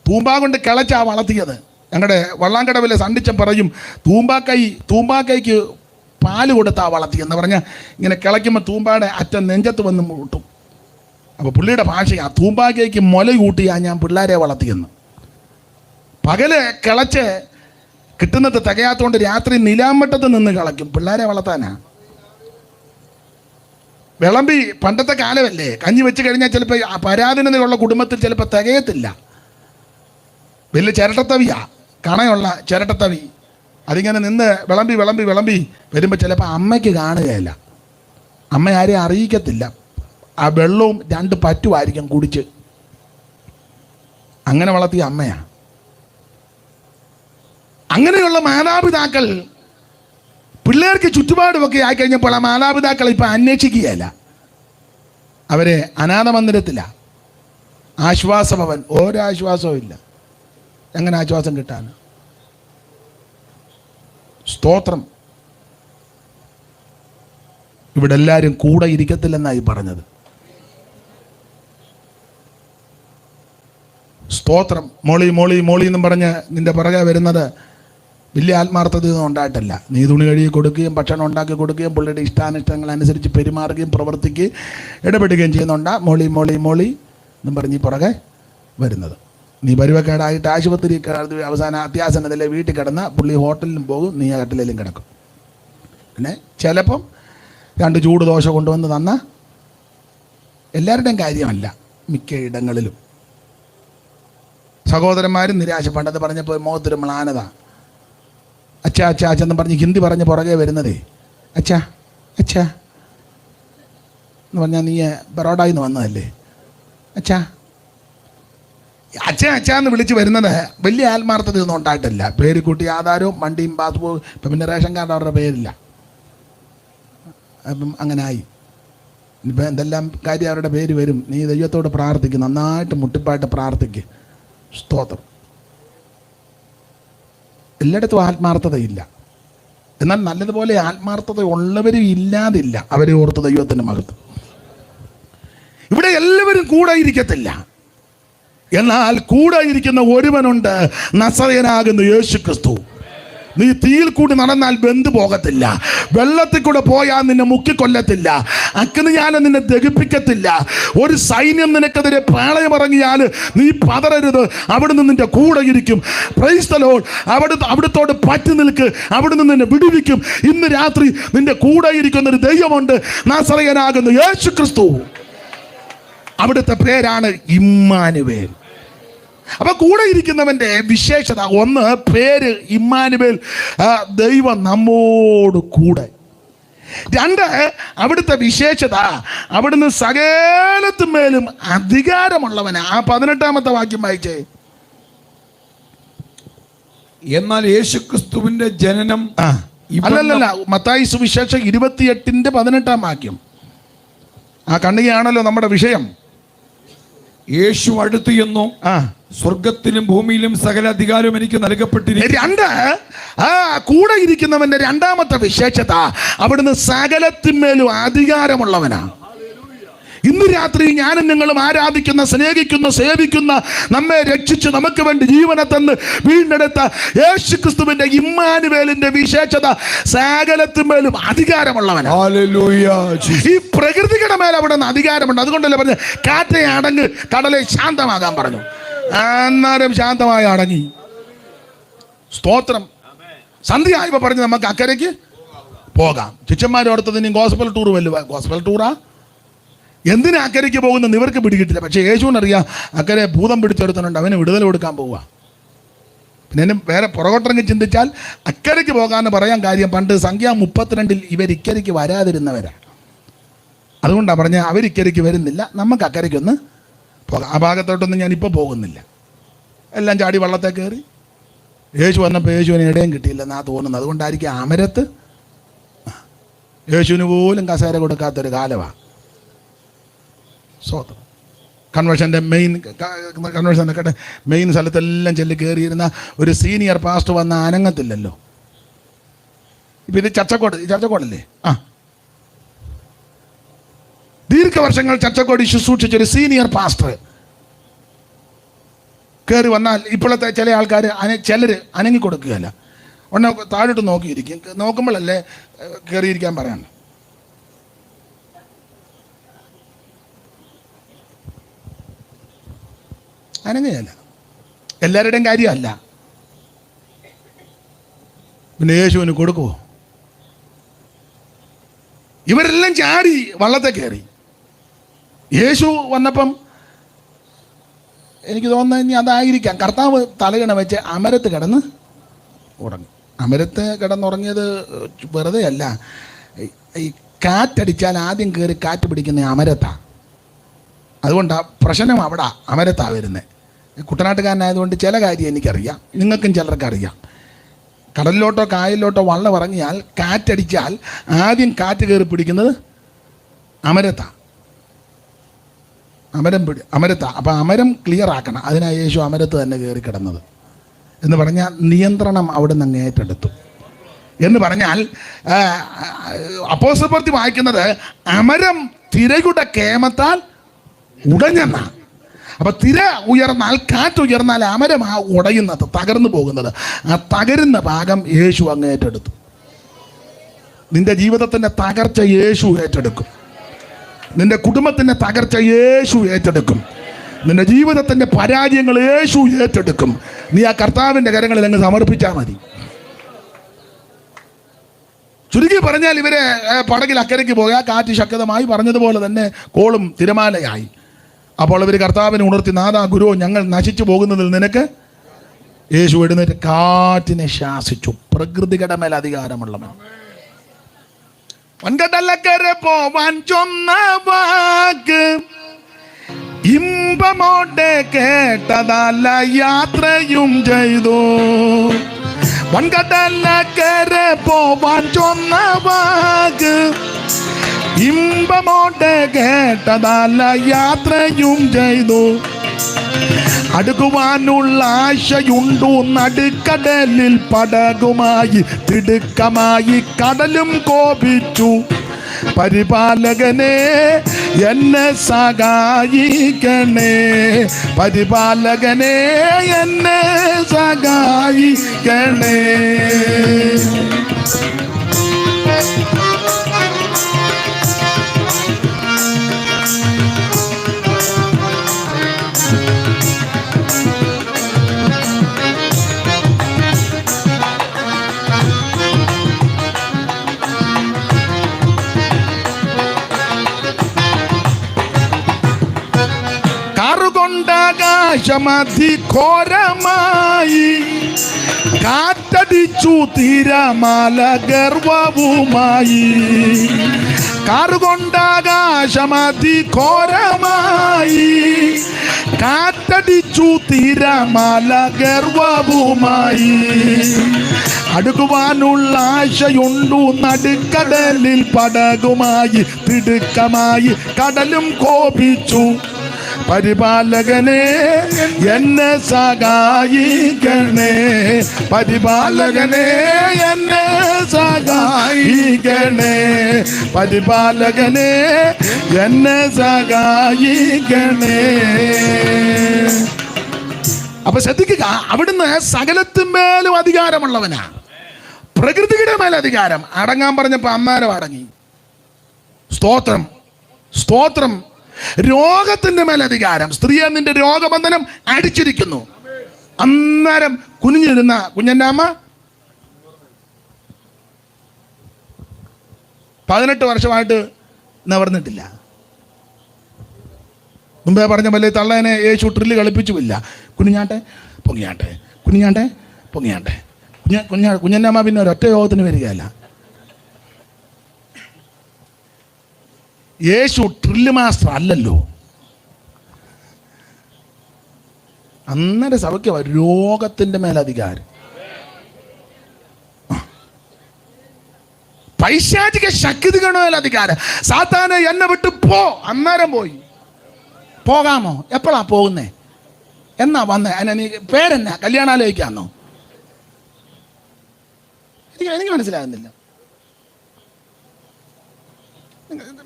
തൂമ്പാ കൊണ്ട് കിളച്ചാ വളർത്തിയത്. ഞങ്ങളുടെ വള്ളാങ്കടവിലെ സണ്ടിച്ചൻ പറയും, തൂമ്പാക്കൈക്ക് പാല് കൊടുത്താ വളർത്തിയെന്ന് പറഞ്ഞാൽ ഇങ്ങനെ കിളയ്ക്കുമ്പോൾ തൂമ്പാടെ അറ്റം നെഞ്ചത്ത് വന്ന് മുട്ടും. അപ്പോൾ പുള്ളിയുടെ ഭാഷയാ, തൂമ്പാക്കൈക്ക് മുല കൂട്ടിയാ ഞാൻ പിള്ളേരെ വളർത്തിയെന്ന്. പകല് കിളച്ച് കിട്ടുന്നത് തികയാത്തോണ്ട് രാത്രി നിലാമ്പട്ടത്ത് നിന്ന് കിളയ്ക്കും. പിള്ളേരെ വളർത്താനാ. വിളമ്പി പണ്ടത്തെ കാലമല്ലേ, കഞ്ഞി വെച്ച് കഴിഞ്ഞാൽ ചിലപ്പോൾ പരാധീനതയുള്ള കുടുംബത്തിൽ ചിലപ്പോൾ തികയത്തില്ല. വലിയ ചിരട്ടത്തവിയാ, കണയുള്ള ചിരട്ടത്തവി. അതിങ്ങനെ നിന്ന് വിളമ്പി വിളമ്പി വിളമ്പി വരുമ്പോൾ ചിലപ്പോൾ അമ്മയ്ക്ക് കാണുകയില്ല. അമ്മ ആരെയും അറിയിക്കത്തില്ല. ആ വെള്ളവും 2 പറ്റുമായിരിക്കും കുടിച്ച്. അങ്ങനെ വളർത്തിയ അമ്മയാ. അങ്ങനെയുള്ള മാതാപിതാക്കൾ പിള്ളേർക്ക് ചുറ്റുപാടുമൊക്കെ ആയിക്കഴിഞ്ഞപ്പോൾ ആ മാതാപിതാക്കൾ ഇപ്പം അന്വേഷിക്കുകയല്ല, അവരെ അനാഥ മന്ദിരത്തിലാണ്, ആശ്വാസഭവൻ. ഒരാശ്വാസവും ഇല്ല. എങ്ങനെ ആശ്വാസം കിട്ടാൻ? സ്തോത്രം. ഇവിടെ എല്ലാവരും കൂടെ ഇരിക്കത്തില്ലെന്നായി പറഞ്ഞത്. സ്തോത്രം. മോളി മോളി മോളി എന്നും പറഞ്ഞ് നിന്റെ പുറകെ വരുന്നത് വലിയ ആത്മാർത്ഥതയൊന്നും ഉണ്ടായിട്ടല്ല. നീ തുണി കഴുകി കൊടുക്കുകയും ഭക്ഷണം ഉണ്ടാക്കി കൊടുക്കുകയും പുള്ളിയുടെ ഇഷ്ടാനിഷ്ടങ്ങൾ അനുസരിച്ച് പെരുമാറുകയും പ്രവർത്തിക്കുകയും ഇടപെടുകയും ചെയ്യുന്നുണ്ടാ മോളി മോളി മോളി എന്നും പറഞ്ഞ് പുറകെ വരുന്നത്. നീ പരുവക്കേടായിട്ട് ആശുപത്രി അവസാന അത്യാസന്നതല്ലേ വീട്ടിൽ കിടന്ന പുള്ളി ഹോട്ടലിലും പോകും, നീ കട്ടിലും കിടക്കും. പിന്നെ ചിലപ്പം 2 ചൂട് ദോശ കൊണ്ടുവന്ന് തന്ന എല്ലാവരുടെയും കാര്യമല്ല, മിക്ക ഇടങ്ങളിലും സഹോദരന്മാരും നിരാശ. പണ്ടത് പറഞ്ഞപ്പോൾ മുഖത്തൊരു മ്ലാനത. അച്ഛാ അച്ഛാ അച്ഛെന്ന് പറഞ്ഞ് ഹിന്ദി പറഞ്ഞ് പുറകെ വരുന്നതേ. അച്ഛാ അച്ഛാ എന്ന് പറഞ്ഞാൽ നീ ബറോഡയിൽ നിന്ന് വന്നതല്ലേ, അച്ഛാ അച്ഛൻ അച്ഛാന്ന് വിളിച്ച് വരുന്നത് വലിയ ആത്മാർത്ഥതയൊന്നും ഉണ്ടായിട്ടില്ല. പേര് കൂട്ടി ആധാരവും വണ്ടിയും പാസ്പോർട്ട്. ഇപ്പം പിന്നെ റേഷൻ കാർഡ് അവരുടെ പേരില്ല. അപ്പം അങ്ങനെ ആയി. ഇപ്പം എന്തെല്ലാം കാര്യം അവരുടെ പേര് വരും. നീ ദൈവത്തോട് പ്രാർത്ഥിക്കും, നന്നായിട്ട് മുട്ടിപ്പായിട്ട് പ്രാർത്ഥിക്കും. സ്തോത്രം. എല്ലായിടത്തും ആത്മാർത്ഥതയില്ല, എന്നാൽ നല്ലതുപോലെ ആത്മാർത്ഥത ഉള്ളവരും ഇല്ലാതില്ല. അവരെ ഓർത്ത് ദൈവത്തിൻ്റെ മഹത്വം. ഇവിടെ എല്ലാവരും കൂടെ ഇരിക്കത്തില്ല, എന്നാൽ കൂടെ ഇരിക്കുന്ന ഒരുവനുണ്ട്, നസറയനാകുന്ന യേശു ക്രിസ്തു. നീ തീയിൽ കൂടി നടന്നാൽ വെന്ത് പോകത്തില്ല, വെള്ളത്തിൽ കൂടെ പോയാൽ നിന്നെ മുക്കിക്കൊല്ലത്തില്ല, അഗ്നിജ്വാല നിന്നെ ദഹിപ്പിക്കത്തില്ല, ഒരു സൈന്യം നിനക്കെതിരെ പാളയമിറങ്ങിയാൽ നീ പതറരുത്, അവിടുന്ന് നിന്റെ കൂടെ ഇരിക്കും. Price the Lord. അവിടുത്തോട് പറ്റി നിൽക്ക്, അവിടുന്ന് നിന്നെ വിടുവിക്കും. ഇന്ന് രാത്രി നിന്റെ കൂടെ ഇരിക്കുന്നൊരു ദൈവമുണ്ട്, നസറയനാകുന്ന യേശു ക്രിസ്തു. അവിടുത്തെ പേരാണ് ഇമ്മാനുവേൽ. അപ്പൊ കൂടെ ഇരിക്കുന്നവന്റെ വിശേഷത ഒന്ന്, പേര് ഇമ്മാനുവേൽ, ദൈവം നമ്മോട് കൂടെ. 2, അവിടുത്തെ വിശേഷത അവിടുന്ന് സകലത്തിന്മേലും അധികാരമുള്ളവനാ. ആ 18-ാമത്തെ വാക്യം വായിച്ചേ. എന്നാൽ യേശുക്രിസ്തുവിന്റെ ജനനം അല്ലല്ല, മത്തായി സുവിശേഷം 28-18 വാക്യം. ആ കണ്ണികയാണല്ലോ നമ്മുടെ വിഷയം. യേശു അടുത്തു എന്നു സ്വർഗത്തിലും ഭൂമിയിലും സകല അധികാരവും എനിക്ക് നൽകപ്പെട്ടിരിക്കുന്നു. 2, കൂടെ ഇരിക്കുന്നവന്റെ 2-ാമത്തെ വിശേഷത അവിടുന്ന് സകലത്തിന്മേലും അധികാരമുള്ളവനാ. ഇന്ന് രാത്രി ഞാനും നിങ്ങളും ആരാധിക്കുന്ന, സ്നേഹിക്കുന്ന, സേവിക്കുന്ന, നമ്മെ രക്ഷിച്ച് നമുക്ക് വേണ്ടി ജീവനെ തന്ന് വീണ്ടെടുത്ത യേശുക്രിസ്തുവിന്റെ ഇമ്മാനുവേലിന്റെ വിശേഷത സകലത്തിന്മേലും അധികാരമുള്ളവനാ. ഈ പ്രകൃതിയുടെ മേലെ അവിടെ നിന്ന് അധികാരമുണ്ട്. അതുകൊണ്ടല്ലേ പറഞ്ഞു കാറ്റെ അടങ്ങ്, കടലെ ശാന്തമാകാൻ പറഞ്ഞു. അന്നേരം ശാന്തമായി അടങ്ങി. സ്തോത്രം. സന്ധ്യയായപ്പോൾ പറഞ്ഞു നമുക്ക് അക്കരയ്ക്ക് പോകാം. ശിഷ്യന്മാരോടത്തത് ഇനി ഗോസ്പൽ ടൂർ വല്ലുവ. ഗോസ്പൽ ടൂറാ? എന്തിനാ അക്കരയ്ക്ക് പോകുന്ന ഇവർക്ക് പിടികിട്ടില്ല. പക്ഷേ യേശുവിനറിയാം അക്കരെ ഭൂതം പിടിച്ചെടുത്തുന്നുണ്ട്, അവന് വിടുതൽ കൊടുക്കാൻ പോവുക. പിന്നെ വേറെ പുറകോട്ടിറങ്ങി ചിന്തിച്ചാൽ അക്കരയ്ക്ക് പോകാമെന്ന് പറയാൻ കാര്യം, പണ്ട് സംഖ്യ 32 ഇവർ ഇക്കരയ്ക്ക് വരാതിരുന്നവരാണ്. അതുകൊണ്ടാണ് പറഞ്ഞത് അവരിക്കരയ്ക്ക് വരുന്നില്ല, നമുക്ക് അക്കരയ്ക്കൊന്ന് പോകാം. ആ ഭാഗത്തോട്ടൊന്നും ഞാനിപ്പോൾ പോകുന്നില്ല. എല്ലാം ചാടി വള്ളത്തെ കയറി. യേശു വന്നപ്പോൾ യേശുവിന് ഇടയും കിട്ടിയില്ലെന്നാ തോന്നുന്നത്. അതുകൊണ്ടായിരിക്കും അമരത്ത് യേശുവിന് പോലും കസേര കൊടുക്കാത്തൊരു കാലമാണ്. സ്വതന്ത്രം. കൺവെൻഷൻ്റെ മെയിൻ സ്ഥലത്തെല്ലാം ചെല്ലി കയറിയിരുന്ന ഒരു സീനിയർ പാസ്റ്റർ വന്ന അനങ്ങത്തില്ലല്ലോ. ഇപ്പം ഇത് ചർച്ചക്കോടല്ലേ? ദീർഘവർഷങ്ങൾ ചർച്ചക്കോടി ശുശ്രൂഷിച്ചൊരു സീനിയർ പാസ്റ്റർ കയറി വന്നാൽ ഇപ്പോഴത്തെ ചില ആൾക്കാർ ചിലർ അനങ്ങി കൊടുക്കുകയല്ല, ഉടനെ താഴോട്ട് നോക്കിയിരിക്കും. നോക്കുമ്പോഴല്ലേ കയറിയിരിക്കാൻ പറയാൻ. അനങ്ങയല്ല, എല്ലാവരുടെയും കാര്യമല്ല. പിന്നെ യേശുവിന് കൊടുക്കുമോ? ഇവരെല്ലാം ചാടി വള്ളത്തെ കയറി. യേശു വന്നപ്പം എനിക്ക് തോന്നുന്നത് ഇനി അതായിരിക്കാം, കർത്താവ് തലയിണ വെച്ച് അമരത്ത് കിടന്ന് ഉറങ്ങി. അമരത്ത് കിടന്നുറങ്ങിയത് വെറുതെ അല്ല. ഈ കാറ്റടിച്ചാൽ ആദ്യം കയറി കാറ്റ് പിടിക്കുന്ന അമരത്താണ്. അതുകൊണ്ടാണ് പ്രശ്നം അവിടെ അമരത്താണ് വരുന്നത്. കുട്ടനാട്ടുകാരനായതുകൊണ്ട് ചില കാര്യം എനിക്കറിയാം, നിങ്ങൾക്കും ചിലർക്ക് അറിയാം. കടലിലോട്ടോ കായലിലോട്ടോ വള്ളം ഇറങ്ങിയാൽ കാറ്റടിച്ചാൽ ആദ്യം കാറ്റ് കയറി പിടിക്കുന്നത് അമരത്താ. അമരത്താ. അപ്പം അമരം ക്ലിയർ ആക്കണം. അതിനായി യേശു അമരത്ത് തന്നെ കയറി കിടന്നത് എന്ന് പറഞ്ഞാൽ നിയന്ത്രണം അവിടെ നിന്ന് ഏറ്റെടുത്തു എന്ന് പറഞ്ഞാൽ അപ്പോസ്തലർ പ്രവൃത്തി വായിക്കുന്നത് അമരം തിരയുടെ കേമത്താൽ ഉടഞ്ഞെന്ന. അപ്പൊ തിര ഉയർന്നാൽ, കാറ്റ് ഉയർന്നാൽ അമരമാ ഉടയുന്നത്, തകർന്നു പോകുന്നത്. ആ തകരുന്ന ഭാഗം യേശു അങ്ങ് ഏറ്റെടുത്തു. നിന്റെ ജീവിതത്തിന്റെ തകർച്ച യേശു ഏറ്റെടുക്കും. നിന്റെ കുടുംബത്തിന്റെ തകർച്ച യേശു ഏറ്റെടുക്കും. നിന്റെ ജീവിതത്തിന്റെ പരാജയങ്ങൾ യേശു ഏറ്റെടുക്കും. നീ ആ കർത്താവിന്റെ കരങ്ങളിൽ അങ്ങ് സമർപ്പിച്ചാൽ മതി. ചുരുക്കി പറഞ്ഞാൽ ഇവരെ പടകിൽ അക്കരയ്ക്ക് പോയാൽ കാറ്റ് ശക്തമായി, പറഞ്ഞതുപോലെ തന്നെ കോളും തിരമാലയായി. അപ്പോൾ ഇവർ കർത്താവിനെ ഉണർത്തി, നാഥാ ഗുരു, ഞങ്ങൾ നശിച്ചു പോകുന്നതിൽ നിനക്ക്. യേശു എഴുന്നേറ്റ് കാറ്റിനെ ശാസിച്ചു. പ്രകൃതിയുടെ മേൽ അധികാരമുള്ളവൻ. വൻകടലക്കരെ പോവാൻ ചൊന്ന വാക്ക് ഇമ്പമോടെ കേട്ടതല്ല, യാത്രയും ചെയ്തു. വൻകടലക്കരെ പോവാൻ ചൊന്ന വാക്ക് ഇമ്പമോടെ കേട്ടതല്ല, യാത്രയും ചെയ്തു. അടുക്കുവാനുള്ള ആശയുണ്ടു നടുക്കടലിൽ, പടകുമായി തിടുക്കമായി കടലും കോപിച്ചു. പരിപാലകനെ എന്നെ സഹായിക്കണേ, പരിപാലകനെ എന്നെ സഹായിക്കണേ. കാറുകൊണ്ടാകാശമതിഘോരമായി കാറ്റടിച്ചു തിരമാല ഗർവവുമായി. കാറുകൊണ്ടാകാശമതിഘോരമായി കാറ്റടിച്ചു തിരമാല ഗർവവുമായി. അടുക്കുവാനുള്ള ആശയുണ്ടു നടുക്കടലിൽ, പടകുമായി തിടുക്കമായി കടലും കോപിച്ചു. പരിപാലകനെ എന്നെ സഹായിക്കണേ, പരിപാലകനെ എന്നെ സഹായിക്കണേ, പരിപാലകനെ എന്നെ സഹായിക്കണേ. അപ്പൊ ശ്രദ്ധിക്കുക, അവിടുന്ന് സകലത്തിന്മേലും അധികാരമുള്ളവനാ. പ്രകൃതിയുടെ മേൽ അധികാരം. അടങ്ങാൻ പറഞ്ഞപ്പോ അമ്മാരം അടങ്ങി. സ്തോത്രം, സ്തോത്രം. രോഗത്തിന്റെ മേലധികാരം. സ്ത്രീയെ നിന്റെ രോഗബന്ധനം അടിച്ചിരിക്കുന്നു. അന്നേരം കുനിഞ്ഞിരുന്ന കുഞ്ഞന്റെ അമ്മ 18 വർഷമായിട്ട് നിവർന്നിട്ടില്ല. മുമ്പേ പറഞ്ഞ പോലെ തള്ളേനെ യേശു ട്രില്ല് കളിപ്പിച്ചുമില്ല. കുഞ്ഞാട്ടെ പൊങ്ങിയാട്ടെ, കുഞ്ഞാട്ടെ പൊങ്ങിയാട്ടെ. കുഞ്ഞന്റെ അമ്മ പിന്നെ ഒരൊറ്റ യോഗത്തിന് വരികയല്ല. യേശു ഡ്രില്ല് മാസ്റ്റർ അല്ലല്ലോ. അന്നേരം സഭയ്ക്ക് രോഗത്തിന്റെ മേലധികാരം. പൈശാചിക ശക്തികളുടെ മേലധികാരം. സാത്താനെ എന്നെ വിട്ട് പോ. അന്നേരം പോയി. പോകാമോ? എപ്പോഴാ പോകുന്നേ? എന്നാ വന്നേ? അതിനെ നീ പേരെന്നാ? കല്യാണാലോചിക്കാന്നോ? എനിക്ക് മനസ്സിലാകുന്നില്ല.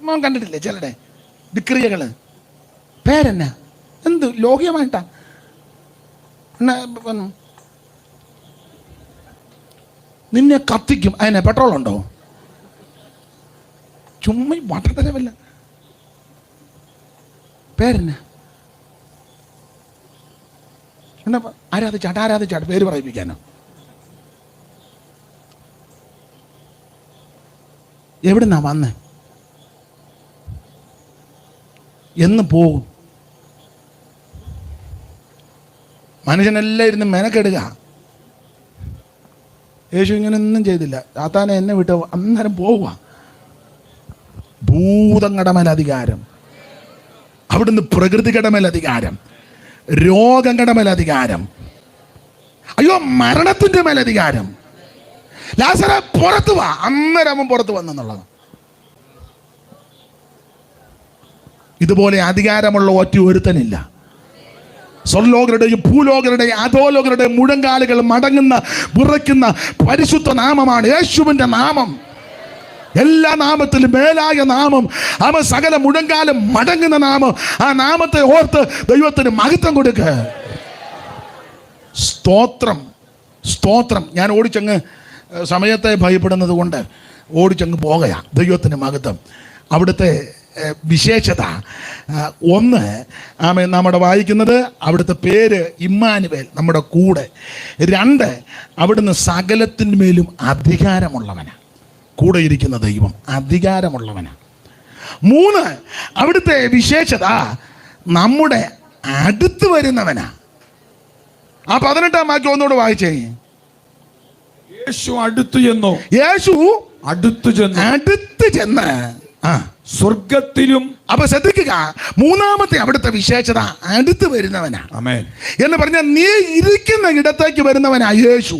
മോൻ കണ്ടിട്ടില്ലേ ചിലടെ വിക്രിയകള്? പേരെന്നാ? എന്ത് ലോകികമായിട്ടാ? നിന്നെ കത്തിക്കും. അതിനെ പെട്രോൾ ഉണ്ടോ? ചുമ്മാ വട്ടത്തരവല്ല. പേരെന്നാ? ആരാധിച്ചാട്ട് പേര് പറയിപ്പിക്കാനോ? എവിടുന്നാ വന്നേ? എന്ന് പോകും. മനുഷ്യനെല്ലാം ഇരുന്ന് മെനക്കെടുക. യേശു ഇങ്ങനെയൊന്നും ചെയ്തില്ല. സാത്താനെ എന്നെ വിട്ട് അന്നേരം പോവുക. ഭൂതങ്ങളുടെ മേലധികാരം, അവിടുന്ന് പ്രകൃതിയുടെ മേലധികാരം, രോഗങ്ങളുടെ മേലധികാരം, അയ്യോ മരണത്തിന്റെ മേലധികാരം. ലാസറേ പുറത്തു വാ. അന്നേരം അവൻ പുറത്തു വന്നെന്നുള്ളത്. ഇതുപോലെ അധികാരമുള്ള ഒറ്റ ഒരുത്തനില്ല. സ്വർലോകരുടെയും ഭൂലോകരുടെയും അധോലോകരുടെയും മുഴങ്കാലുകൾ മടങ്ങുന്ന വിറയ്ക്കുന്ന പരിശുദ്ധ നാമമാണ് യേശുവിന്റെ നാമം. എല്ലാ നാമത്തിലും മേലായ നാമം. അവൻ സകല മുഴങ്കാലും മടങ്ങുന്ന നാമം. ആ നാമത്തെ ഓർത്ത് ദൈവത്തിന് മഹത്വം കൊടുക്കുക. സ്തോത്രം, സ്തോത്രം. ഞാൻ ഓടിച്ചങ്ങ് സമയത്തെ ഭയപ്പെടുന്നത് കൊണ്ട് ഓടിച്ചങ്ങ് പോകുക. ദൈവത്തിന് മഹത്വം. അവിടുത്തെ വിശേഷത ഒന്ന്, ആമേ, നമ്മുടെ വായിക്കുന്നത് അവിടുത്തെ പേര് ഇമ്മാനുവേൽ, നമ്മുടെ കൂടെ. രണ്ട്, അവിടുന്ന് സകലത്തിന്മേലും അധികാരമുള്ളവനാ. കൂടെ ഇരിക്കുന്ന ദൈവം അധികാരമുള്ളവനാ. മൂന്ന്, അവിടുത്തെ വിശേഷത നമ്മുടെ അടുത്ത് വരുന്നവനാ. ആ 18-ാം വാക്യം ഒന്നുകൂടെ വായിച്ചേ. യേശു അടുത്തു ചെന്നു. യേശു അടുത്തു ചെന്ന് സ്വർഗത്തിലും. അപ്പൊ ശ്രദ്ധിക്കുക, മൂന്നാമത്തെ അവിടുത്തെ വിശേഷത അടുത്ത് വരുന്നവനാ. ആമേൻ. എന്ന് പറഞ്ഞാൽ നീ ഇരിക്കുന്ന ഇടത്തേക്ക് വരുന്നവനാ യേശു.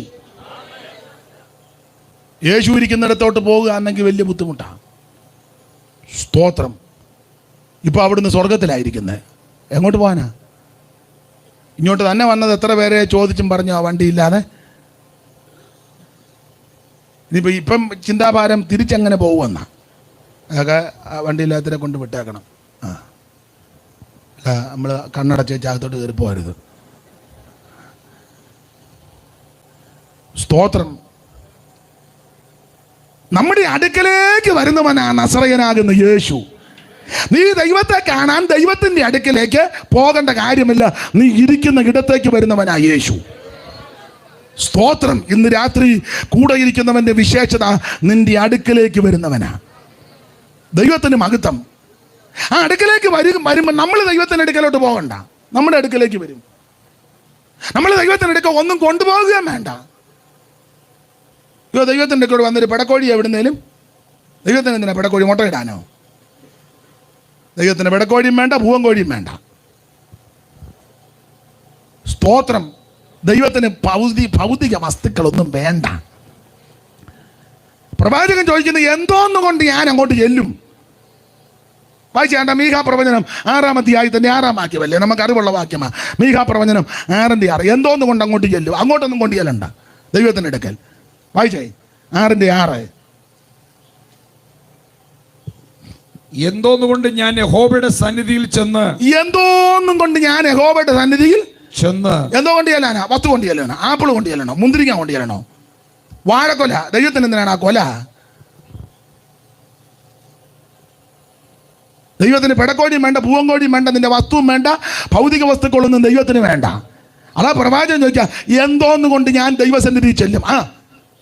യേശു ഇരിക്കുന്നിടത്തോട്ട് പോകുക എന്നെങ്കിൽ വലിയ ബുദ്ധിമുട്ടാണ്. സ്തോത്രം. ഇപ്പൊ അവിടുന്ന് സ്വർഗത്തിലായിരിക്കുന്നത്. എങ്ങോട്ട് പോകാനാ? ഇങ്ങോട്ട് തന്നെ വന്നത് എത്ര പേരെ ചോദിച്ചും പറഞ്ഞു ആ വണ്ടിയില്ലാതെ. ഇനിയിപ്പോൾ ഇപ്പം ചിന്താഭാരം തിരിച്ചെങ്ങനെ പോകുമെന്നാ. അതൊക്കെ ആ വണ്ടിയില്ലാത്തതിനെ കൊണ്ട് വിട്ടേക്കണം. അല്ല, നമ്മൾ കണ്ണടച്ച് ചാകത്തോട്ട് കയറി പോകരുത്. സ്തോത്രം. നമ്മുടെ അടുക്കലേക്ക് വരുന്നവനാ നസറയനാകുന്ന യേശു. നീ ദൈവത്തെ കാണാൻ ദൈവത്തിൻ്റെ അടുക്കലേക്ക് പോകേണ്ട കാര്യമില്ല. നീ ഇരിക്കുന്ന ഇടത്തേക്ക് വരുന്നവനാ യേശു. സ്തോത്രം. ഇന്ന് രാത്രി കൂടെ ഇരിക്കുന്നവന്റെ വിശേഷത നിന്റെ അടുക്കലേക്ക് വരുന്നവനാ. ദൈവത്തിന് മഹത്വം. ആ അടുക്കലേക്ക് വരുമ്പോൾ നമ്മൾ ദൈവത്തിൻ്റെ അടുക്കലോട്ട് പോകണ്ട. നമ്മുടെ അടുക്കലേക്ക് വരും. നമ്മൾ ദൈവത്തിൻ്റെ അടുക്ക ഒന്നും കൊണ്ടുപോകുകയും വേണ്ട. ദൈവത്തിൻ്റെ അടുക്കോട് വന്നൊരു പെടക്കോഴി എവിടുന്നേലും ദൈവത്തിന് എന്തിനാ പെടക്കോഴി മുട്ടയിടാനോ? ദൈവത്തിന് പെടക്കോഴിയും വേണ്ട, പൂവൻ കോഴിയും വേണ്ട. സ്തോത്രം. ദൈവത്തിന് ഭൗതിക വസ്തുക്കളൊന്നും വേണ്ട. പ്രവാചകൻ ചോദിക്കുന്നത് എന്തോന്നുകൊണ്ട് ഞാൻ അങ്ങോട്ട് ചെല്ലും? വായിച്ചേണ്ട മീഖാ പ്രവചനം 6-ാം അധ്യായത്തിന്റെ 6-ാം വാക്യമല്ലേ, നമുക്ക് അറിവുള്ള വാക്യമാ. മീഖാ പ്രവചനം 6-ന്റെ 6. എന്തോന്നുകൊണ്ട് അങ്ങോട്ട് ചെല്ലും? അങ്ങോട്ടൊന്നും കൊണ്ട് ചെല്ലണ്ട ദൈവത്തിൻ്റെ അടുക്കൽ. വായിച്ചേ 6-ന്റെ 6. എന്തോന്നുകൊണ്ട് ഞാൻ യഹോവയുടെ സന്നിധിയിൽ ചെന്ന്. എന്തോന്നും കൊണ്ട് ഞാൻ യഹോവയുടെ സന്നിധിയിൽ ചെന്ന്. എന്തോ കൊണ്ട് ചെല്ലാനാ? വസ്തു കൊണ്ട് ചെല്ലണോ? ആപ്പിൾ കൊണ്ട് ചെല്ലണോ? മുന്തിരിങ്ങ കൊണ്ട് ചെല്ലണോ? വാഴക്കൊല. ദൈവത്തിന് എന്തിനാണ് ആ കൊല? ദൈവത്തിന് പെടക്കോഴിയും വേണ്ട, പൂവൻകോഴിയും വേണ്ട, നിന്റെ വസ്തുവും വേണ്ട, ഭൗതിക വസ്തുക്കളൊന്നും ദൈവത്തിന് വേണ്ട. അതാ പ്രവാചകൻ ചോദിക്കുക, എന്തോന്നുകൊണ്ട് ഞാൻ ദൈവസന്നിധിയിൽ ചെല്ലും?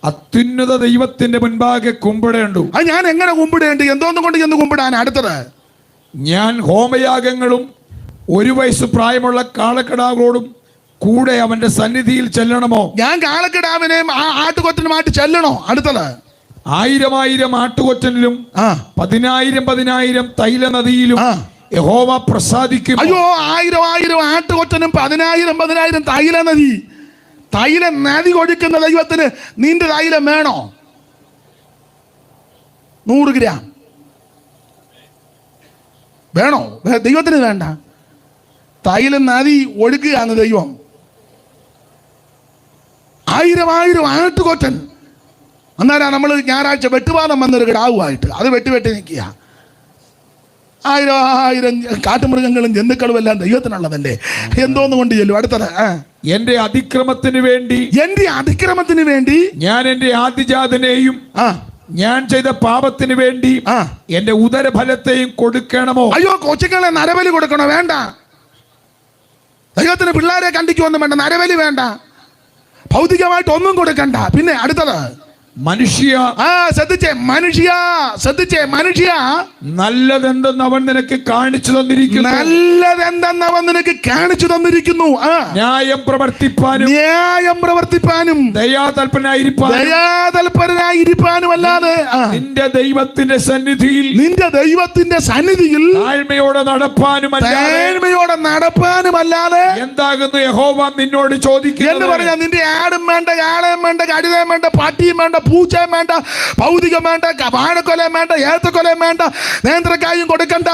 അത്യുന്നത ദൈവത്തിന്റെ മുൻപാകെ കുമ്പിടേണ്ടു. അത് ഞാൻ എങ്ങനെ കുമ്പിടേണ്ടി? എന്തോന്നും കൊണ്ട് ചെന്ന് കുമ്പിടാൻ? അടുത്തത്, ഞാൻ ഹോമയാഗങ്ങളും 1 വയസ്സ് പ്രായമുള്ള കാളക്കിടാകളോടും കൂടെ അവന്റെ സന്നിധിയിൽ ചെല്ലണമോ? ഞാൻ കാളക്കിടാവിനെയും ആ ആട്ടുകൊറ്റനുമായിട്ട് ചെല്ലണോ? അടുത്തത്, 1000 ആട്ടുകൊറ്റനിലും 10,000 തൈല നദിയിലും യഹോവ പ്രസാദിക്കും. അയ്യോ, 1000 ആട്ടുകൊറ്റനും 10,000 തൈല നദി. തൈല നദി ഒഴുക്കുന്ന ദൈവത്തിന് നിന്റെ തൈലം വേണോ? 100 ഗ്രാം വേണോ? ദൈവത്തിന് വേണ്ട. തൈല നദി ഒഴുക്കുകയാണ് ദൈവം. 1000 ആട്ടുകൊറ്റൻ. അന്നേരം നമ്മൾ ഞായറാഴ്ച വെട്ടുപാലം വന്നൊരു കിടാവുമായിട്ട് അത് വെട്ടി നിൽക്കുക. 1000 കാട്ടുമൃഗങ്ങളും ജന്തുക്കളും എല്ലാം ദൈവത്തിനുള്ളതല്ലേ. എന്തോന്ന് കൊണ്ട് ചെല്ലും? അടുത്തത്, എന്റെ അതിക്രമത്തിന് വേണ്ടി ഞാൻ എന്റെ ആദിജാതനെയും ഞാൻ ചെയ്ത പാപത്തിന് വേണ്ടി എന്റെ ഉദരഫലത്തെയും കൊടുക്കണമോ? അയ്യോ, കൊച്ചുങ്ങളെ നരബലി കൊടുക്കണോ? വേണ്ട. ദൈവത്തിന് പിള്ളേരെ കണ്ടിക്കൊന്നും വേണ്ട, നരബലി വേണ്ട, ഭൗതികമായിട്ട് ഒന്നും കൊടുക്കണ്ട. പിന്നെ അടുത്തത്, മനുഷ്യ. ശ്രദ്ധിച്ചേ മനുഷ്യ, നല്ലതെന്തെന്ന് അവൻ നിനക്ക് കാണിച്ചു തന്നിരിക്കുന്നു. ന്യായം പ്രവർത്തിപ്പാനും ദയാതൽപരനായിരിക്കാനും അല്ലാതെ നിന്റെ ദൈവത്തിന്റെ സന്നിധിയിൽ താഴ്മയോടെ നടപ്പാനുമല്ലാതെ എന്താകുന്നു യഹോവ നിന്നോട് ചോദിക്കുന്നത് എന്ന് പറഞ്ഞാൽ, നിന്റെ ആടും വേണ്ട, കാളയും വേണ്ട, കഴുതയും വേണ്ട, പാട്ടിയും വേണ്ട, പൂച്ചയും വേണ്ട, ഭൗതികം വേണ്ട, വാഴക്കൊലയും വേണ്ട, ഏത്തക്കൊലയും വേണ്ട, നേന്ത്രക്കായും കൊടുക്കണ്ട,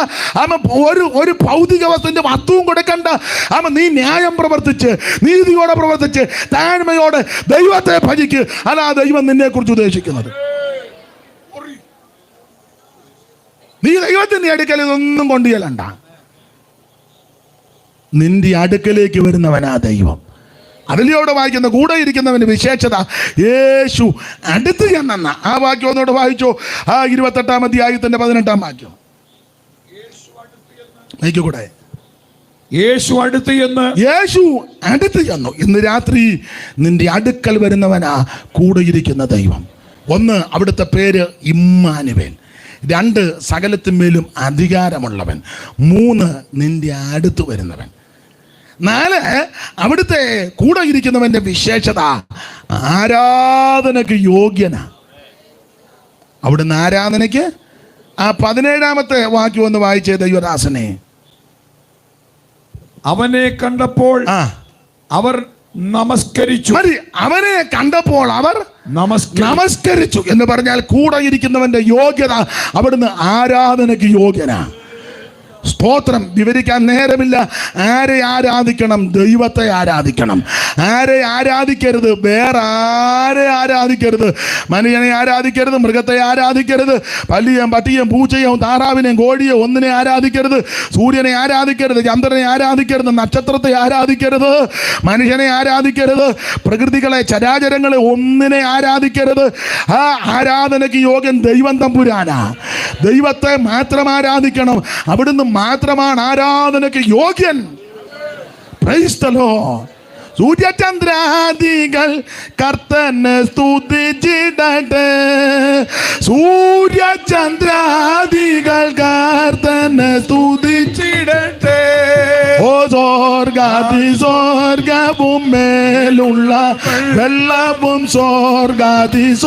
ഒരു ഭൗതിക വസ്തുവിന്റെ വസ്തുവും കൊടുക്കണ്ട. നീ ന്യായം പ്രവർത്തിച്ച്, നീതിയോടെ പ്രവർത്തിച്ച്, താഴ്മയോടെ ദൈവത്തെ ഭജിക്ക്. അതാ ദൈവം നിന്നെ കുറിച്ച് ഉദ്ദേശിക്കുന്നത്. നീ ദൈവത്തിന്റെ അടുക്കൽ ഇതൊന്നും കൊണ്ടുചെല്ലണ്ട. നിന്റെ അടുക്കലേക്ക് വരുന്നവനാ ദൈവം. അതിലൂടെ വായിക്കുന്ന കൂടെ ഇരിക്കുന്നവന്റെ വിശേഷത യേശു അടുത്ത് ചെന്ന ആ വാക്യം ഒന്നുകൂടെ വായിച്ചോ. 28-ാം അധ്യായത്തിന്റെ 18-ാം വാക്യം. കൂടെ യേശു അടുത്ത് ചെന്നു. ഇന്ന് രാത്രി നിന്റെ അടുക്കൽ വരുന്നവനാ കൂടെ ഇരിക്കുന്ന ദൈവം. 1, അവിടുത്തെ പേര് ഇമ്മാനുവേൽ. 2, സകലത്തിന്മേലും അധികാരമുള്ളവൻ. 3, നിന്റെ അടുത്ത് വരുന്നവൻ. 4, അവിടുത്തെ കൂടെ ഇരിക്കുന്നവന്റെ വിശേഷത ആരാധനയ്ക്ക് യോഗ്യനാ. അവിടുന്ന് ആരാധനയ്ക്ക് 17-ാമത്തെ വാക്യം ഒന്ന് വായിച്ചേ ദൈവദാസനെ. അവനെ കണ്ടപ്പോൾ അവർ നമസ്കരിച്ചു. അവനെ കണ്ടപ്പോൾ അവർ നമസ്കരിച്ചു എന്ന് പറഞ്ഞാൽ കൂടെ ഇരിക്കുന്നവന്റെ യോഗ്യത അവിടുന്ന് ആരാധനയ്ക്ക് യോഗ്യനാ. സ്തോത്രം. വിവരിക്കാൻ നേരമില്ല. ആരെ ആരാധിക്കണം? ദൈവത്തെ ആരാധിക്കണം. ആരെ ആരാധിക്കരുത്? വേറെ ആരെ ആരാധിക്കരുത്? മനുഷ്യനെ ആരാധിക്കരുത്, മൃഗത്തെ ആരാധിക്കരുത്, പല്ലിയും പട്ടിയും പൂച്ചയും താറാവിനെയും കോഴിയും ഒന്നിനെ ആരാധിക്കരുത്, സൂര്യനെ ആരാധിക്കരുത്, ചന്ദ്രനെ ആരാധിക്കരുത്, നക്ഷത്രത്തെ ആരാധിക്കരുത്, മനുഷ്യനെ ആരാധിക്കരുത്, പ്രകൃതികളെ ചരാചരങ്ങളെ ഒന്നിനെ ആരാധിക്കരുത്. ആ ആരാധനയ്ക്ക് യോഗ്യൻ ദൈവം തമ്പുരാനാ. ദൈവത്തെ മാത്രം ആരാധിക്കണം. അവിടുന്ന് മാത്രമാണ് ആരാധനയ്ക്ക് യോഗ്യൻ. Praise the lord. സൂര്യചന്ദ്രാദികൾ കർത്തനെ സ്തുതിച്ചിടട്ടെ. സൂര്യചന്ദ്രാദികൾ കർത്തനെ സ്തുതിച്ചിടട്ടെ. ഓ സ്വർഗവും മേലുള്ള വെള്ളവും, സ്വർഗവും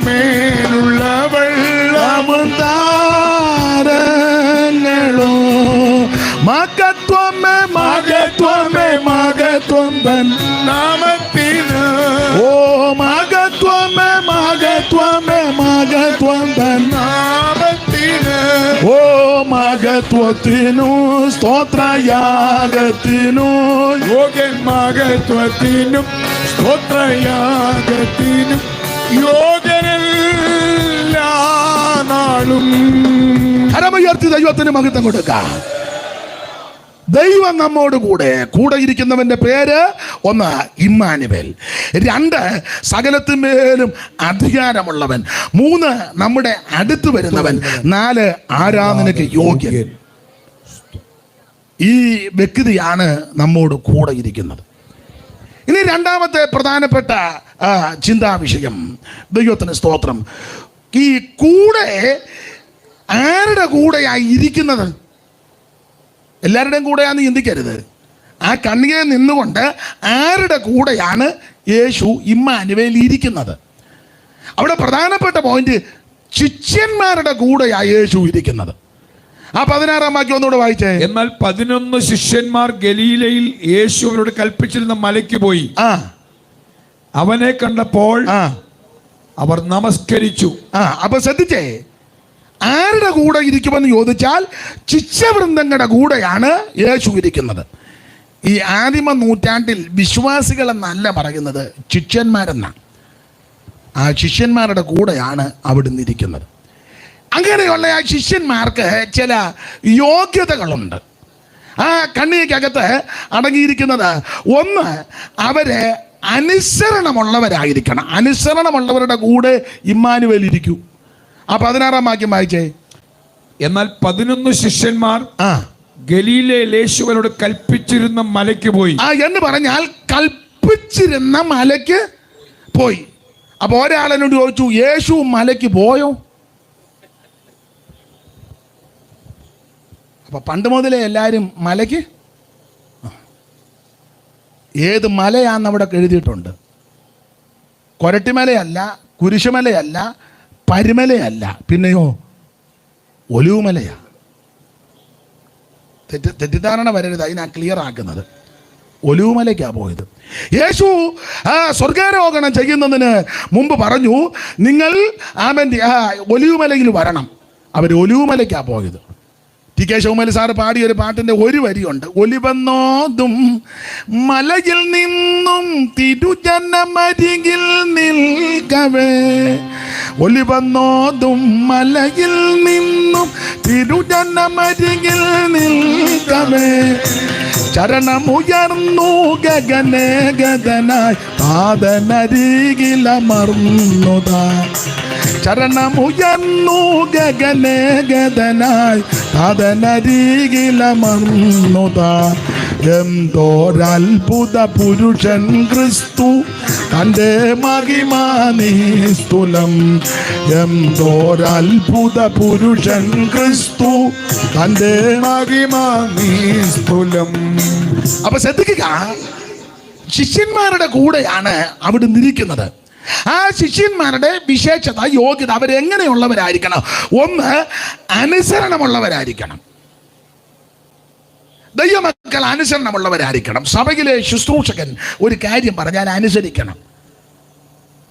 മേലുള്ള വെള്ളവും താരങ്ങളോ മഹത്വം തൻ നാമത്തിന്. ഓ മഹത്വം തൻ നാമത്തിന്. ഓ മഹത്വത്തിനു സ്തോത്രയാഗത്തിനു യോഗ്യൻ. മഹത്വത്തിനും സ്തോത്രയാഗത്തിനും യോഗ്യനെല്ലാ നാളും. കരമുയർത്തി ദൈവത്തിന് മഹത്വം കൊടുക്കാം. ദൈവം നമ്മോട് കൂടെ ഇരിക്കുന്നവന്റെ പേര് 1 ഇമ്മാനുവേൽ, 2 സകലത്തിന്മേലും അധികാരമുള്ളവൻ, 3 നമ്മുടെ അടുത്ത് വരുന്നവൻ, 4 ആരാധനയ്ക്ക് യോഗ്യൻ. ഈ വ്യക്തിയാണ് നമ്മോട് കൂടെ ഇരിക്കുന്നത്. ഇനി 2ാമത്തെ പ്രധാനപ്പെട്ട ചിന്താവിഷയം, ദൈവത്തിന് സ്തോത്രം. ഈ കൂടെ ആരുടെ കൂടെയായി ഇരിക്കുന്നത്? എല്ലാവരുടെയും കൂടെയാന്ന് ചിന്തിക്കരുത്. ആ കണ്ണിയെ നിന്നുകൊണ്ട് ആരുടെ കൂടെയാണ് യേശു ഇമ്മാനുവേൽ ഇരിക്കുന്നത്? അവിടെ പ്രധാനപ്പെട്ട പോയിന്റ് ശിഷ്യന്മാരുടെ കൂടെയാണ് യേശു ഇരിക്കുന്നത്. ആ 16-ാം വാക്യം ഒന്നുകൂടെ വായിച്ചേ. എന്നാൽ 11 ശിഷ്യന്മാർ ഗലീലയിൽ യേശു അവരോട് കൽപ്പിച്ചിരുന്ന മലയ്ക്ക് പോയി. അവനെ കണ്ടപ്പോൾ അവർ നമസ്കരിച്ചു. അപ്പൊ ശ്രദ്ധിച്ചേ, ആരുടെ കൂടെ ഇരിക്കുമെന്ന് ചോദിച്ചാൽ ശിഷ്യവൃന്ദങ്ങളുടെ കൂടെയാണ് യേശു ഇരിക്കുന്നത്. ഈ ആദിമ നൂറ്റാണ്ടിൽ വിശ്വാസികളെന്നല്ല പറയുന്നത്, ശിഷ്യന്മാരെന്നാണ്. ആ ശിഷ്യന്മാരുടെ കൂടെയാണ് അവിടുന്ന് ഇരിക്കുന്നത്. അങ്ങനെയുള്ള ആ ശിഷ്യന്മാർക്ക് ചില യോഗ്യതകളുണ്ട്. ആ കണ്ണികക്കകത്ത് അടങ്ങിയിരിക്കുന്നത് 1, അവര് അനുസരണമുള്ളവരായിരിക്കണം. അനുസരണമുള്ളവരുടെ കൂടെ ഇമ്മാനുവേൽ ഇരിക്കൂ. ആ 16-ാം വാക്യം വായിച്ചേ. എന്നാൽ 11 ശിഷ്യന്മാർ ഗലീലയിൽ യേശുവിനോട് കൽപ്പിച്ചിരുന്ന മലയ്ക്ക് പോയി. എന്ന് പറഞ്ഞാൽ കൽപ്പിച്ചിരുന്ന മലയ്ക്ക് പോയി. അപ്പൊ ഒരാളെന്നോട് ചോദിച്ചു, യേശു മലയ്ക്ക് പോയോ? അപ്പൊ പണ്ട് മുതലേ എല്ലാവരും മലയ്ക്ക്, ഏത് മലയാന്ന് അവിടെ എഴുതിയിട്ടുണ്ട്. കൊരട്ടിമലയല്ല, കുരിശുമലയല്ല, പരിമലയല്ല, പിന്നെയോ ഒലിവുമലയാ. തെറ്റിദ്ധാരണ വരരുത്, അതിനാ ക്ലിയർ ആക്കുന്നത്. ഒലിവുമലയ്ക്കാണ് പോയത്. യേശു സ്വർഗാരോഹണം ചെയ്യുന്നതിന് മുമ്പ് പറഞ്ഞു, നിങ്ങൾ ഒലിവുമലയിൽ വരണം. അവർ ഒലിവുമലയ്ക്കാണ് പോയത്. ടി കെ ശൗമൽ സാറ് പാടിയ ഒരു പാട്ടിൻ്റെ ഒരു വരിയുണ്ട്. ഒലിവന്നോതും മലയിൽ നിന്നും തിരുജനമരികിൽ നിൽക്കവേ, ഒലിവന്നോതും മലയിൽ നിന്നും തിരുജനമരികിൽ നിൽക്കവേ, ചരണമുയർന്നു ഗഗനേ ഗഗനായി പാദനരികിലമർന്നുതാ, ചരണമുയർന്നു ഗഗനേ ഗഗനായി പാദനരികിലമർന്നുതാ. എന്തോരത്ഭുത പുരുഷൻ ക്രിസ്തു, തൻ്റെ മഹിമാനിസ്തുലം. എന്തോരത്ഭുത പുരുഷൻ ക്രിസ്തു, തൻ്റെ മഹിമാനിസ്തുലം. അപ്പൊ ശ്രദ്ധിക്കുക, ശിഷ്യന്മാരുടെ കൂടെയാണ് അവിടെ നിൽക്കുന്നത്. ആ ശിഷ്യന്മാരുടെ വിശേഷത, യോഗ്യത, അവരെങ്ങനെയുള്ളവരായിരിക്കണം? ഒന്ന്, അനുസരണമുള്ളവരായിരിക്കണം. ദൈവമക്കൾ അനുസരണമുള്ളവരായിരിക്കണം. സഭയിലെ ശുശ്രൂഷകൻ ഒരു കാര്യം പറഞ്ഞാൽ അനുസരിക്കണം.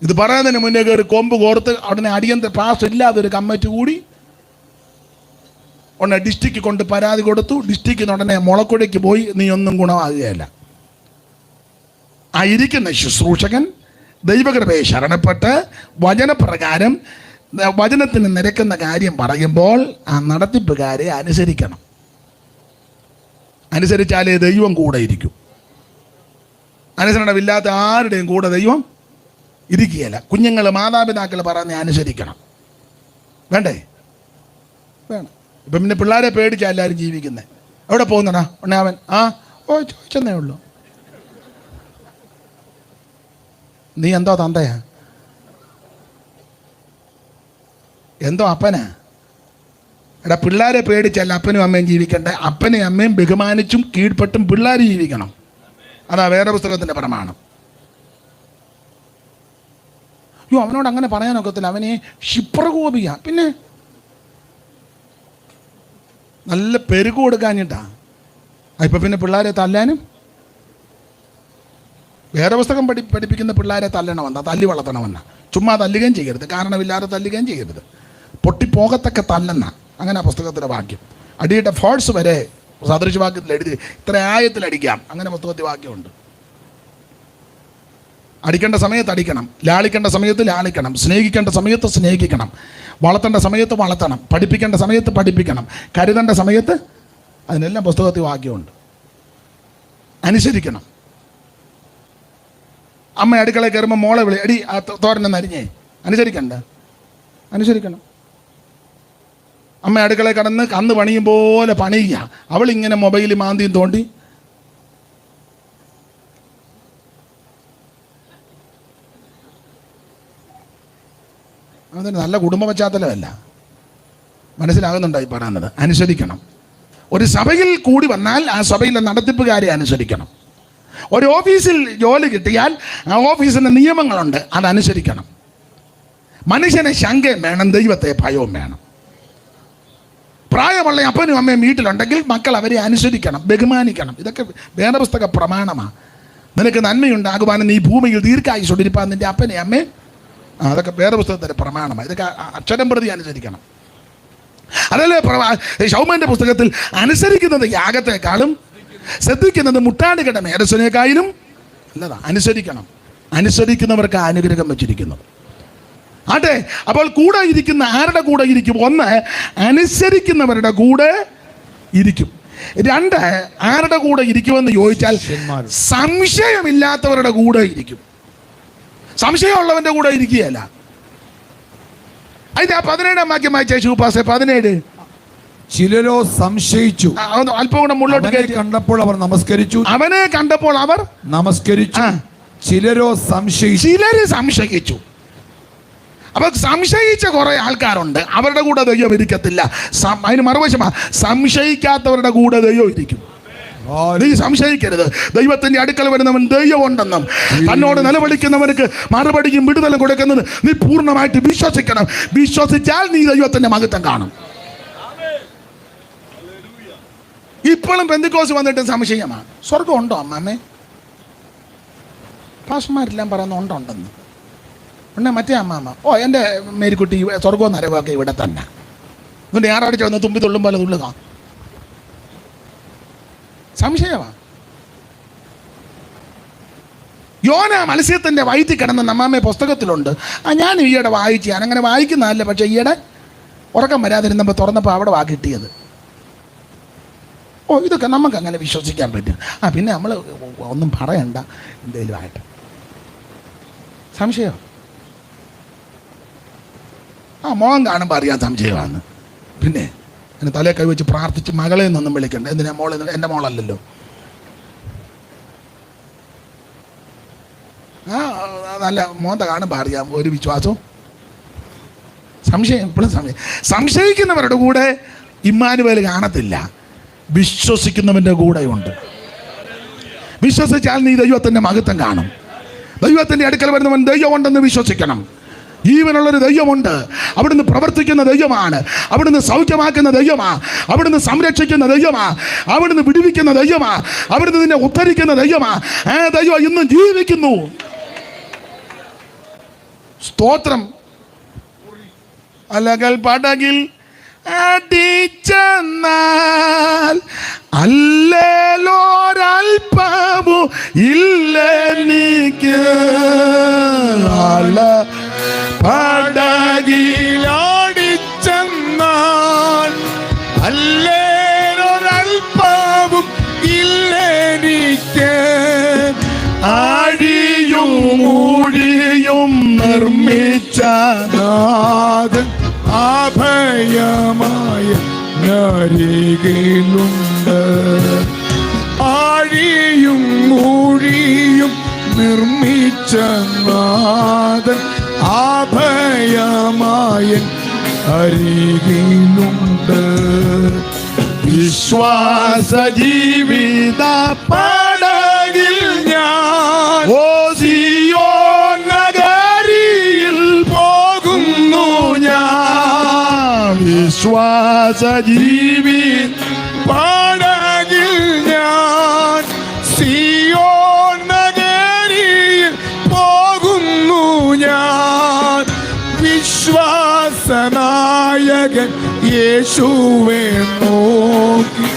ഇത് പറയുന്നതിന് മുന്നേ ഒരു കൊമ്പ് കോർത്ത് ഉടനെ അടിയന്തര പാസ് ഇല്ലാതെ ഒരു കമ്മിറ്റി കൂടി ഉടനെ ഡിസ്ട്രിക്റ്റ് കൊണ്ട് പരാതി കൊടുത്തു. ഡിസ്ട്രിക്റ്റിന് ഉടനെ മുളക്കുഴയ്ക്ക് പോയി, നീ ഒന്നും ഗുണമാകുകയല്ല. ആ ഇരിക്കുന്ന ശുശ്രൂഷകൻ ദൈവകൃപയെ ശരണപ്പെട്ട് വചനപ്രകാരം വചനത്തിന് നിരക്കുന്ന കാര്യം പറയുമ്പോൾ ആ നടത്തിപ്പുകാരെ അനുസരിക്കണം. അനുസരിച്ചാലേ ദൈവം കൂടെ ഇരിക്കും. അനുസരണമില്ലാത്ത ആരുടെയും കൂടെ ദൈവം ഇരിക്കുകയില്ല. കുഞ്ഞുങ്ങൾ മാതാപിതാക്കൾ പറഞ്ഞ് അനുസരിക്കണം. വേണ്ടേ? വേണം. ഇപ്പം പിന്നെ പിള്ളേരെ പേടിച്ചാൽ എല്ലാവരും ജീവിക്കുന്നത്. എവിടെ പോകുന്നടാ ഉടനെ അവൻ ചോദിച്ചെന്നേ ഉള്ളൂ. നീ എന്തോ തന്തയാ? എന്തോ അപ്പനാ? എടാ, പിള്ളേരെ പേടിച്ചല്ല അപ്പനും അമ്മയും ജീവിക്കണ്ടേ. അപ്പനെയും അമ്മയും ബഹുമാനിച്ചും കീഴ്പ്പെട്ടും പിള്ളേർ ജീവിക്കണം. അതാ വേറെ പുസ്തകത്തിൻ്റെ പ്രമാണം. അവനോട് അങ്ങനെ പറയാനൊക്കത്തില്ല. അവനെ ക്ഷിപ്രകോപിയാ. പിന്നെ നല്ല പെരുകു കൊടുക്കാഞ്ഞിട്ടാ. ഇപ്പം പിന്നെ പിള്ളേരെ തല്ലാനും വേറെ പുസ്തകം പഠിപ്പിക്കുന്ന പിള്ളേരെ തല്ലണമെന്നാ, തല്ലി വളർത്തണമെന്നാ. ചുമ്മാ തല്ലുകയും ചെയ്യരുത്, കാരണമില്ലാതെ തല്ലുകയും ചെയ്യരുത്. പൊട്ടിപ്പോകത്തൊക്കെ തല്ലെന്ന അങ്ങനെ പുസ്തകത്തിൻ്റെ വാക്യം. അടിയുടെ ഫോഴ്സ് വരെ സദൃശവാക്യത്തിൽ എഴുതി ഇത്ര ആയത്തിൽ അടിക്കാം, അങ്ങനെ പുസ്തകത്തിൽ വാക്യമുണ്ട്. അടിക്കേണ്ട സമയത്ത് അടിക്കണം, ലാളിക്കേണ്ട സമയത്ത് ലാളിക്കണം, സ്നേഹിക്കേണ്ട സമയത്ത് സ്നേഹിക്കണം, വളർത്തേണ്ട സമയത്ത് വളർത്തണം, പഠിപ്പിക്കേണ്ട സമയത്ത് പഠിപ്പിക്കണം, കരുതേണ്ട സമയത്ത്, അതിനെല്ലാം പുസ്തകത്തിൽ വാക്യമുണ്ട്. അനുസരിക്കണം. അമ്മ അടുക്കളയിൽ കയറുമ്പോൾ മോളെ വിളി, എടി ആ തോരനെന്ന് അരിഞ്ഞേ. അനുസരിക്കണ്ട? അനുസരിക്കണം. അമ്മ അടുക്കളയിൽ കടന്ന് കന്ന് പണിയും പോലെ പണിയുക. അവളിങ്ങനെ മൊബൈലിൽ മാന്തിയും തോണ്ടി. അതൊരു നല്ല കുടുംബ പശ്ചാത്തലമല്ല. മനസ്സിലാകുന്നുണ്ടായി പറയുന്നത്? അനുസരിക്കണം. ഒരു സഭയിൽ കൂടി വന്നാൽ ആ സഭയിലെ നടത്തിപ്പുകാരെ അനുസരിക്കണം. ഒരു ഓഫീസിൽ ജോലി കിട്ടിയാൽ ആ ഓഫീസിൻ്റെ നിയമങ്ങളുണ്ട്, അതനുസരിക്കണം. മനുഷ്യനെ ശങ്കയും വേണം, ദൈവത്തെ ഭയവും വേണം. പ്രായമുള്ള അപ്പനും അമ്മയും വീട്ടിലുണ്ടെങ്കിൽ മക്കൾ അവരെ അനുസരിക്കണം, ബഹുമാനിക്കണം. ഇതൊക്കെ വേദപുസ്തക പ്രമാണമാണ്. നിനക്ക് നന്മയുണ്ടാകുവാനും നീ ഭൂമിയിൽ ദീർഘായുസ്സോടിരിപ്പാൻ നിൻ്റെ അപ്പനെ അമ്മയും, അതൊക്കെ വേദപുസ്തകത്തിൻ്റെ പ്രമാണമാണ്. ഇതൊക്കെ അക്ഷരം പ്രതി അനുസരിക്കണം. അതല്ലേ ശൗമന്റെ പുസ്തകത്തിൽ അനുസരിക്കുന്നത് യാഗത്തെക്കാളും ശ്രദ്ധിക്കുന്നത് മുട്ടാടുകളുടെ മേധസ്സിനേക്കാളും നല്ലതാ. അനുസരിക്കണം. അനുസരിക്കുന്നവർക്ക് അനുഗ്രഹം വെച്ചിരിക്കുന്നത്. ആട്ടെ, അപ്പോൾ കൂടെ ഇരിക്കുന്ന ആരുടെ കൂടെ ഇരിക്കും? ഒന്ന്, അനുസരിക്കുന്നവരുടെ കൂടെ ഇരിക്കും. രണ്ട്, ആരുടെ കൂടെ ഇരിക്കുമെന്ന് ചോദിച്ചാൽ സംശയമില്ലാത്തവരുടെ കൂടെ ഇരിക്കും. സംശയമുള്ളവന്റെ കൂടെ ഇരിക്കുകയല്ല. അതിന്റെ 17-ാം വാക്യം വായിച്ച ശിവപാസെ 17. ചിലരോ സംശയിച്ചു, അല്പം കൂടെ മുള്ളോട്ട് കണ്ടപ്പോൾ അവർ നമസ്കരിച്ചു. അവനെ കണ്ടപ്പോൾ അവർ നമസ്കരിച്ചു. ചിലരോ സംശയിച്ചു. ചിലര് സംശയിച്ചു. അപ്പൊ സംശയിച്ച കുറെ ആൾക്കാരുണ്ട്, അവരുടെ കൂടെ ദൈവം ഇരിക്കത്തില്ല. അതിന് മറുവശമാ, സംശയിക്കാത്തവരുടെ കൂടെ ദൈവം ഇരിക്കും. നീ സംശയിക്കരുത്. ദൈവത്തിന്റെ അടുക്കൽ വരുന്നവൻ ദൈവം ഉണ്ടെന്നും തന്നോട് നിലവിളിക്കുന്നവർക്ക് മറുപടിയും വിടുതലും കൊടുക്കുന്നത് നീ പൂർണ്ണമായിട്ട് വിശ്വസിക്കണം. വിശ്വസിച്ചാൽ നീ ദൈവത്തിന്റെ മഹത്വം കാണും. ഇപ്പോഴും പെന്തിക്കോസ് വന്നിട്ട് സംശയമാണ്. സ്വർഗം ഉണ്ടോ അമ്മേ? പാസ്റ്റർമാരെല്ലാം പറയുന്ന ഉണ്ടെന്ന്. ഉണ്ടെ മറ്റേ അമ്മാമ്മ, ഓ എൻ്റെ മേരിക്കുട്ടി സ്വർഗവും നരകമൊക്കെ ഇവിടെ തന്നെ. എന്നിട്ട് ഞായറാഴ്ച വന്ന് തുമ്പി തുള്ളും പോലെ തുള്ളുക. സംശയമാണ്. യോന മത്സ്യത്തിൻ്റെ വയറ്റിൽ കിടന്ന അമ്മാമ്മയെ പുസ്തകത്തിലുണ്ട്. ഞാൻ ഈയിടെ വായിച്ചു, ഞാനങ്ങനെ വായിക്കുന്നതല്ല, പക്ഷേ ഈയിടെ ഉറക്കം വരാതിരുന്നപ്പോൾ തുറന്നപ്പോൾ അവിടെ കിട്ടിയത്. ഓ, ഇതൊക്കെ നമുക്ക് അങ്ങനെ വിശ്വസിക്കാൻ പറ്റും. പിന്നെ നമ്മൾ ഒന്നും പറയണ്ട, എന്തെങ്കിലും ആയിട്ട്. സംശയം മോഹം കാണുമ്പോൾ അറിയാൻ സംശയമാണ്. പിന്നെ എന്നെ തലേ കൈ വെച്ച് പ്രാർത്ഥിച്ച് മകളെ നിന്നൊന്നും വിളിക്കണ്ട. എന്തിനാ മോളെ, എൻ്റെ മോളല്ലല്ലോ. നല്ല മോന്ത കാണുമ്പോൾ അറിയാം ഒരു വിശ്വാസവും. സംശയം എപ്പോഴും സംശയിക്കുന്നവരുടെ കൂടെ ഇമ്മാനുവേൽ കാണത്തില്ല, വിശ്വസിക്കുന്നവൻ്റെ കൂടെയുണ്ട്. വിശ്വസിച്ചാൽ നീ ദൈവത്തിൻ്റെ മഹത്വം കാണും. ദൈവത്തിൻ്റെ അടുക്കൽ വരുന്നവൻ ദൈവമുണ്ടെന്ന് വിശ്വസിക്കണം. ജീവനുള്ളൊരു ദൈവമുണ്ട്. അവിടുന്ന് പ്രവർത്തിക്കുന്ന ദൈവമാണ്. അവിടുന്ന് സൗഖ്യമാക്കുന്ന ദൈവമാണ്. അവിടുന്ന് സംരക്ഷിക്കുന്ന ദൈവമാണ്. അവിടുന്ന് വിടുവിക്കുന്ന ദൈവമാണ്. അവിടുന്ന് നിന്നെ ഉദ്ധരിക്കുന്ന ദൈവമാണ്. ആ ദൈവം ഇന്നും ജീവിക്കുന്നു. സ്തോത്രം. അലകൾ പടകിൽ അടിച്ചെന്നാൽ അല്ലേലോരൽപ്പമു ഇല്ലെനിക്ക്. പടകിലാടിച്ചെന്നാൽ അല്ലേലൊരൽപ്പവും ഇല്ലെനിക്ക്. ആഴിയും മൂഴിയും നിർമ്മിച്ച നാഥൻ അഭയമായ നരികിലുണ്ട്. ആഴിയും മൂഴിയും നിർമ്മിച്ച നാഥൻ അഭയമായ അരികിലുണ്ട്. വിശ്വാസ ജീവിത പടകിൽ ഞാൻ ഓ സിയോൻ നഗരിയിൽ പോകുന്നു ഞാൻ. വിശ്വാസ ജീവിത പടകിൽ ഞാൻ സിയോൻ നഗരിയിൽ പോകുന്നു ഞാൻ. വിശ്വാസനായകൻ യേശുവെ നോക്കി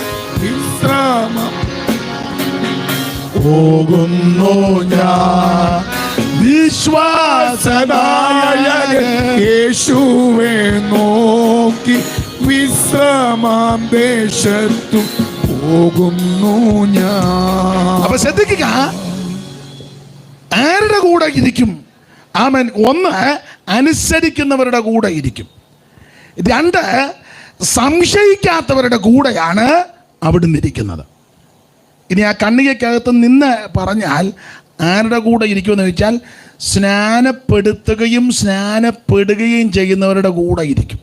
വിശ്രാമം പോകുന്നു ഞാൻ. വിശ്വാസനായകൻ യേശുവെ നോക്കി വിശ്രമാം ദേശത്തു പോകുന്നു ഞാൻ. അപ്പൊ ശ്രദ്ധിക്കുക, ആരുടെ കൂടെ ഇരിക്കും? ആമേൻ. ഒന്ന്, അനുസരിക്കുന്നവരുടെ കൂടെ ഇരിക്കും. രണ്ട്, സംശയിക്കാത്തവരുടെ കൂടെയാണ് അവിടുന്ന് ഇരിക്കുന്നത്. ഇനി ആ കണ്ണികക്കകത്ത് നിന്ന് പറഞ്ഞാൽ ആരുടെ കൂടെ ഇരിക്കുമെന്ന് ചോദിച്ചാൽ, സ്നാനപ്പെടുത്തുകയും സ്നാനപ്പെടുകയും ചെയ്യുന്നവരുടെ കൂടെ ഇരിക്കും.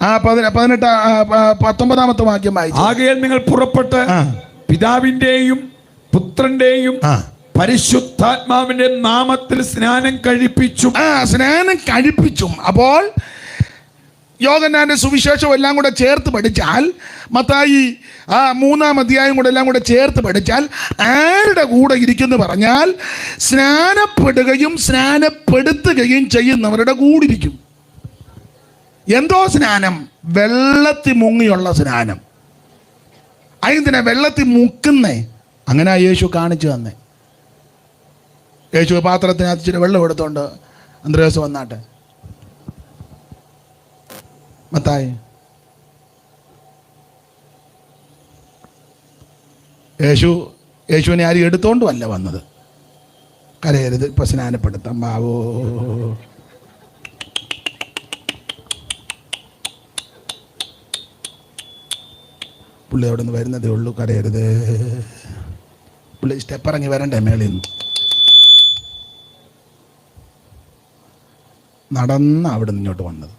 19 വാക്യം വായിച്ചു. ആകയാൽ നിങ്ങൾ പുറപ്പെട്ട് പിതാവിന്റെയും പുത്രന്റെയും പരിശുദ്ധാത്മാവിന്റെ നാമത്തിൽ സ്നാനം കഴിപ്പിച്ചും. സ്നാനം കഴിപ്പിച്ചും. അപ്പോൾ യോഹന്നാന്റെ സുവിശേഷം എല്ലാം കൂടെ ചേർത്ത് പഠിച്ചാൽ, മത്തായി 3-ാം അധ്യായം കൂടെ എല്ലാം കൂടെ ചേർത്ത് പഠിച്ചാൽ, ആരുടെ കൂടെ ഇരിക്കുന്നു പറഞ്ഞാൽ സ്നാനപ്പെടുകയും സ്നാനപ്പെടുത്തുകയും ചെയ്യുന്നവരുടെ കൂടെ ഇരിക്കും. എന്തോ സ്നാനം? വെള്ളത്തിൽ മുങ്ങിയുള്ള സ്നാനം. അതിനെ വെള്ളത്തിൽ മുക്കുന്നേ. അങ്ങനെ യേശു കാണിച്ചു തന്നെ. യേശു പാത്രത്തിനകത്ത് ഇച്ചിരി വെള്ളം എടുത്തോണ്ട് അന്ത്രയോസ് വന്നാട്ടെ. മത്തായി യേശുവിനെ ആരും എടുത്തോണ്ടും അല്ല വന്നത്. കരയരുത്, ഇപ്പൊ സ്നാനപ്പെടുത്താം ബാവോ. പുള്ളി അവിടെ നിന്ന് വരുന്നതേ ഉള്ളൂ, കരയരുത്. പുള്ളി സ്റ്റെപ്പ് ഇറങ്ങി വരണ്ടേ മേളിൽ നിന്ന്? നടന്ന് അവിടെ നിന്ന് ഇങ്ങോട്ട് വന്നത്.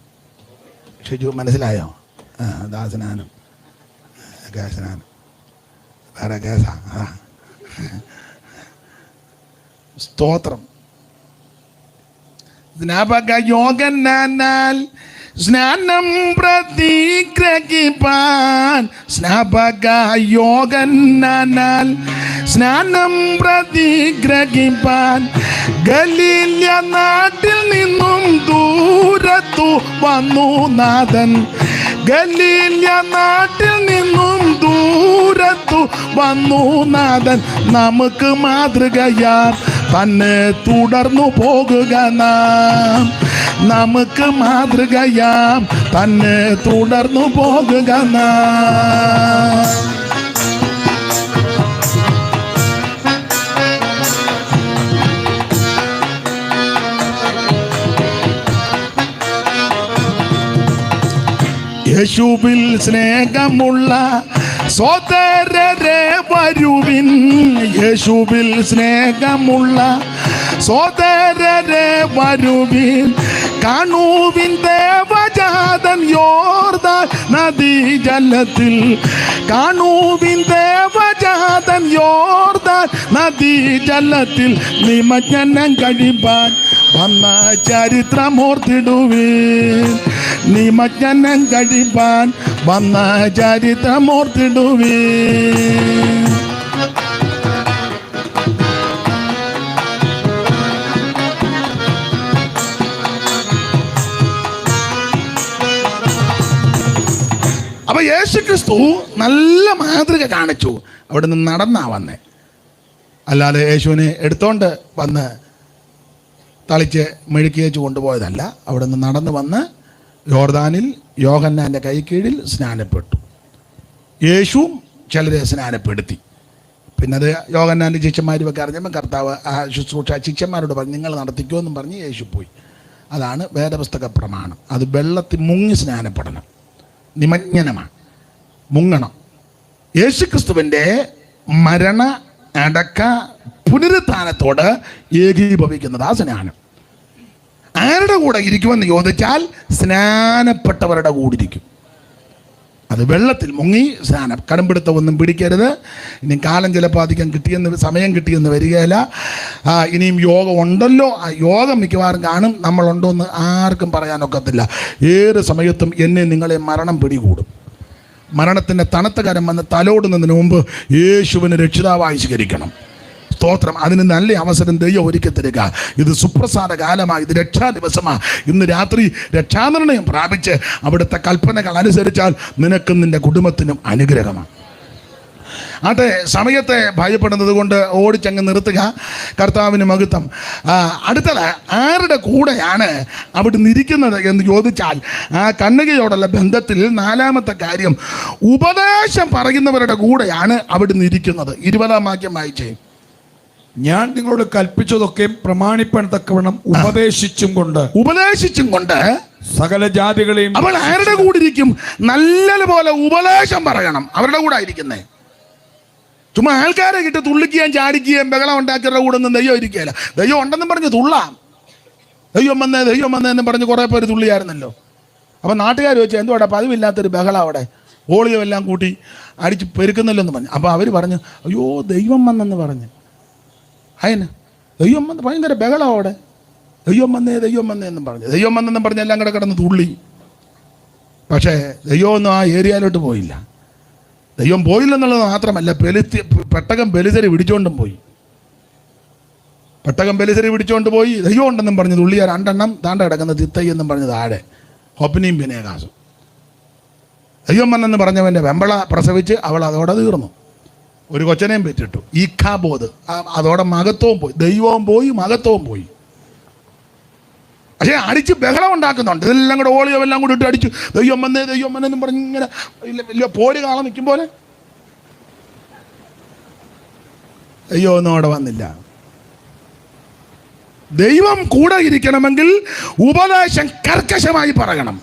ഷിജു മനസ്സിലായോ? ദാസനാനം കേസനാനം വേറെ കേസാ. സ്തോത്രം. യോഗനാൽ സ്നാനം പ്രതിഗ്രഹിപ്പാൻ യോഗനാൽ സ്നാനം പ്രതിഗ്രഹിപ്പാൻ ഗലീല നാട്ടിൽ നിന്നും ദൂരത്തു വന്നു നാഥൻ. ഗലീല നാട്ടിൽ നിന്നും ദൂരത്തു വന്നു നാഥൻ. നമുക്ക് മാതൃകയാൽ തന്നെ തുടർന്നു പോകുക നാം. നമുക്ക് മാതൃകയാം തന്നെ തുടർന്നു പോകുക നാം. യേശുവിൽ സ്നേഹമുള്ള സോദരരെ വരുവിൻ. യേശുവിൽ സ്നേഹമുള്ള സോദരരെ വരുവിൻ. കാണുവിൻ ദേവജാതൻ യോർദാൻ നദീജലത്തിൽ. കാണുവിൻ ദേവജാതൻ യോർദാൻ നദീജലത്തിൽ. നിമജ്ജനം കഴിപ്പാൻ വന്ന ചരിത്രമോർത്തിടുവിൻ. നിമജ്ജനം കഴിപ്പാൻ വന്ന ചരിത്രമോർത്തിടുവിൻ. അപ്പൊ യേശുക്രിസ്തു നല്ല മാതൃക കാണിച്ചു. അവിടെ നിന്ന് നടന്നാ വന്നേ, അല്ലാതെ യേശുവിനെ എടുത്തോണ്ട് വന്ന് തളിച്ച് മെഴുക്കിയേച്ച് കൊണ്ടുപോയതല്ല. അവിടെ നിന്ന് നടന്നു വന്ന് യോർദാനിൽ യോഹന്നാൻ്റെ കൈക്കീഴിൽ സ്നാനപ്പെട്ടു. യേശുവും ചിലരെ സ്നാനപ്പെടുത്തി. പിന്നെ അത് യോഹന്നാൻ്റെ ശിഷ്യന്മാരുമൊക്കെ അറിഞ്ഞപ്പോൾ കർത്താവ് ആ ശുശ്രൂഷ ശിഷ്യന്മാരോട് പറഞ്ഞു, നിങ്ങൾ നടത്തിക്കുമെന്നും പറഞ്ഞ് യേശു പോയി. അതാണ് വേദപുസ്തക പ്രമാണം. അത് വെള്ളത്തിൽ മുങ്ങി സ്നാനപ്പെടണം, നിമജ്ജനമാണ്, മുങ്ങണം. യേശുക്രിസ്തുവിൻ്റെ മരണ അടക്ക പുനരുത്ഥാനത്തോട് ഏകീഭവിക്കുന്നത് ആ സ്നാനം. ആരുടെ കൂടെ ഇരിക്കുമെന്ന് ചോദിച്ചാൽ സ്നാനപ്പെട്ടവരുടെ കൂടെ ഇരിക്കും. അത് വെള്ളത്തിൽ മുങ്ങി സ്നാനം. കടുംപിടുത്തമൊന്നും പിടിക്കരുത്. ഇനി കാലം ചിലപ്പോൾ അധികം കിട്ടിയെന്ന് സമയം കിട്ടിയെന്ന് വരികയില്ല. ഇനിയും യോഗം ഉണ്ടല്ലോ, ആ യോഗം മിക്കവാറും കാണും. നമ്മളുണ്ടോ എന്ന് ആർക്കും പറയാനൊക്കത്തില്ല. ഏത് സമയത്തും എന്നെ നിങ്ങളെ മരണം പിടികൂടും. മരണത്തിൻ്റെ തണുത്ത കരം വന്ന് തലോടുന്നതിന് മുമ്പ് യേശുവിനെ രക്ഷിതാവായി സ്വീകരിക്കണം. സ്തോത്രം. അതിന് നല്ല അവസരം ദൈവം ഒരുക്കി തരിക. ഇത് സുപ്രസാദ കാലമാണ്, ഇത് രക്ഷാ ദിവസമാണ്. ഇന്ന് രാത്രി രക്ഷാനിർണയം പ്രാപിച്ച് അവിടുത്തെ കൽപ്പനകൾ അനുസരിച്ചാൽ നിനക്കും നിന്റെ കുടുംബത്തിനും അനുഗ്രഹമാണ്. ആട്ടെ, സമയത്തെ ഭയപ്പെടുന്നത് കൊണ്ട് ഓടിച്ചങ്ങ് നിർത്തുക. കർത്താവിന് മഹത്വം. അടുത്തത് ആരുടെ കൂടെയാണ് അവിടുന്ന് ഇരിക്കുന്നത് എന്ന് ചോദിച്ചാൽ ആ കന്യകയോടുള്ള ബന്ധത്തിൽ നാലാമത്തെ കാര്യം, ഉപദേശം പറയുന്നവരുടെ കൂടെയാണ് അവിടുന്ന് ഇരിക്കുന്നത്. 20-ാം വാക്യം വായിച്ചേ. ഞാൻ നിങ്ങളോട് കൽപ്പിച്ചതൊക്കെ പ്രമാണിപ്പാൻ തക്കവണ്ണം ഉപദേശിച്ചും കൊണ്ട് സകല ജാതികളെയും. അവൾ ആരുടെ കൂടെ ഇരിക്കും? നല്ലതുപോലെ ഉപദേശം പറയണം. അവരുടെ കൂടെ ഇരിക്കുന്നേ. ചുമ്മാ ആൾക്കാരെ കിട്ടി തുള്ളിക്കുകയും ചാടിക്കുകയും ബഹളം ഉണ്ടാക്കിയവരുടെ കൂടെ ഒന്നും ദൈവം ഇരിക്കുകയില്ല. ദൈവം ഉണ്ടെന്നും പറഞ്ഞ് തുള്ളാം. ദൈവം വന്നതെന്ന് പറഞ്ഞ് കുറേ പേര് തുള്ളിയായിരുന്നല്ലോ. അപ്പം നാട്ടുകാർ വെച്ചാൽ എന്തുവാടാ പതിവില്ലാത്തൊരു ബഹളം അവിടെ, ഓളിയോ എല്ലാം കൂട്ടി അടിച്ച് പെരുക്കുന്നല്ലോ എന്ന് പറഞ്ഞു. അപ്പോൾ അവർ പറഞ്ഞു, അയ്യോ ദൈവം വന്നെന്ന് പറഞ്ഞ്. അതിന് ദൈവം വന്ന് ഭയങ്കര ബഹളം അവിടെ. ദൈവം വന്നേ എന്നും പറഞ്ഞു. ദൈവം വന്നെന്നും പറഞ്ഞ് എല്ലാം കൂടെ കിടന്ന് തുള്ളി. പക്ഷേ ദൈവമൊന്നും ആ ഏരിയയിലോട്ട് പോയില്ല. ദൈവം പോയില്ലെന്നുള്ളത് മാത്രമല്ല, പെട്ടകം ബലിസരി പിടിച്ചോണ്ടും പോയി. പെട്ടകം ബലിസരി പിടിച്ചോണ്ട് പോയി. ദൈവം ഉണ്ടെന്നും പറഞ്ഞ് തുള്ളിയ 2 എണ്ണം താണ്ട കിടക്കുന്ന തിത്തൈ എന്നും പറഞ്ഞ് താഴെ ഹൊപ്പനിയും പിന്നേകാസും. ദൈവം വന്നെന്ന് പറഞ്ഞവൻ്റെ വെമ്പള പ്രസവിച്ച് അവൾ അതോടെ തീർന്നു. ഒരു കൊച്ചനെയും പെറ്റിട്ടു. ഈഖാബോധ്. അതോടെ മഹത്വവും പോയി, ദൈവവും പോയി, മഹത്വവും പോയി. പക്ഷേ അടിച്ച് ബഹളം ഉണ്ടാക്കുന്നുണ്ട്. ഇതെല്ലാം കൂടെ ഓളിയോ എല്ലാം കൂടി ഇട്ട് അടിച്ചു ദൈവം വന്നെന്നും പറഞ്ഞ് ഇങ്ങനെ വലിയ പോര് കാണാൻ നിൽക്കും പോലെ. ദൈവമൊന്നും അവിടെ വന്നില്ല. ദൈവം കൂടെ ഇരിക്കണമെങ്കിൽ ഉപദേശം കർക്കശമായി പറയണം.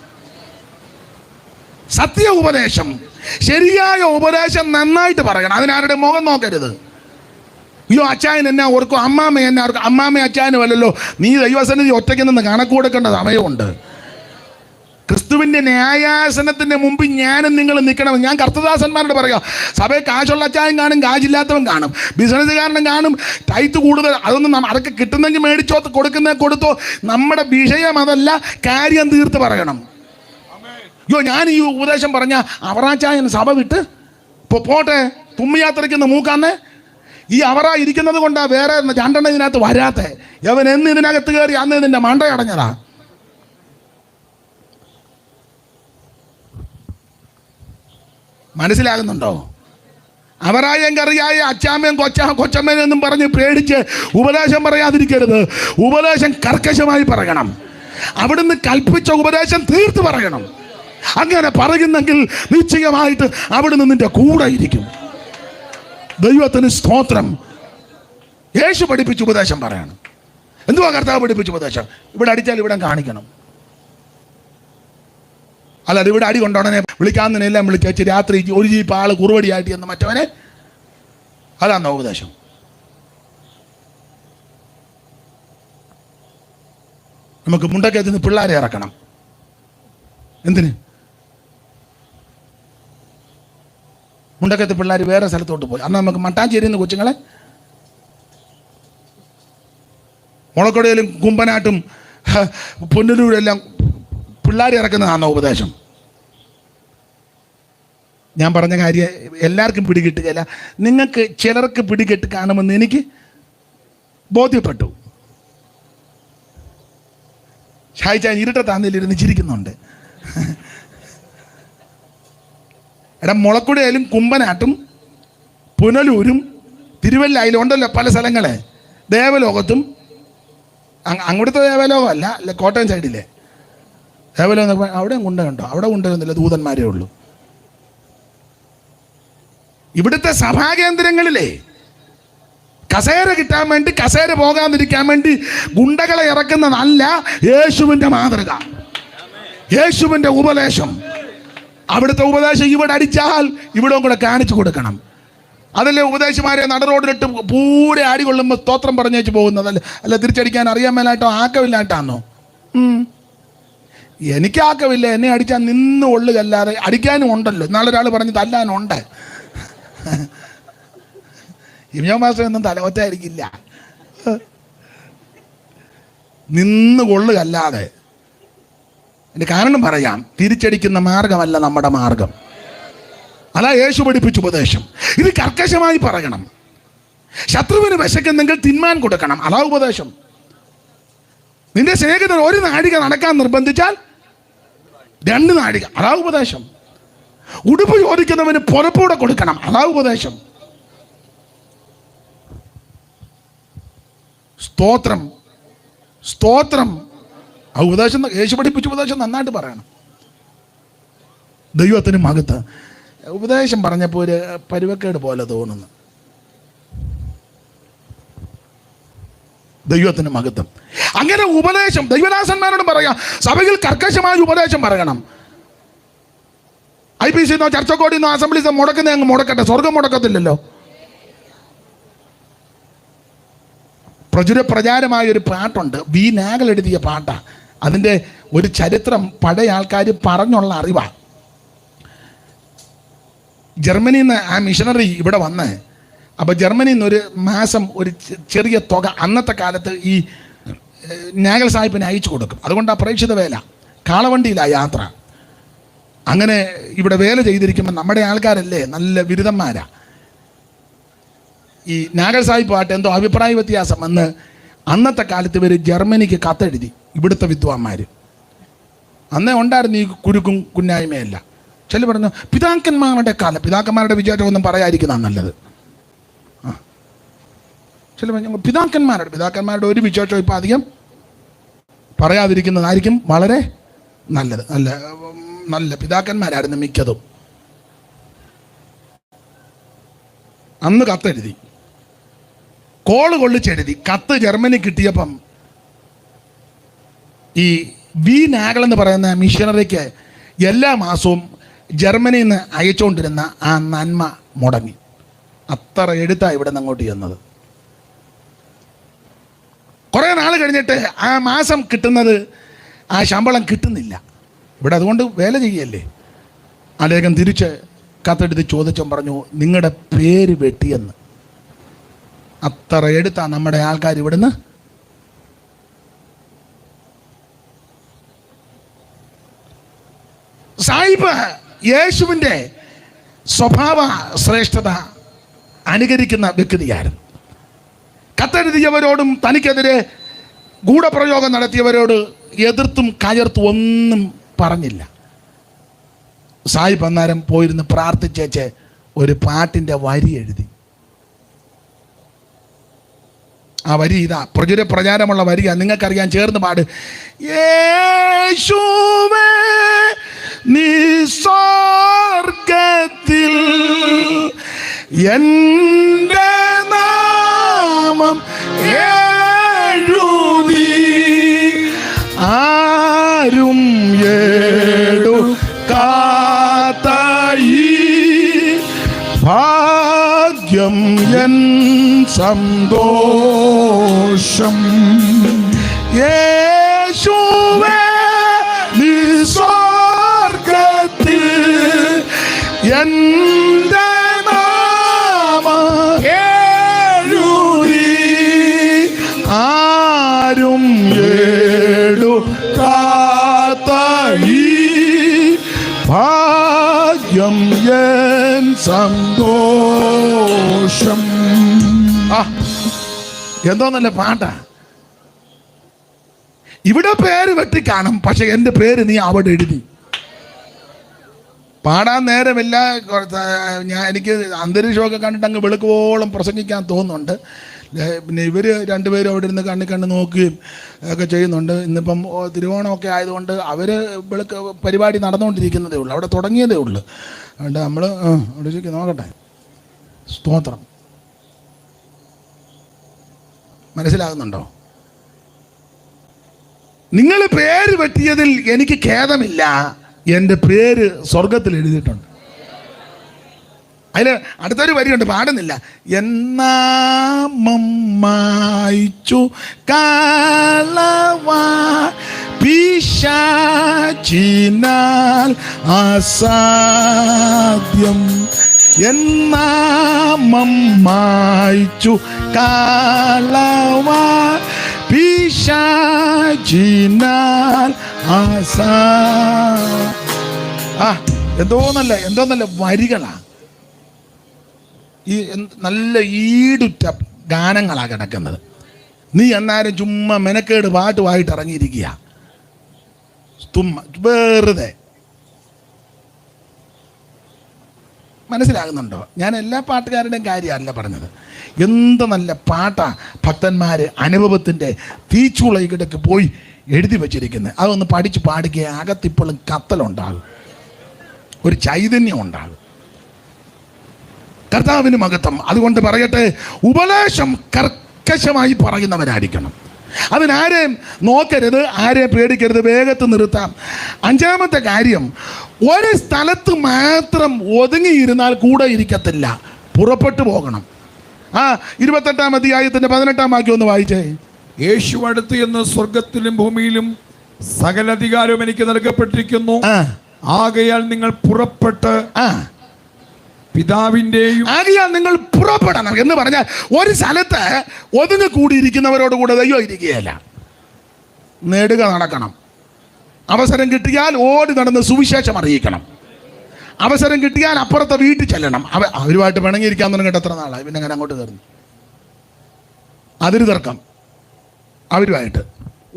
സത്യ ഉപദേശം, ശരിയായ ഉപദേശം നന്നായിട്ട് പറയണം. അതിനാരുടെ മുഖം നോക്കരുത്. അയ്യോ അച്ചായൻ എന്നാ ഓർക്കും, അമ്മാമ്മ എന്നാ ഓർക്കും. അമ്മാമ്മ അച്ചായനും അല്ലല്ലോ. നീ ദൈവസന്നിധി ഒറ്റയ്ക്ക് നിന്ന് കണക്ക് കൊടുക്കേണ്ട സമയമുണ്ട്. ക്രിസ്തുവിൻ്റെ ന്യായാസനത്തിൻ്റെ മുമ്പിൽ ഞാനും നിങ്ങൾ നിൽക്കണം. ഞാൻ കർത്തദാസന്മാരോട് പറയാം, സഭയിൽ കാശുള്ള അച്ചായൻ കാണും, കാശില്ലാത്തവൻ കാണും, ബിസിനസ്സുകാരനും കാണും, ടൈറ്റ് കൂടുതൽ. അതൊന്നും അതൊക്കെ കിട്ടുന്നെങ്കിൽ മേടിച്ചോ, കൊടുത്തോ. നമ്മുടെ വിഷയം അതല്ല, കാര്യം തീർത്ത് പറയണം. അയ്യോ ഞാൻ ഈ ഉപദേശം പറഞ്ഞ അവറാച്ചായൻ സഭ വിട്ട് പോട്ടെ, തുമ്മിയാത്രയ്ക്കൊന്ന് മൂക്കാന്നേ. ഈ അവറാ ഇരിക്കുന്നത് കൊണ്ടാ വേറെ രണ്ടെണ്ണം ഇതിനകത്ത് വരാത്തെ. അവൻ എന്ന് ഇതിനകത്ത് കയറി അന്ന് ഇതിന്റെ മണ്ടയടഞ്ഞതാ. മനസ്സിലാകുന്നുണ്ടോ? അവരായും കറിയായ അച്ചാമ്മയും കൊച്ചമ്മേനെന്നും പറഞ്ഞ് പേടിച്ച് ഉപദേശം പറയാതിരിക്കരുത്. ഉപദേശം കർക്കശമായി പറയണം. അവിടുന്ന് കൽപ്പിച്ച ഉപദേശം തീർത്ത് പറയണം. അങ്ങനെ പറയുന്നെങ്കിൽ നിശ്ചയമായിട്ട് അവിടുന്ന് നിന്റെ കൂടെ ഇരിക്കും. ദൈവത്തിന് സ്തോത്രം. യേശു പഠിപ്പിച്ച ഉപദേശം പറയണം. എന്തുവാ കർത്താവ് പഠിപ്പിച്ച ഉപദേശം? ഇവിടെ അടിച്ചാൽ ഇവിടെ കാണിക്കണം. അല്ലാതെ ഇവിടെ അടി കൊണ്ടോടനെ വിളിക്കാന്നെല്ലാം വിളിച്ചു രാത്രി ഒരു ജീപ്പ് ആള് കുറുവടിയായിട്ട് എന്ന് മറ്റവനെ, അതാണോ ഉപദേശം? നമുക്ക് മുണ്ടക്കയത്ത് നിന്ന് പിള്ളേരെ ഇറക്കണം. എന്തിന്? മുണ്ടക്കയത്ത് പിള്ളേർ വേറെ സ്ഥലത്തോട്ട് പോയി. അന്ന് നമുക്ക് മട്ടാഞ്ചേരിയിൽ നിന്ന് കൊച്ചുങ്ങളെ മുളക്കൊടയിലും കുമ്പനാട്ടും പൊന്നലൂരെല്ലാം പിള്ളേർ ഇറക്കുന്നതാണോ ഉപദേശം? ഞാൻ പറഞ്ഞ കാര്യം എല്ലാവർക്കും പിടികിട്ടുകയില്ല. നിങ്ങൾക്ക് ചിലർക്ക് പിടികെട്ട് കാണുമെന്ന് എനിക്ക് ബോധ്യപ്പെട്ടു. ഷായിച്ചാൻ ഇരുട്ടത്താന്നിലിരുന്ന് ചിരിക്കുന്നുണ്ട്. എടാ, മുളക്കുടയിലും കുമ്പനാട്ടും പുനലൂരും തിരുവല്ലായിലും ഉണ്ടല്ലോ പല സ്ഥലങ്ങളെ. ദേവലോകത്തും അങ്ങോട്ടത്തെ ദേവലോകമല്ല, അല്ല കോട്ടയം സൈഡിലെ ദേവലോകം. അവിടെ ഗുണ്ടയുണ്ടോ? അവിടെ ഗുണ്ടയൊന്നുമില്ല, ദൂതന്മാരേ ഉള്ളൂ. ഇവിടുത്തെ സഭാകേന്ദ്രങ്ങളിലെ കസേര കിട്ടാൻ വേണ്ടി, കസേര പോകാതിരിക്കാൻ വേണ്ടി ഗുണ്ടകളെ ഇറക്കുന്നതല്ല യേശുവിൻ്റെ മാതൃക, യേശുവിൻ്റെ ഉപദേശം. അവിടുത്തെ ഉപദേശം ഇവിടെ അടിച്ചാൽ ഇവിടെ കൂടെ കാണിച്ചു കൊടുക്കണം. അതല്ലേ ഉപദേശമാരെ നട റോഡിലിട്ട് പൂരെ അടി കൊള്ളുമ്പോൾ സ്തോത്രം പറഞ്ഞേച്ച് പോകുന്നതല്ല. അല്ല തിരിച്ചടിക്കാൻ അറിയാൻ മേലായിട്ടോ ആക്കമില്ലായിട്ടാണോ? എനിക്ക് ആക്കമില്ല, എന്നെ അടിച്ചാൽ നിന്ന് കൊള്ളുകല്ലാതെ അടിക്കാനും ഉണ്ടല്ലോ. നാളെ ഒരാൾ പറഞ്ഞ് തല്ലാനുണ്ട്. ഇമിയോ മാസ്റ്റർ ഒന്നും തലവറ്റായിരിക്കില്ല, നിന്ന് കൊള്ളുകല്ലാതെ. എൻ്റെ കാരണം പറയാം, തിരിച്ചടിക്കുന്ന മാർഗമല്ല നമ്മുടെ മാർഗം. അതാ യേശു പഠിപ്പിച്ച ഉപദേശം. ഇത് കർക്കശമായി പറയണം. ശത്രുവിന് വിശക്കുന്നെങ്കിൽ തിന്മാൻ കൊടുക്കണം, അതാ ഉപദേശം. നിന്റെ സ്നേഹിതൻ ഒരു നാഴിക നടക്കാൻ നിർബന്ധിച്ചാൽ 2 നാഴിക, അതാ ഉപദേശം. ഉടുപ്പ് ചോദിക്കുന്നവന് പുറപ്പൂടെ കൊടുക്കണം, അതാ ഉപദേശം. സ്തോത്രം, സ്തോത്രം. ആ ഉപദേശം യേശു പഠിപ്പിച്ച ഉപദേശം നന്നായിട്ട് പറയണം. ദൈവത്തിന് മകത്ത് ഉപദേശം പറഞ്ഞപ്പോൾ ഒരു പരുവക്കേട് പോലെ തോന്നുന്നു. ദൈവത്തിന് മഹത്വം. അങ്ങനെ ഉപദേശം ദൈവദാസന്മാരോട് പറയാം, സഭയിൽ കർക്കശമായ ഉപദേശം പറയണം. IPC ചർച്ചക്കോടിന്നോ അസംബ്ലീസോ മുടക്കുന്ന അങ്ങ് മുടക്കട്ടെ, സ്വർഗം മുടക്കത്തില്ലല്ലോ. പ്രചാരമായ ഒരു പാട്ടുണ്ട്, വി നാഗൽ എഴുതിയ പാട്ടാണ്. അതിൻ്റെ ഒരു ചരിത്രം പഴയ ആൾക്കാർ പറഞ്ഞുള്ള അറിവാണ്. ജർമ്മനിയിൽ നിന്ന് ആ മിഷണറി ഇവിടെ വന്ന്, അപ്പോൾ ജർമ്മനിയിൽ നിന്ന് ഒരു മാസം ഒരു ചെറിയ തുക അന്നത്തെ കാലത്ത് ഈ നാഗൽ സാഹിബിന് അയച്ചു കൊടുക്കും. അതുകൊണ്ട് അപ്രേക്ഷിത വേല, കാളവണ്ടിയിലാണ് യാത്ര. അങ്ങനെ ഇവിടെ വേല ചെയ്തിരിക്കുമ്പോൾ നമ്മുടെ ആൾക്കാരല്ലേ നല്ല ബിരുദന്മാരാ. ഈ നാഗൽ സാഹിബുമായിട്ട് എന്തോ അഭിപ്രായ വ്യത്യാസം വന്ന് അന്നത്തെ കാലത്ത് ഇവർ ജർമ്മനിക്ക് കത്തെഴുതി. ഇവിടുത്തെ വിദ്വാന്മാർ അന്നേ ഉണ്ടായിരുന്നു ഈ കുരുക്കും കുന്നായ്മയല്ല. ചില പറഞ്ഞു പിതാക്കന്മാരുടെ കാലം, പിതാക്കന്മാരുടെ വിചാരമൊന്നും പറയാതിരിക്കുന്നതാണ് നല്ലത്. ചില പറഞ്ഞു പിതാക്കന്മാരുടെ ഒരു വിചാരം ഇപ്പം അധികം പറയാതിരിക്കുന്നതായിരിക്കും വളരെ നല്ലത്. നല്ല പിതാക്കന്മാരായിരുന്നു മിക്കതും. അന്ന് കത്തെഴുതി, കോള് കൊള്ളിച്ചെഴുതി. കത്ത് ജർമ്മനി കിട്ടിയപ്പം ഈ വി നാഗൽ എന്ന് പറയുന്ന മിഷണറിക്ക് എല്ലാ മാസവും ജർമ്മനിയിൽ നിന്ന് അയച്ചുകൊണ്ടിരുന്ന ആ നന്മ മുടങ്ങി. അത്ര എഴുത്താണ് ഇവിടെ നിന്ന് അങ്ങോട്ട് ചെന്നത്. കുറേ നാൾ കഴിഞ്ഞിട്ട് ആ മാസം കിട്ടുന്നത്, ആ ശമ്പളം കിട്ടുന്നില്ല ഇവിടെ. അതുകൊണ്ട് വേല ചെയ്യല്ലേ. അദ്ദേഹം തിരിച്ച് കത്തെടുത്ത് ചോദിച്ചും പറഞ്ഞു, നിങ്ങളുടെ പേര് വെട്ടിയെന്ന്. അത്ര എടുത്താ നമ്മുടെ ആൾക്കാർ ഇവിടുന്ന്. സാഹിബ് യേശുവിൻ്റെ സ്വഭാവ ശ്രേഷ്ഠത അനുകരിക്കുന്ന വ്യക്തിയായിരുന്നു. കത്തെഴുതിയവരോടും തനിക്കെതിരെ ഗൂഢപ്രയോഗം നടത്തിയവരോട് എതിർത്തും കയർത്തും ഒന്നും പറഞ്ഞില്ല. സാഹിബ് അന്നേരം പോയിരുന്ന് പ്രാർത്ഥിച്ചേച്ച് ഒരു പാട്ടിൻ്റെ വരി എഴുതി. ആ വരി ഇതാ, പ്രചാരമുള്ള വരിയാ, നിങ്ങൾക്കറിയാൻ, ചേർന്ന് പാട്. യേശുവേ നീ സ്വർഗ്ഗത്തിൽ എൻ്റെ നാമം എഴുതി ആരും എടുക്കാത്ത ഈ ഭാഗ്യം എൻ സന്തോഷം. യേശുവേ നീ സ്വർഗ്ഗത്തിൽ എൻ്റെ നാമം എഴുതി ആരും എടുക്കാത്ത ഈ ഭാഗ്യം എൻ സന്തോഷം. എന്തോ നല്ല പാട്ടാ. ഇവിടെ പേര് വെട്ടിക്കാണും, പക്ഷെ എൻ്റെ പേര് നീ അവിടെ എഴുതി. പാടാൻ നേരമില്ല. എനിക്ക് അന്തരീക്ഷമൊക്കെ കണ്ടിട്ട് അങ്ങ് വെളുക്കോളം പ്രസംഗിക്കാൻ തോന്നുന്നുണ്ട്. പിന്നെ ഇവർ രണ്ടുപേരും അവിടെ ഇരുന്ന് കണ്ണ് നോക്കുകയും ഒക്കെ ചെയ്യുന്നുണ്ട്. ഇന്നിപ്പം തിരുവോണമൊക്കെ ആയതുകൊണ്ട് അവർ പരിപാടി നടന്നുകൊണ്ടിരിക്കുന്നതേ ഉള്ളൂ, അവിടെ തുടങ്ങിയതേ ഉള്ളൂ. അതുകൊണ്ട് നമ്മൾ അവിടെ നോക്കട്ടെ. സ്തോത്രം. മനസ്സിലാകുന്നുണ്ടോ? നിങ്ങൾ പേര് പറ്റിയതിൽ എനിക്ക് ഖേദമില്ല. എൻ്റെ പേര് സ്വർഗത്തിൽ എഴുതിയിട്ടുണ്ട്. അതിൽ അടുത്തൊരു വരിയുണ്ട്, പാടുന്നില്ല. എന്നാമം മായ്ച്ചു കാലവാ പിശാചിനാൽ അസാധ്യം. എന്നാമം മായ്ച്ചു കാലവാ പിശാചിനാൽ എന്തോ നല്ല വരികളാ. ഈ നല്ല ഈടുറ്റ ഗാനങ്ങളാണ് കിടക്കുന്നത്. നീ എന്നാലും ചുമ്മാ മെനക്കേട് പാട്ടുമായിട്ട് ഇറങ്ങിയിരിക്കുക, വെറുതെ. മനസ്സിലാകുന്നുണ്ടോ? ഞാൻ എല്ലാ പാട്ടുകാരുടെയും കാര്യമല്ല പറഞ്ഞത്. എന്ത് നല്ല പാട്ടാ ഭക്തന്മാർ അനുഭവത്തിൻ്റെ തീച്ചുളയിലേക്ക് പോയി എഴുതി വച്ചിരിക്കുന്നത്. അതൊന്ന് പഠിച്ച് പാടുക, അകത്തിപ്പോഴും കത്തലുണ്ടാകും, ഒരു ചൈതന്യം ഉണ്ടാകും. കർത്താവിന് മഹത്വം. അതുകൊണ്ട് പറയട്ടെ, ഉപദേശം കർക്കശമായി പറയുന്നവരായിരിക്കണം. അതിനാരെയും നോക്കരുത്, ആരെയും പേടിക്കരുത്, വേഗത്ത് നിർത്താം. അഞ്ചാമത്തെ കാര്യം, ഒരു സ്ഥലത്ത് മാത്രം ഒതുങ്ങിയിരുന്നാൽ കൂടെ ഇരിക്കത്തില്ല, പുറപ്പെട്ടു പോകണം. 28-ാം അധ്യായത്തിന്റെ 18-ാം വാക്യം ഒന്ന് വായിച്ചേ. യേശു അടുത്ത് എന്ന് സ്വർഗത്തിലും ഭൂമിയിലും സകല അധികാരവും എനിക്ക് നൽകപ്പെട്ടിരിക്കുന്നു. ആകയാൽ നിങ്ങൾ പുറപ്പെട്ട് പിതാവിൻ്റെയും ആകയാൽ നിങ്ങൾ പുറപ്പെടണം എന്ന് പറഞ്ഞാൽ ഒരു സ്ഥലത്ത് ഒതുങ്ങി കൂടിയിരിക്കുന്നവരോട് കൂടെ ദൈവം ഇരിക്കുകയല്ല, നേടുക നടക്കണം. അവസരം കിട്ടിയാൽ ഓടി നടന്ന് സുവിശേഷം അറിയിക്കണം. അവസരം കിട്ടിയാൽ അപ്പുറത്തെ വീട്ടിൽ ചെല്ലണം. അവരുമായിട്ട് പിണങ്ങിയിരിക്കാൻ തുടങ്ങിയിട്ട് എത്ര നാളായി, പിന്നെ അങ്ങനെ അങ്ങോട്ട് കയറുന്നു. അതിര് തർക്കം അവരുമായിട്ട്.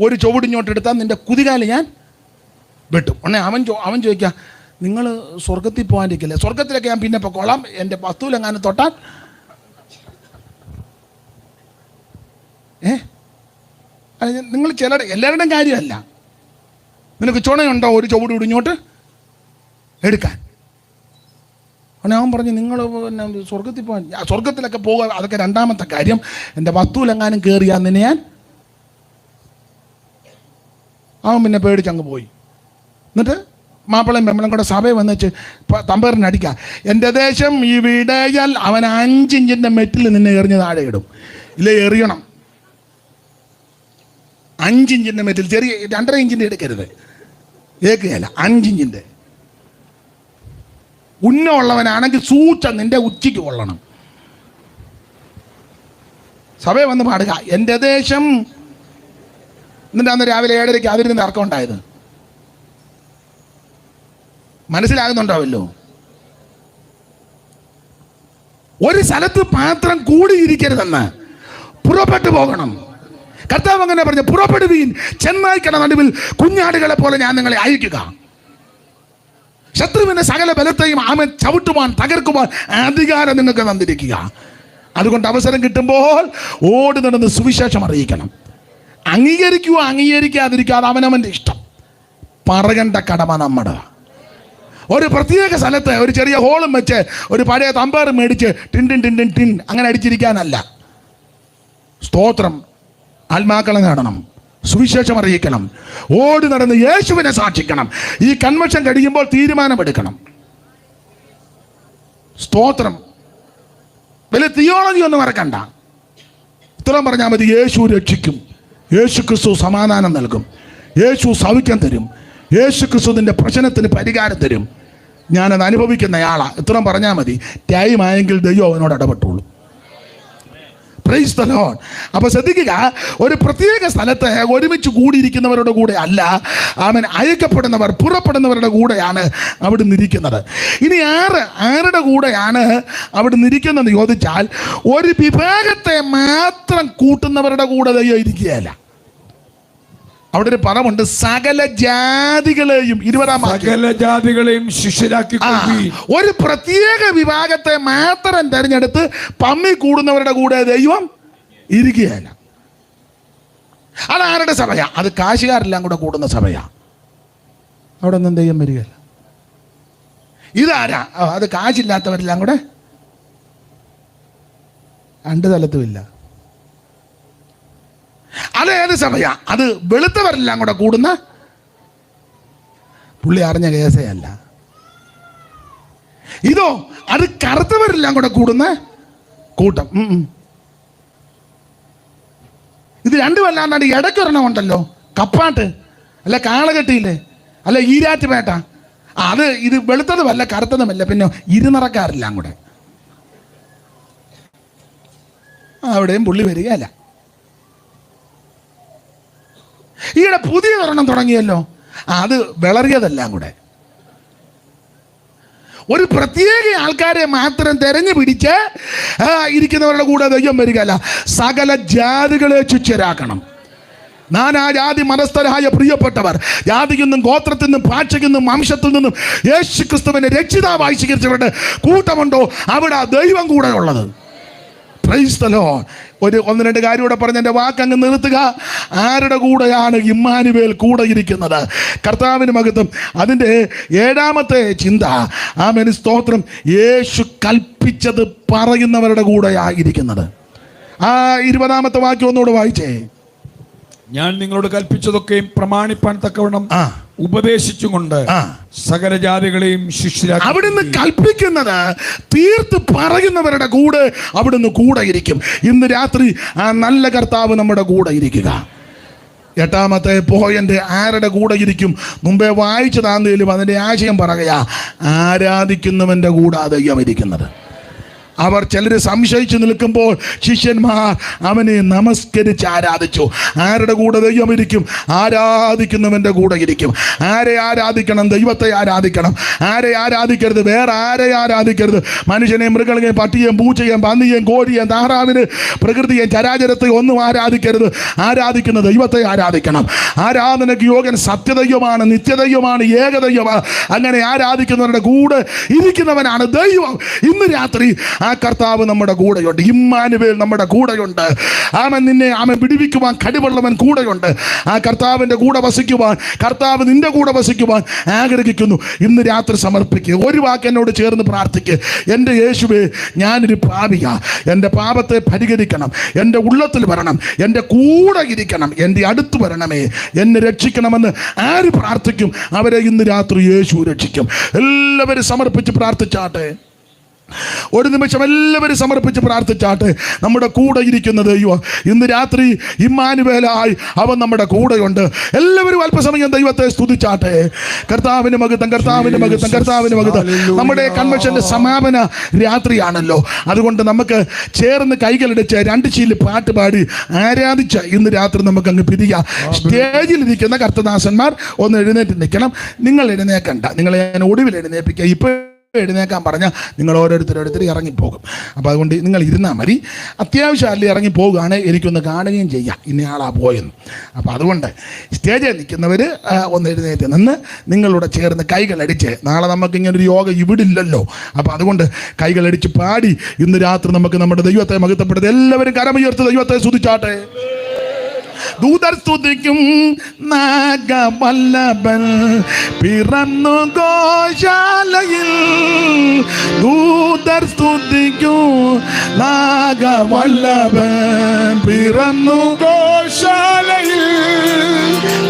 ഒരു ചുവടിഞ്ഞോട്ട് എടുത്താൽ നിന്റെ കുതികാല് ഞാൻ വെട്ടും. ഉടനെ അവൻ ചോദിക്കാം, നിങ്ങൾ സ്വർഗത്തിൽ പോകാനിരിക്കില്ലേ? സ്വർഗത്തിലൊക്കെ ഞാൻ പിന്നെ പൊക്കോളാം, എൻ്റെ വസ്തുവിലെങ്ങാനും തൊട്ടാൽ. നിങ്ങൾ എല്ലാവരുടെയും കാര്യമല്ല. നിനക്ക് ചുണയുണ്ടോ ഒരു ചുവട് ഇടിഞ്ഞോട്ട് എടുക്കാൻ? ഉടനെ അവൻ പറഞ്ഞു, നിങ്ങൾ പിന്നെ സ്വർഗത്തിൽ പോകാൻ, സ്വർഗത്തിലൊക്കെ പോകുക അതൊക്കെ രണ്ടാമത്തെ കാര്യം. എൻ്റെ വസ്തുവിലെങ്ങാനും കയറിയാൽ നിന്നെ ഞാൻ. അവൻ പിന്നെ പേടിച്ചങ്ങ് പോയി. എന്നിട്ട് മാപ്പിളയും പെമ്മളും കൂടെ സഭയിൽ വന്നിച്ച് തമ്പേറിനടിക്കുക, എൻ്റെ ദേശം ഈ വിടയാൽ അവൻ 5 ഇഞ്ചിൻ്റെ മെറ്റിൽ നിന്നെ എറിഞ്ഞ് താഴെ ഇടും. ഇല്ല, എറിയണം. 5 ഇഞ്ചിൻ്റെ മെറ്റിൽ, ചെറിയ 2.5 ഇഞ്ചിൻ്റെ എടുക്കരുത്, ഏക്കുകയല്ല, 5 ഇഞ്ചിൻ്റെ. ഉന്നമുള്ളവനാണെങ്കിൽ സൂച്ച നിന്റെ ഉച്ചയ്ക്ക് കൊള്ളണം. സഭയിൽ വന്ന് പാടുക, എൻ്റെ ദേശം. എന്നിട്ട് അന്ന് രാവിലെ 7:30 അതിരുന്ന് തർക്കം ഉണ്ടായത്. മനസ്സിലാകുന്നുണ്ടാവല്ലോ? ഒരു സ്ഥലത്ത് മാത്രം കൂടിയിരിക്കരുതെന്ന്, പുറപ്പെട്ടു പോകണം. കർത്താവ് അങ്ങനെ പറഞ്ഞു, പുറപ്പെടുവീൻ, ചെന്നായ്ക്കട നടുവിൽ കുഞ്ഞാടുകളെ പോലെ ഞാൻ നിങ്ങളെ അയക്കുക. ശത്രുവിന്റെ സകല ബലത്തെയും അവൻ ചവിട്ടുവാൻ, തകർക്കുവാൻ അധികാരം നിങ്ങൾക്ക് തന്നിരിക്കുക. അതുകൊണ്ട് അവസരം കിട്ടുമ്പോൾ ഓടി നടന്ന് സുവിശേഷം അറിയിക്കണം. അംഗീകരിക്കുക അംഗീകരിക്കാതിരിക്കാതെ അവനവൻ്റെ ഇഷ്ടം. പറയേണ്ട കടമ നമ്മുടെ. ഒരു പ്രത്യേക സ്ഥലത്ത് ഒരു ചെറിയ ഹോളും വെച്ച് ഒരു പഴയ തമ്പേർ മേടിച്ച് tin tin tin tin tin അങ്ങനെ അടിച്ചിരിക്കാനല്ല. സ്തോത്രം. ആത്മാക്കളെ നേടണം, സുവിശേഷം അറിയിക്കണം, ഓടി നടന്ന് യേശുവിനെ സാക്ഷിക്കണം. ഈ കൺവെൻഷൻ കഴിയുമ്പോൾ തീരുമാനമെടുക്കണം. സ്തോത്രം. വലിയ തിയോളജി ഒന്നും മറക്കണ്ട. ഇത്രയും പറഞ്ഞാൽ മതി. യേശു രക്ഷിക്കും, യേശു ക്രിസ്തു സമാധാനം നൽകും, യേശു സൗഖ്യം തരും, യേശു ക്രിസ്തുവിൻ്റെ പ്രശ്നത്തിന് പരിഹാരം തരും. ഞാനത് അനുഭവിക്കുന്നയാളാ. ഇത്രയും പറഞ്ഞാൽ മതി. ടൈം ആയെങ്കിൽ ദൈവം അവനോട് ഇടപെട്ടുള്ളൂ. Price the lord. അപ്പോൾ ശ്രദ്ധിക്കുക, ഒരു പ്രത്യേക സ്ഥലത്ത് ഒരുമിച്ച് കൂടിയിരിക്കുന്നവരുടെ കൂടെ അല്ല, അവൻ അയക്കപ്പെടുന്നവർ, പുറപ്പെടുന്നവരുടെ കൂടെയാണ് അവിടെ നിന്നിരിക്കുന്നത്. ഇനി ആരുടെ കൂടെയാണ് അവിടെ നിന്നിരിക്കുന്നത് ചോദിച്ചാൽ, ഒരു വിഭാഗത്തെ മാത്രം കൂട്ടുന്നവരുടെ കൂടെ ദൈവം ഇരിക്കുകയല്ല. അവിടെ ഒരു പദമുണ്ട്, സകല ജാതികളെയും. 20 സകല ജാതികളെയും ശിഷ്യരാക്കി. ഒരു പ്രത്യേക വിഭാഗത്തെ മാത്രം തെരഞ്ഞെടുത്ത് പമ്മി കൂടുന്നവരുടെ കൂടെ ദൈവം ഇരിക്കുകയല്ല. അതാരുടെ സഭയാ? അത് കാശുകാരെല്ലാം കൂടെ കൂടുന്ന സഭയാ. അവിടെ ഒന്നും ദൈവം വരികയല്ല. ഇതാരാ? അത് കാശില്ലാത്തവരെല്ലാം കൂടെ, രണ്ട് തലത്തുമില്ല. അതേത് സഭയാ? അത് വെളുത്തവരെല്ലാം കൂടെ കൂടുന്ന, പുള്ളി അറിഞ്ഞ കേസേ അല്ല. ഇതോ അത് കറുത്തവരെല്ലാം കൂടെ കൂടുന്ന കൂട്ടം. ഇത് രണ്ടുമല്ലാണ്ടാണ് ഇടയ്ക്കൊരെണ്ണം ഉണ്ടല്ലോ, കപ്പാട്ട് അല്ല കാളകെട്ടിയില്ലേ, അല്ല ഈരാറ്റുപേട്ട. അത് ഇത് വെളുത്തതുമല്ല കറുത്തതുമല്ല, പിന്നെ ഇരുനിറക്കാരെല്ലാം കൂടെ. അവിടെയും പുള്ളി വരികയല്ല. ഈയിടെ പുതിയ ഒരെണ്ണം തുടങ്ങിയല്ലോ, അത് വിളറിയതെല്ലാം കൂടെ. ഒരു പ്രത്യേക ആൾക്കാരെ മാത്രം തെരഞ്ഞു പിടിച്ച് ഇരിക്കുന്നവരുടെ കൂടെ ദൈവം വരികയല്ല. സകല ജാതികളെ ശിഷ്യരാക്കണം. നാനാജാതി മതസ്ഥരായ പ്രിയപ്പെട്ടവർ, ജാതിയിൽ നിന്നും ഗോത്രത്തിൽ നിന്നും ഭാഷയിൽ നിന്നും വംശത്തിൽ നിന്നും യേശു ക്രിസ്തുവിനെ രക്ഷിതാവായി സ്വീകരിച്ചവരുടെ കൂട്ടമുണ്ടോ അവിടെ ദൈവം കൂടെ ഉള്ളത്. Price the Lord. ഒന്ന് രണ്ട് കാര്യം കൂടെ പറഞ്ഞ് എൻ്റെ വാക്കങ്ങ് നിർത്തുക. ആരുടെ കൂടെയാണ് ഇമ്മാനുവേൽ കൂടെ ഇരിക്കുന്നത്? കർത്താവിന് മഹത്വം. അതിൻ്റെ 7ാമത്തെ ചിന്ത, ആമേൻ, സ്തോത്രം, യേശു കൽപ്പിച്ചത് പറയുന്നവരുടെ കൂടെയായിരിക്കുന്നത്. ആ 20ാമത്തെ വാക്യം ഒന്നുകൂടെ വായിച്ചേ. ഞാൻ നിങ്ങളോട് കൽപ്പിച്ചതൊക്കെയും പ്രമാണിപ്പാൻ തക്കവണ്ണം ഉപദേശിച്ചുകൊണ്ട് സകല ജാതികളെയും ശിഷ്യരാക്കി. അവിടുന്ന് കൽപ്പിക്കുന്നത് തീർത്ത് പറയുന്നവരുടെ കൂടെ അവിടുന്ന് കൂടെ ഇരിക്കും. ഇന്ന് രാത്രി ആ നല്ല കർത്താവ് നമ്മുടെ കൂടെ ഇരിക്കുക. 8ാമത്തെ പോയിന്റ്, ആരുടെ കൂടെ ഇരിക്കും? മുമ്പേ വായിച്ചതാണെങ്കിലും അതിൻ്റെ ആശയം പറയുക, ആരാധിക്കുന്നവൻ്റെ കൂടെ ദൈവം ഇരിക്കുന്നത്. അവർ ചിലർ സംശയിച്ചു നിൽക്കുമ്പോൾ ശിഷ്യന്മാർ അവനെ നമസ്കരിച്ച് ആരാധിച്ചു. ആരുടെ കൂടെ ദൈവം ഇരിക്കും? ആരാധിക്കുന്നവൻ്റെ കൂടെ ഇരിക്കും. ആരെ ആരാധിക്കണം? ദൈവത്തെ ആരാധിക്കണം. ആരെ ആരാധിക്കരുത്? വേറെ ആരെ ആരാധിക്കരുത്? മനുഷ്യനെയും മൃഗങ്ങളെയും പട്ടിയെയും പൂച്ചയെയും പന്നിയെയും കോഴിയെയും താറാവിന് പ്രകൃതിയെയും ചരാചരത്തെയും ഒന്നും ആരാധിക്കരുത്. ആരാധിക്കുന്ന ദൈവത്തെ ആരാധിക്കണം. ആരാധനയ്ക്ക് യോഗ്യൻ സത്യദൈവമാണ്, നിത്യദൈവമാണ്, ഏകദൈവമാണ്. അങ്ങനെ ആരാധിക്കുന്നവരുടെ കൂടെ ഇരിക്കുന്നവനാണ് ദൈവം. ഇന്ന് രാത്രി ആ കർത്താവ് നമ്മുടെ കൂടെയുണ്ട്. ഇമ്മാനുവേൽ നമ്മുടെ കൂടെയുണ്ട്. അവൻ വിടുവിക്കുവാൻ കഴിവുള്ളവൻ കൂടെയുണ്ട്. ആ കർത്താവിൻ്റെ കൂടെ വസിക്കുവാൻ, കർത്താവ് നിന്റെ കൂടെ വസിക്കുവാൻ ആഗ്രഹിക്കുന്നു. ഇന്ന് രാത്രി സമർപ്പിക്കുക. ഒരു വാക്ക് എന്നോട് ചേർന്ന് പ്രാർത്ഥിക്കുക. എൻ്റെ യേശുവേ, ഞാനൊരു പാപിയാ, എൻ്റെ പാപത്തെ പരിഹരിക്കണം, എൻ്റെ ഉള്ളത്തിൽ വരണം, എൻ്റെ കൂടെ ഇരിക്കണം, എൻ്റെ അടുത്ത് വരണമേ, എന്നെ രക്ഷിക്കണമെന്ന് ആര് പ്രാർത്ഥിക്കും അവരെ ഇന്ന് രാത്രി യേശു രക്ഷിക്കും. എല്ലാവരും സമർപ്പിച്ച് പ്രാർത്ഥിച്ചാട്ടെ. ഒരു നിമിഷം എല്ലാവരും സമർപ്പിച്ച് പ്രാർത്ഥിച്ചാട്ടെ. നമ്മുടെ കൂടെ ഇരിക്കുന്ന ദൈവം ഇന്ന് രാത്രി ഇമ്മാനുവേലായി അവൻ നമ്മുടെ കൂടെയുണ്ട്. എല്ലാവരും അല്പസമയം ദൈവത്തെ സ്തുതിച്ചാട്ടെ. കർത്താവിന് മഹത്വം, കർത്താവിന് മഹത്വം, കർത്താവിന് മഹത്വം. നമ്മുടെ കൺവെൻഷന്റെ സമാപന രാത്രിയാണല്ലോ. അതുകൊണ്ട് നമുക്ക് ചേർന്ന് കൈകളടിച്ച് 2 ശീല് പാട്ട് പാടി ആരാധിച്ച് ഇന്ന് രാത്രി നമുക്ക് അങ്ങ് പിരിയാം. സ്റ്റേജിലിരിക്കുന്ന കർത്തദാസന്മാർ ഒന്ന് എഴുന്നേറ്റ് നിൽക്കണം. നിങ്ങൾ എഴുന്നേക്കണ്ട, നിങ്ങളെ ഞാൻ ഒടുവിൽ എഴുന്നേൽപ്പിക്കുക. ഇപ്പോൾ എഴുന്നേക്കാൻ പറഞ്ഞാൽ നിങ്ങൾ ഓരോരുത്തരോരുത്തർ ഇറങ്ങിപ്പോകും. അപ്പോൾ അതുകൊണ്ട് നിങ്ങൾ ഇരുന്നാൽ മതി. അത്യാവശ്യം അല്ലെ ഇറങ്ങി പോകുകയാണെങ്കിൽ എനിക്കൊന്ന് കാണുകയും ചെയ്യാം ഇന്നയാളാ പോയെന്ന്. അപ്പോൾ അതുകൊണ്ട് സ്റ്റേജിൽ നിൽക്കുന്നവർ ഒന്ന് എഴുന്നേറ്റ് നിന്ന് നിങ്ങളുടെ ചേർന്ന് കൈകളടിച്ച്, നാളെ നമുക്ക് ഇങ്ങനൊരു യോഗ ഇവിടില്ലല്ലോ, അപ്പോൾ അതുകൊണ്ട് കൈകളടിച്ച് പാടി ഇന്ന് രാത്രി നമുക്ക് നമ്മുടെ ദൈവത്തെ മഹത്വപ്പെടുത്തി എല്ലാവരും കരമുയർത്ത് ദൈവത്തെ സ്തുതിച്ചാട്ടെ. ദൂതർ സ്തുതിക്കും നാഗവല്ലഭൻ പിറന്നു ഗോശാലയിൽ. ദൂതർ സ്തുതിക്കും നാഗവല്ലഭൻ പിറന്നു ഗോശാലയിൽ.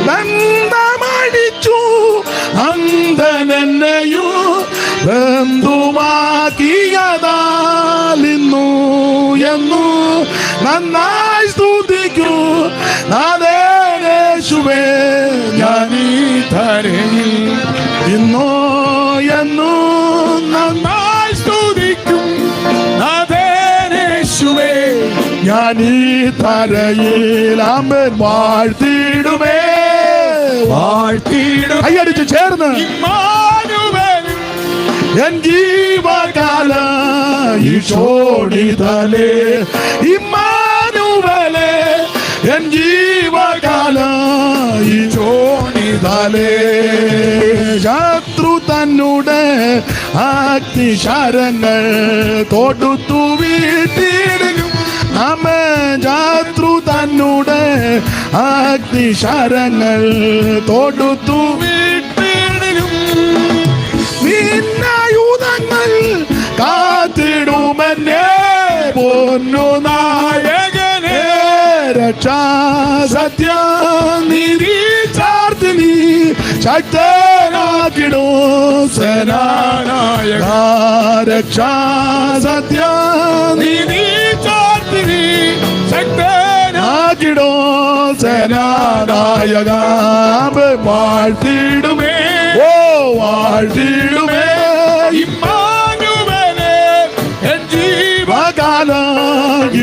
ബന്ധമടിച്ചു അന്ധനെന്നെയു ബന്ധുമാക്കിയതാലിന്നു എന്നു നന്നായി സ്തുതിക്കൂ നാഥേശുവേ. ഞാനീ ധരയിൽ ഇന്നോ എന്നോ നന്നായി സ്തുതിക്കും നാഥേശുവേ. ഞാനീ ധരയിൽ അമ്മൻ വാഴ്ത്തിടുമേ വാഴ്ത്തിടും. കൈയടിച്ച് ചേർന്ന് എൻ ജീവകാല ഈശോടിതലേ ഇമ്മാനുവലേ. എൻ ജീവകാല ഈശോടിതലേ. ശത്രു തന്നുടെ അഗ്നിശരങ്ങൾ തൊടുത്തു വീട്ടിടും. നമ്മെ ശത്രു തന്നുടെ അഗ്നിശരങ്ങൾ തൊടുത്തു വീട്ടിടും. നിന്നായുധങ്ങൾ കാത്തിടുമെന്നെ പൊന്നു നായകനെ. രക്ഷാ സത്യനിധി ചാർത്തിനി ശക്തനാക്കിടോ സേനാനായക. രക്ഷാ സത്യനിധി ചാർത്തിനി ശക്തനാക്കിടോ സേനാനായക. വാഴ്ത്തിടുമേ ഓ വാഴ്ത്തിടുമേ ഇമ്മാനുവലേ. എൻ ജീവകാല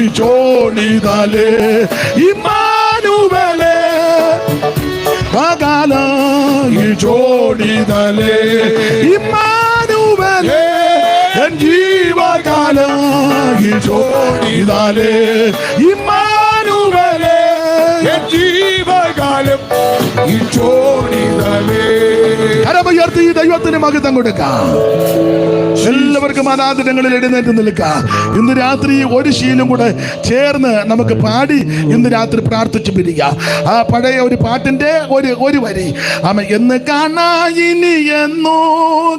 ഈശോടിതലേ ഇമ്മാനുവലേ. കാല ഈശോടിതലേ ഇമ്മാനുവലേ. എൻ ജീവകാല ഈശോടിതലേ ഇമ്മാനുവലേ. എൻ ജീവകാലം ഈശോടിതലേ. കരമുയർത്തി ദൈവത്തിന് മഹത്വം കൊടുക്കാം. എല്ലാവർക്കും അനാദിനങ്ങളിൽ എഴുന്നേറ്റ് നിൽക്കാം. ഇന്ന് രാത്രി ഒരു ശീലം കൂടെ ചേർന്ന് നമുക്ക് പാടി ഇന്ന് രാത്രി പ്രാർത്ഥിച്ചു പിരിക്കുക. ആ പഴയ ഒരു പാട്ടിന്റെ ഒരു വരി എന്ന് കാണാം ഇനി എന്നോ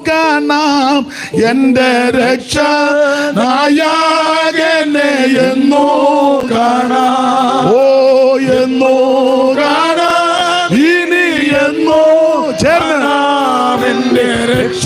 കാണാം എൻ്റെ രക്ഷ നായകനെ എന്നോ കാണാം. ഓ എന്നോ കാണാം ഇനി എന്നോ ചേർന്ന് എൻ്റെ രക്ഷ